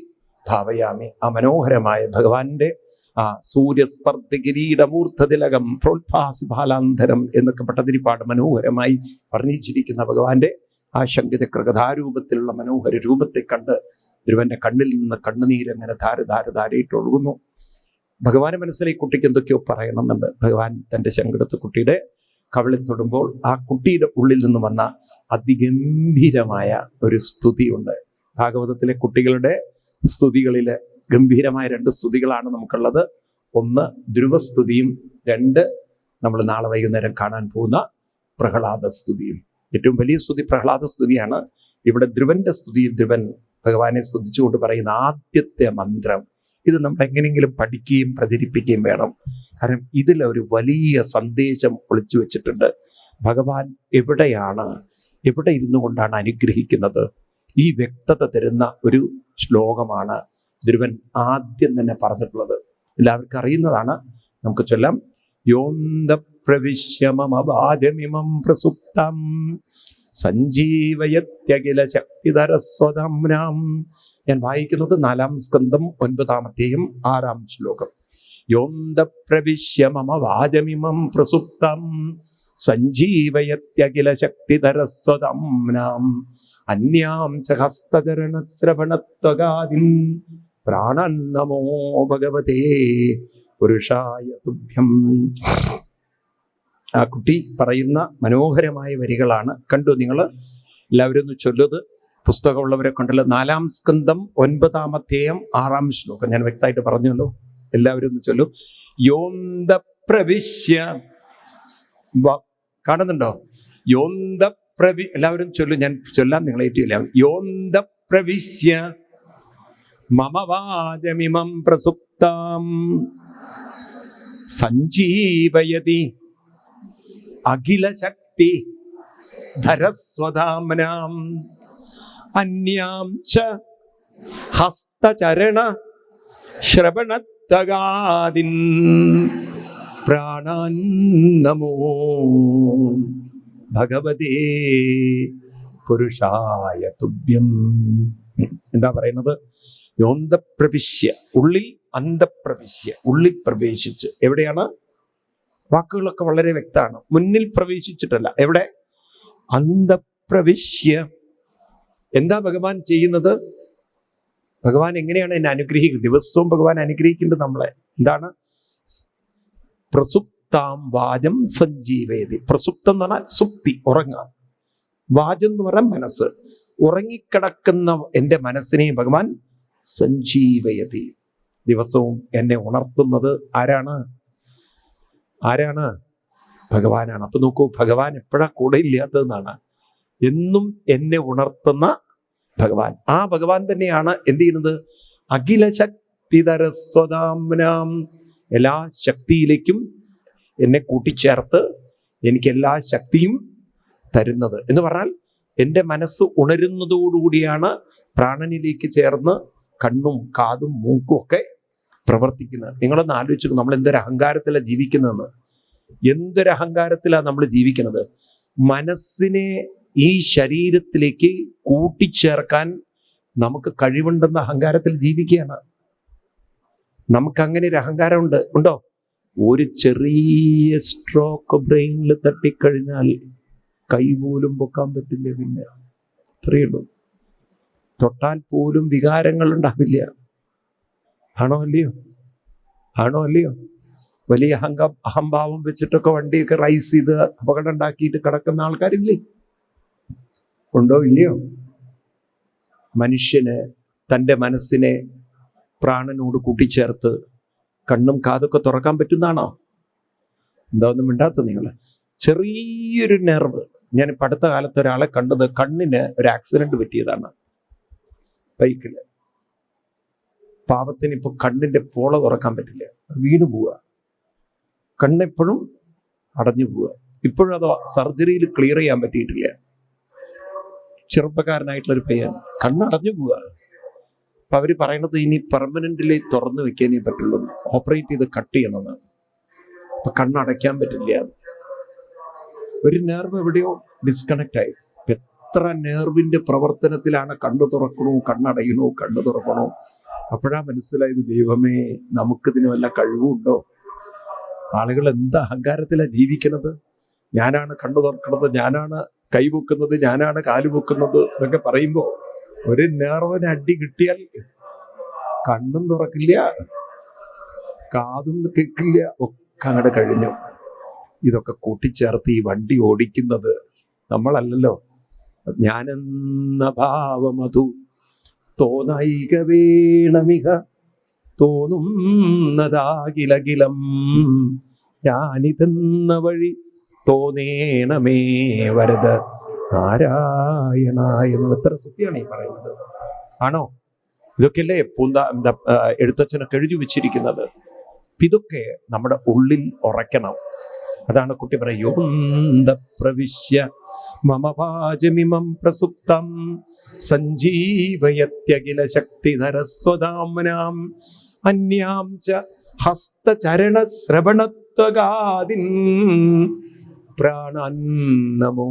ഭാവയാമി. ആ മനോഹരമായ ഭഗവാന്റെ ആ സൂര്യസ്പർദ്ധ കിരീടമൂർധതിലകം പ്രോത്ഭാസി ബാലാന്തരം എന്നൊക്കെ പട്ടതിരിപ്പാട് മനോഹരമായി വർണ്ണിച്ചിരിക്കുന്ന ഭഗവാന്റെ ആ ശംഖചക്ര കഥാരൂപത്തിലുള്ള മനോഹര രൂപത്തെ കണ്ട് ധ്രുവന്റെ കണ്ണിൽ നിന്ന് കണ്ണുനീരങ്ങനെ ധാരയിട്ടൊഴുകുന്നു. ഭഗവാന്റെ മനസ്സിലേക്ക് കുട്ടിക്ക് എന്തൊക്കെയോ പറയണമെന്നുണ്ട്. ഭഗവാൻ തൻ്റെ ശങ്കടത്ത് കുട്ടിയുടെ കവിളിൽ തൊടുമ്പോൾ ആ കുട്ടിയുടെ ഉള്ളിൽ നിന്ന് വന്ന അതിഗംഭീരമായ ഒരു സ്തുതിയുണ്ട്. ഭാഗവതത്തിലെ കുട്ടികളുടെ സ്തുതികളിൽ ഗംഭീരമായ 2 സ്തുതികളാണ് നമുക്കുള്ളത്. ഒന്ന് ധ്രുവസ്തുതിയും, 2 നമ്മൾ നാളെ വൈകുന്നേരം കാണാൻ പോകുന്ന പ്രഹ്ലാദ സ്തുതിയും. ഏറ്റവും വലിയ സ്തുതി പ്രഹ്ലാദ സ്തുതിയാണ്. ഇവിടെ ധ്രുവന്റെ സ്തുതിയിൽ ധ്രുവൻ ഭഗവാനെ സ്തുതിച്ചുകൊണ്ട് പറയുന്ന ആദ്യത്തെ മന്ത്രം ഇത് നമ്മൾ എങ്ങനെയെങ്കിലും പഠിക്കുകയും പ്രചരിപ്പിക്കുകയും വേണം. കാരണം ഇതിലൊരു വലിയ സന്ദേശം ഒളിച്ചു വെച്ചിട്ടുണ്ട്. ഭഗവാൻ എവിടെ ഇരുന്നു കൊണ്ടാണ് അനുഗ്രഹിക്കുന്നത്, ഈ വ്യക്തത തരുന്ന ഒരു ശ്ലോകമാണ് ധ്രുവൻ ആദ്യം തന്നെ പറഞ്ഞിട്ടുള്ളത്. എല്ലാവർക്കും അറിയുന്നതാണ്, നമുക്ക് ചൊല്ലാം. യോന്ത പ്രവിശ്യമമവാചമിമം പ്രസുപ്തം സഞ്ജീവയത്യഖില ശക്തിധരസ്വതംനാം. ഞാൻ വായിക്കുന്നത് 4-ാം സ്കന്ധം 9-ാമത്തെയും 6-ാം ശ്ലോകം. യോന്ത പ്രവിശ്യമമവാചമിമം പ്രസുപ്തം സഞ്ജീവയത്യഖില ശക്തിധരസ്വതംനാം അന്യാം ച ഹസ്തചരണശ്രവണത്വഗാദിൻ പ്രാണൻ നമോ ഭഗവതേ പുരുഷായ തുഭ്യം. ആ കുട്ടി പറയുന്ന മനോഹരമായ വരികളാണ്. കണ്ടു നിങ്ങൾ എല്ലാവരും ഒന്ന് ചൊല്ലുന്നത്. പുസ്തകമുള്ളവരെ കണ്ടല്ലോ. 4-ാം സ്കന്ധം 9-ാമത്തെയും 6-ാം ശ്ലോകം ഞാൻ വ്യക്തമായിട്ട് പറഞ്ഞല്ലോ. എല്ലാവരും ഒന്ന് ചൊല്ലു. യോന്ത പ്രവിശ്യ, കാണുന്നുണ്ടോ? യോന്ത എല്ലാവരും ചൊല്ലു. ഞാൻ ചൊല്ലാൻ നിങ്ങളെ ഏറ്റില്ല. യോന്ത പ്രവിശ്യ മമ വാചമിമം പ്രസുപ്താം സഞ്ജീവയതി അഖില ശക്തി ധരസ്വധാംനാം അന്യാം ച ഹസ്തചരണ ശ്രവണത്വഗാദീൻ സ്രവണത്വഗാദിൻ പ്രാണാൻ നമോ ഭഗവതേ പുരുഷായ തുഭ്യം. എന്താ പറയുന്നത്? യോന്തപ്രവിശ്യ, ഉള്ളിൽ അന്തപ്രവിശ്യ, ഉള്ളിൽ പ്രവേശിച്ച്. എവിടെയാണ്? വാക്കുകളൊക്കെ വളരെ വ്യക്തമാണ്. മുന്നിൽ പ്രവേശിച്ചിട്ടല്ല. എവിടെ? അന്തപ്രവിശ്യ. എന്താ ഭഗവാൻ ചെയ്യുന്നത്? ഭഗവാൻ എങ്ങനെയാണ് എന്നെ അനുഗ്രഹിക്കുന്നത്? ദിവസവും ഭഗവാൻ അനുഗ്രഹിക്കുന്നത് നമ്മളെ. എന്താണ്? പ്രസുപ്താം വാചം സഞ്ജീവയതി. പ്രസുപ്തം എന്ന് പറഞ്ഞാൽ സുപ്തി, ഉറങ്ങാം. വാചം എന്ന് പറഞ്ഞാൽ മനസ്സ്. ഉറങ്ങിക്കിടക്കുന്ന എൻ്റെ മനസ്സിനെ ഭഗവാൻ സഞ്ജീവയതി. ദിവസവും എന്നെ ഉണർത്തുന്നത് ആരാണ്? ഭഗവാനാണ്. അപ്പൊ നോക്കൂ, ഭഗവാൻ എപ്പോഴാ കൂടെ ഇല്ലാത്തതെന്നാണ്. എന്നും എന്നെ ഉണർത്തുന്ന ഭഗവാൻ. ആ ഭഗവാൻ തന്നെയാണ് എന്ത് ചെയ്യുന്നത്? അഖില ശക്തിധരസ്വതാംനാം. എല്ലാ ശക്തിയിലേക്കും എന്നെ കൂട്ടിച്ചേർത്ത് എനിക്ക് എല്ലാ ശക്തിയും തരുന്നത് എന്ന് പറഞ്ഞാൽ, എൻ്റെ മനസ്സ് ഉണരുന്നതോടുകൂടിയാണ് പ്രാണനിലേക്ക് ചേർന്ന് കണ്ണും കാതും മൂക്കും ഒക്കെ പ്രവർത്തിക്കുന്നത്. നിങ്ങളൊന്ന് ആലോചിച്ചു, നമ്മൾ എന്തൊരു അഹങ്കാരത്തിലാണ് ജീവിക്കുന്നതെന്ന്. എന്തൊരു അഹങ്കാരത്തിലാണ് നമ്മൾ ജീവിക്കുന്നത്. മനസ്സിനെ ഈ ശരീരത്തിലേക്ക് കൂട്ടിച്ചേർക്കാൻ നമുക്ക് കഴിവുണ്ടെന്ന അഹങ്കാരത്തിൽ ജീവിക്കുകയാണ്. നമുക്കങ്ങനെ ഒരു അഹങ്കാരം ഉണ്ടോ? ഒരു ചെറിയ സ്ട്രോക്ക് ബ്രെയിനിൽ തട്ടിക്കഴിഞ്ഞാൽ കൈ പോലും പൊക്കാൻ പറ്റില്ല. പിന്നെ അത്രയേ ഉള്ളൂ. തൊട്ടാൽ പോലും വികാരങ്ങൾ ഉണ്ടാവില്ല. ആണോ അല്ലയോ? വലിയ അഹംഭാവം വെച്ചിട്ടൊക്കെ വണ്ടിയൊക്കെ റൈസ് ചെയ്ത് അപകടം ഉണ്ടാക്കിയിട്ട് കിടക്കുന്ന ആൾക്കാരില്ലേ? ഉണ്ടോ ഇല്ലയോ? മനുഷ്യന് തൻ്റെ മനസ്സിനെ പ്രാണനോട് കൂട്ടിച്ചേർത്ത് കണ്ണും കാതൊക്കെ തുറക്കാൻ പറ്റുന്നതാണോ? എന്താ ഒന്നും മിണ്ടാത്ത നിങ്ങൾ? ചെറിയൊരു നെർവ്. ഞാൻ ഇപ്പം അടുത്ത കാലത്ത് ഒരാളെ കണ്ടത്, കണ്ണിന് ഒരു ആക്സിഡന്റ് പറ്റിയതാണ് ബൈക്കിൽ. പാവത്തിന് ഇപ്പോൾ കണ്ണിന്റെ പോള തുറക്കാൻ പറ്റില്ല, വീണു പോവുക. കണ്ണെപ്പോഴും അടഞ്ഞു പോവുക. ഇപ്പോഴും അത് സർജറിയിൽ ക്ലിയർ ചെയ്യാൻ പറ്റിയിട്ടില്ല. ചെറുപ്പക്കാരനായിട്ടുള്ളൊരു പയ്യൻ കണ്ണടഞ്ഞു പോവുക. അപ്പൊ അവര് പറയണത് ഇനി പെർമനന്റിലി തുറന്നു വെക്കാനേ പറ്റുള്ളൂ, ഓപ്പറേറ്റ് ചെയ്ത് കട്ട് ചെയ്യണമെന്നാണ്. അപ്പൊ കണ്ണടയ്ക്കാൻ പറ്റില്ല. ഒരു നെർവ് എവിടെയോ ഡിസ്കണക്ട് ആയി. എത്ര നെർവിന്റെ പ്രവർത്തനത്തിലാണ് കണ്ണു തുറക്കണോ കണ്ണടയണോ കണ്ണു തുറക്കണോ. അപ്പോഴാ മനസ്സിലായത്, ദൈവമേ, നമുക്കിതിന് വല്ല കഴിവുണ്ടോ? ആളുകൾ എന്താ അഹങ്കാരത്തിലാണ് ജീവിക്കുന്നത്. ഞാനാണ് കണ്ണു തുറക്കുന്നത്, ഞാനാണ് കൈപൊക്കുന്നത്, ഞാനാണ് കാല് പൊക്കുന്നത് എന്നൊക്കെ പറയുമ്പോൾ ഒരു നെർവിന് അടി കിട്ടിയാൽ കണ്ണും തുറക്കില്ല, കാതും കേൾക്കില്ല, ഒക്കെ അങ്ങോട്ട് കഴിഞ്ഞു. ഇതൊക്കെ കൂട്ടിച്ചേർത്ത് ഈ വണ്ടി ഓടിക്കുന്നത് നമ്മളല്ലല്ലോ. ഞാനെന്ന ഭാവമധു തോന്നൈക വേണമിക തോന്നുന്നതാകിലകിലം ഞാനിതെന്ന വഴി തോന്നേണമേ വരദ നാരായണ എന്ന്. എത്ര സത്യമാണ് ഈ പറയുന്നത്. ആണോ? ഇതൊക്കെയല്ലേ എഴുത്തച്ഛനൊക്കെ എഴുതി വെച്ചിരിക്കുന്നത്. ഇതൊക്കെ നമ്മുടെ ഉള്ളിൽ ഉറയ്ക്കണം. അതാണ് കുട്ടി പറയോന്ത പ്രവിശ്യ മമ വാചമിമം പ്രസുപ്തം സഞ്ജീവയത്യഖില ശക്തിധരസ്വതാംനാം അന്യാം ച ഹസ്തചരണ ശ്രവണത്വഗാദിൻ പ്രാണാൻ നമോ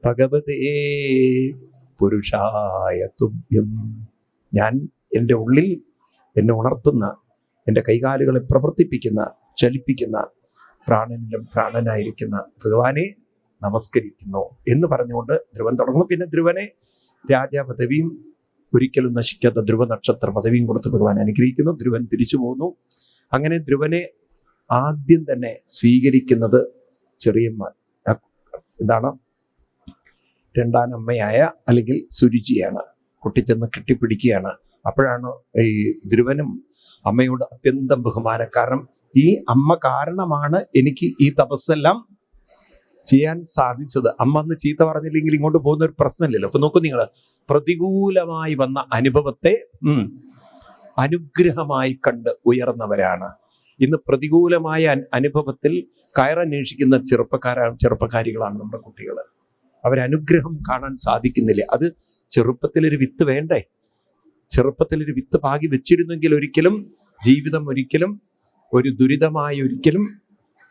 ഭഗവതേ പുരുഷായ തുഭ്യം. ഞാൻ എൻ്റെ ഉള്ളിൽ എന്നെ ഉണർത്തുന്ന, എൻ്റെ കൈകാലുകളെ പ്രവർത്തിപ്പിക്കുന്ന, ചലിപ്പിക്കുന്ന, പ്രാണനിലും പ്രാണനായിരിക്കുന്ന ഭഗവാനെ നമസ്കരിക്കുന്നു എന്ന് പറഞ്ഞുകൊണ്ട് ധ്രുവൻ തുടങ്ങുന്നു. പിന്നെ ധ്രുവനെ രാജാപദവിയും ഒരിക്കലും നശിക്കാത്ത ധ്രുവ നക്ഷത്ര പദവിയും കൊടുത്ത് ഭഗവാൻ അനുഗ്രഹിക്കുന്നു. ധ്രുവൻ തിരിച്ചു പോകുന്നു. അങ്ങനെ ധ്രുവനെ ആദ്യം തന്നെ സ്വീകരിക്കുന്നത് ചെറിയമ്മ, എന്താണ്, രണ്ടാനമ്മയായ അല്ലെങ്കിൽ സുരുചിയാണ്. കുട്ടി ചെന്ന് കെട്ടിപ്പിടിക്കുകയാണ്. അപ്പോഴാണ് ഈ ധ്രുവനും അമ്മയോട് അത്യന്തം ബഹുമാനം. കാരണം ഈ അമ്മ കാരണമാണ് എനിക്ക് ഈ തപസ്സെല്ലാം ചെയ്യാൻ സാധിച്ചത്. അമ്മ അന്ന് ചീത്ത പറഞ്ഞില്ലെങ്കിൽ ഇങ്ങോട്ട് പോകുന്ന ഒരു പ്രശ്നമില്ലല്ലോ. അപ്പൊ നോക്കൂ നിങ്ങൾ, പ്രതികൂലമായി വന്ന അനുഭവത്തെ അനുഗ്രഹമായി കണ്ട് ഉയർന്നവരാണ്. ഇന്ന് പ്രതികൂലമായ അനുഭവത്തിൽ കയറന്വേഷിക്കുന്ന ചെറുപ്പക്കാരികളാണ് നമ്മുടെ കുട്ടികൾ. അവരനുഗ്രഹം കാണാൻ സാധിക്കുന്നില്ല. അത് ചെറുപ്പത്തിലൊരു വിത്ത് വേണ്ടേ? ചെറുപ്പത്തിലൊരു വിത്ത് പാകി വെച്ചിരുന്നെങ്കിൽ ഒരിക്കലും ജീവിതം ഒരിക്കലും ഒരു ദുരിതമായി ഒരിക്കലും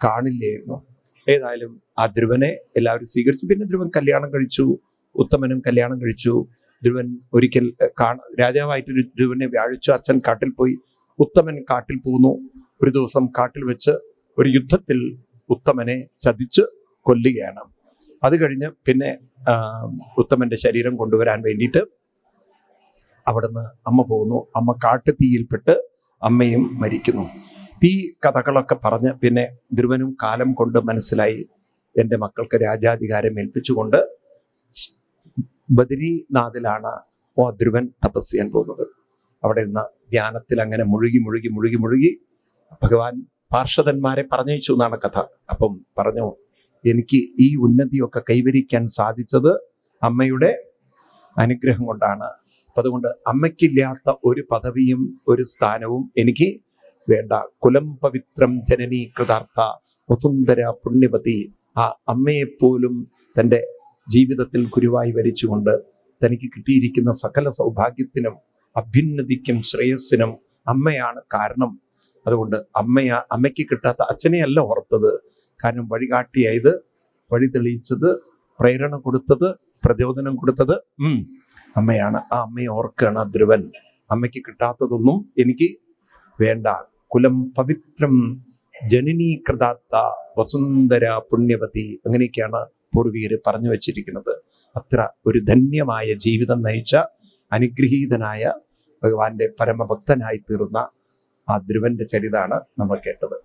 കാണില്ലായിരുന്നു. ഏതായാലും ആ ധ്രുവനെ എല്ലാവരും സ്വീകരിച്ചു. പിന്നെ ധ്രുവൻ കല്യാണം കഴിച്ചു, ഉത്തമനും കല്യാണം കഴിച്ചു. ധ്രുവൻ ഒരിക്കൽ രാജാവായിട്ടൊരു ധ്രുവനെ വ്യാഴിച്ചു. അച്ഛൻ കാട്ടിൽ പോയി, ഉത്തമൻ കാട്ടിൽ പോന്നു. ഒരു ദിവസം കാട്ടിൽ വെച്ച് ഒരു യുദ്ധത്തിൽ ഉത്തമനെ ചതിച്ച് കൊല്ലുകയാണ്. അത് കഴിഞ്ഞ് പിന്നെ ഉത്തമന്റെ ശരീരം കൊണ്ടുവരാൻ വേണ്ടിയിട്ട് അവിടുന്ന് അമ്മ പോകുന്നു. അമ്മ കാട്ടുതീയിൽപ്പെട്ട് അമ്മയും മരിക്കുന്നു. ഈ കഥകളൊക്കെ പറഞ്ഞ് പിന്നെ ധ്രുവനും കാലം കൊണ്ട് മനസ്സിലായി, എൻ്റെ മക്കൾക്ക് രാജാധികാരം ഏൽപ്പിച്ചുകൊണ്ട് ബദരീനാഥിലാണ് ധ്രുവൻ തപസ് ചെയ്യാൻ പോകുന്നത്. അവിടെ നിന്ന് ധ്യാനത്തിൽ അങ്ങനെ മുഴുകി ഭഗവാൻ പാർഷദന്മാരെ പറഞ്ഞയച്ചു എന്നാണ് കഥ. അപ്പം പറഞ്ഞു, എനിക്ക് ഈ ഉന്നതിയൊക്കെ കൈവരിക്കാൻ സാധിച്ചത് അമ്മയുടെ അനുഗ്രഹം കൊണ്ടാണ്. അപ്പം അതുകൊണ്ട് അമ്മയ്ക്കില്ലാത്ത ഒരു പദവിയും ഒരു സ്ഥാനവും എനിക്ക് വേണ്ട. കുലം പവിത്രം ജനനീ കൃതാർത്ഥ വസുന്ധര പുണ്യവതി. ആ അമ്മയെപ്പോലും തൻ്റെ ജീവിതത്തിൽ ഗുരുവായി വരിച്ചുകൊണ്ട് തനിക്ക് കിട്ടിയിരിക്കുന്ന സകല സൗഭാഗ്യത്തിനും അഭ്യുന്നതിക്കും ശ്രേയസ്സിനും അമ്മയാണ് കാരണം. അതുകൊണ്ട് അമ്മയ്ക്ക് കിട്ടാത്ത അച്ഛനെയല്ല ഓർത്തത്. കാരണം വഴികാട്ടിയായത്, വഴി തെളിയിച്ചത്, പ്രേരണ കൊടുത്തത്, പ്രചോദനം കൊടുത്തത് അമ്മയാണ്. ആ അമ്മയെ ഓർക്കുകയാണ് ധ്രുവൻ. അമ്മയ്ക്ക് കിട്ടാത്തതൊന്നും എനിക്ക് വേണ്ട. കുലം പവിത്രം ജനനീ കൃതാത്ത വസുന്ധര പുണ്യവതി, അങ്ങനെയൊക്കെയാണ് പൂർവികര് പറഞ്ഞു വച്ചിരിക്കുന്നത്. അത്ര ഒരു ധന്യമായ ജീവിതം നയിച്ച അനുഗ്രഹീതനായ ഭഗവാന്റെ പരമഭക്തനായി തീർന്ന ആ ധ്രുവന്റെ ചരിതാണ് നമ്മൾ കേട്ടത്.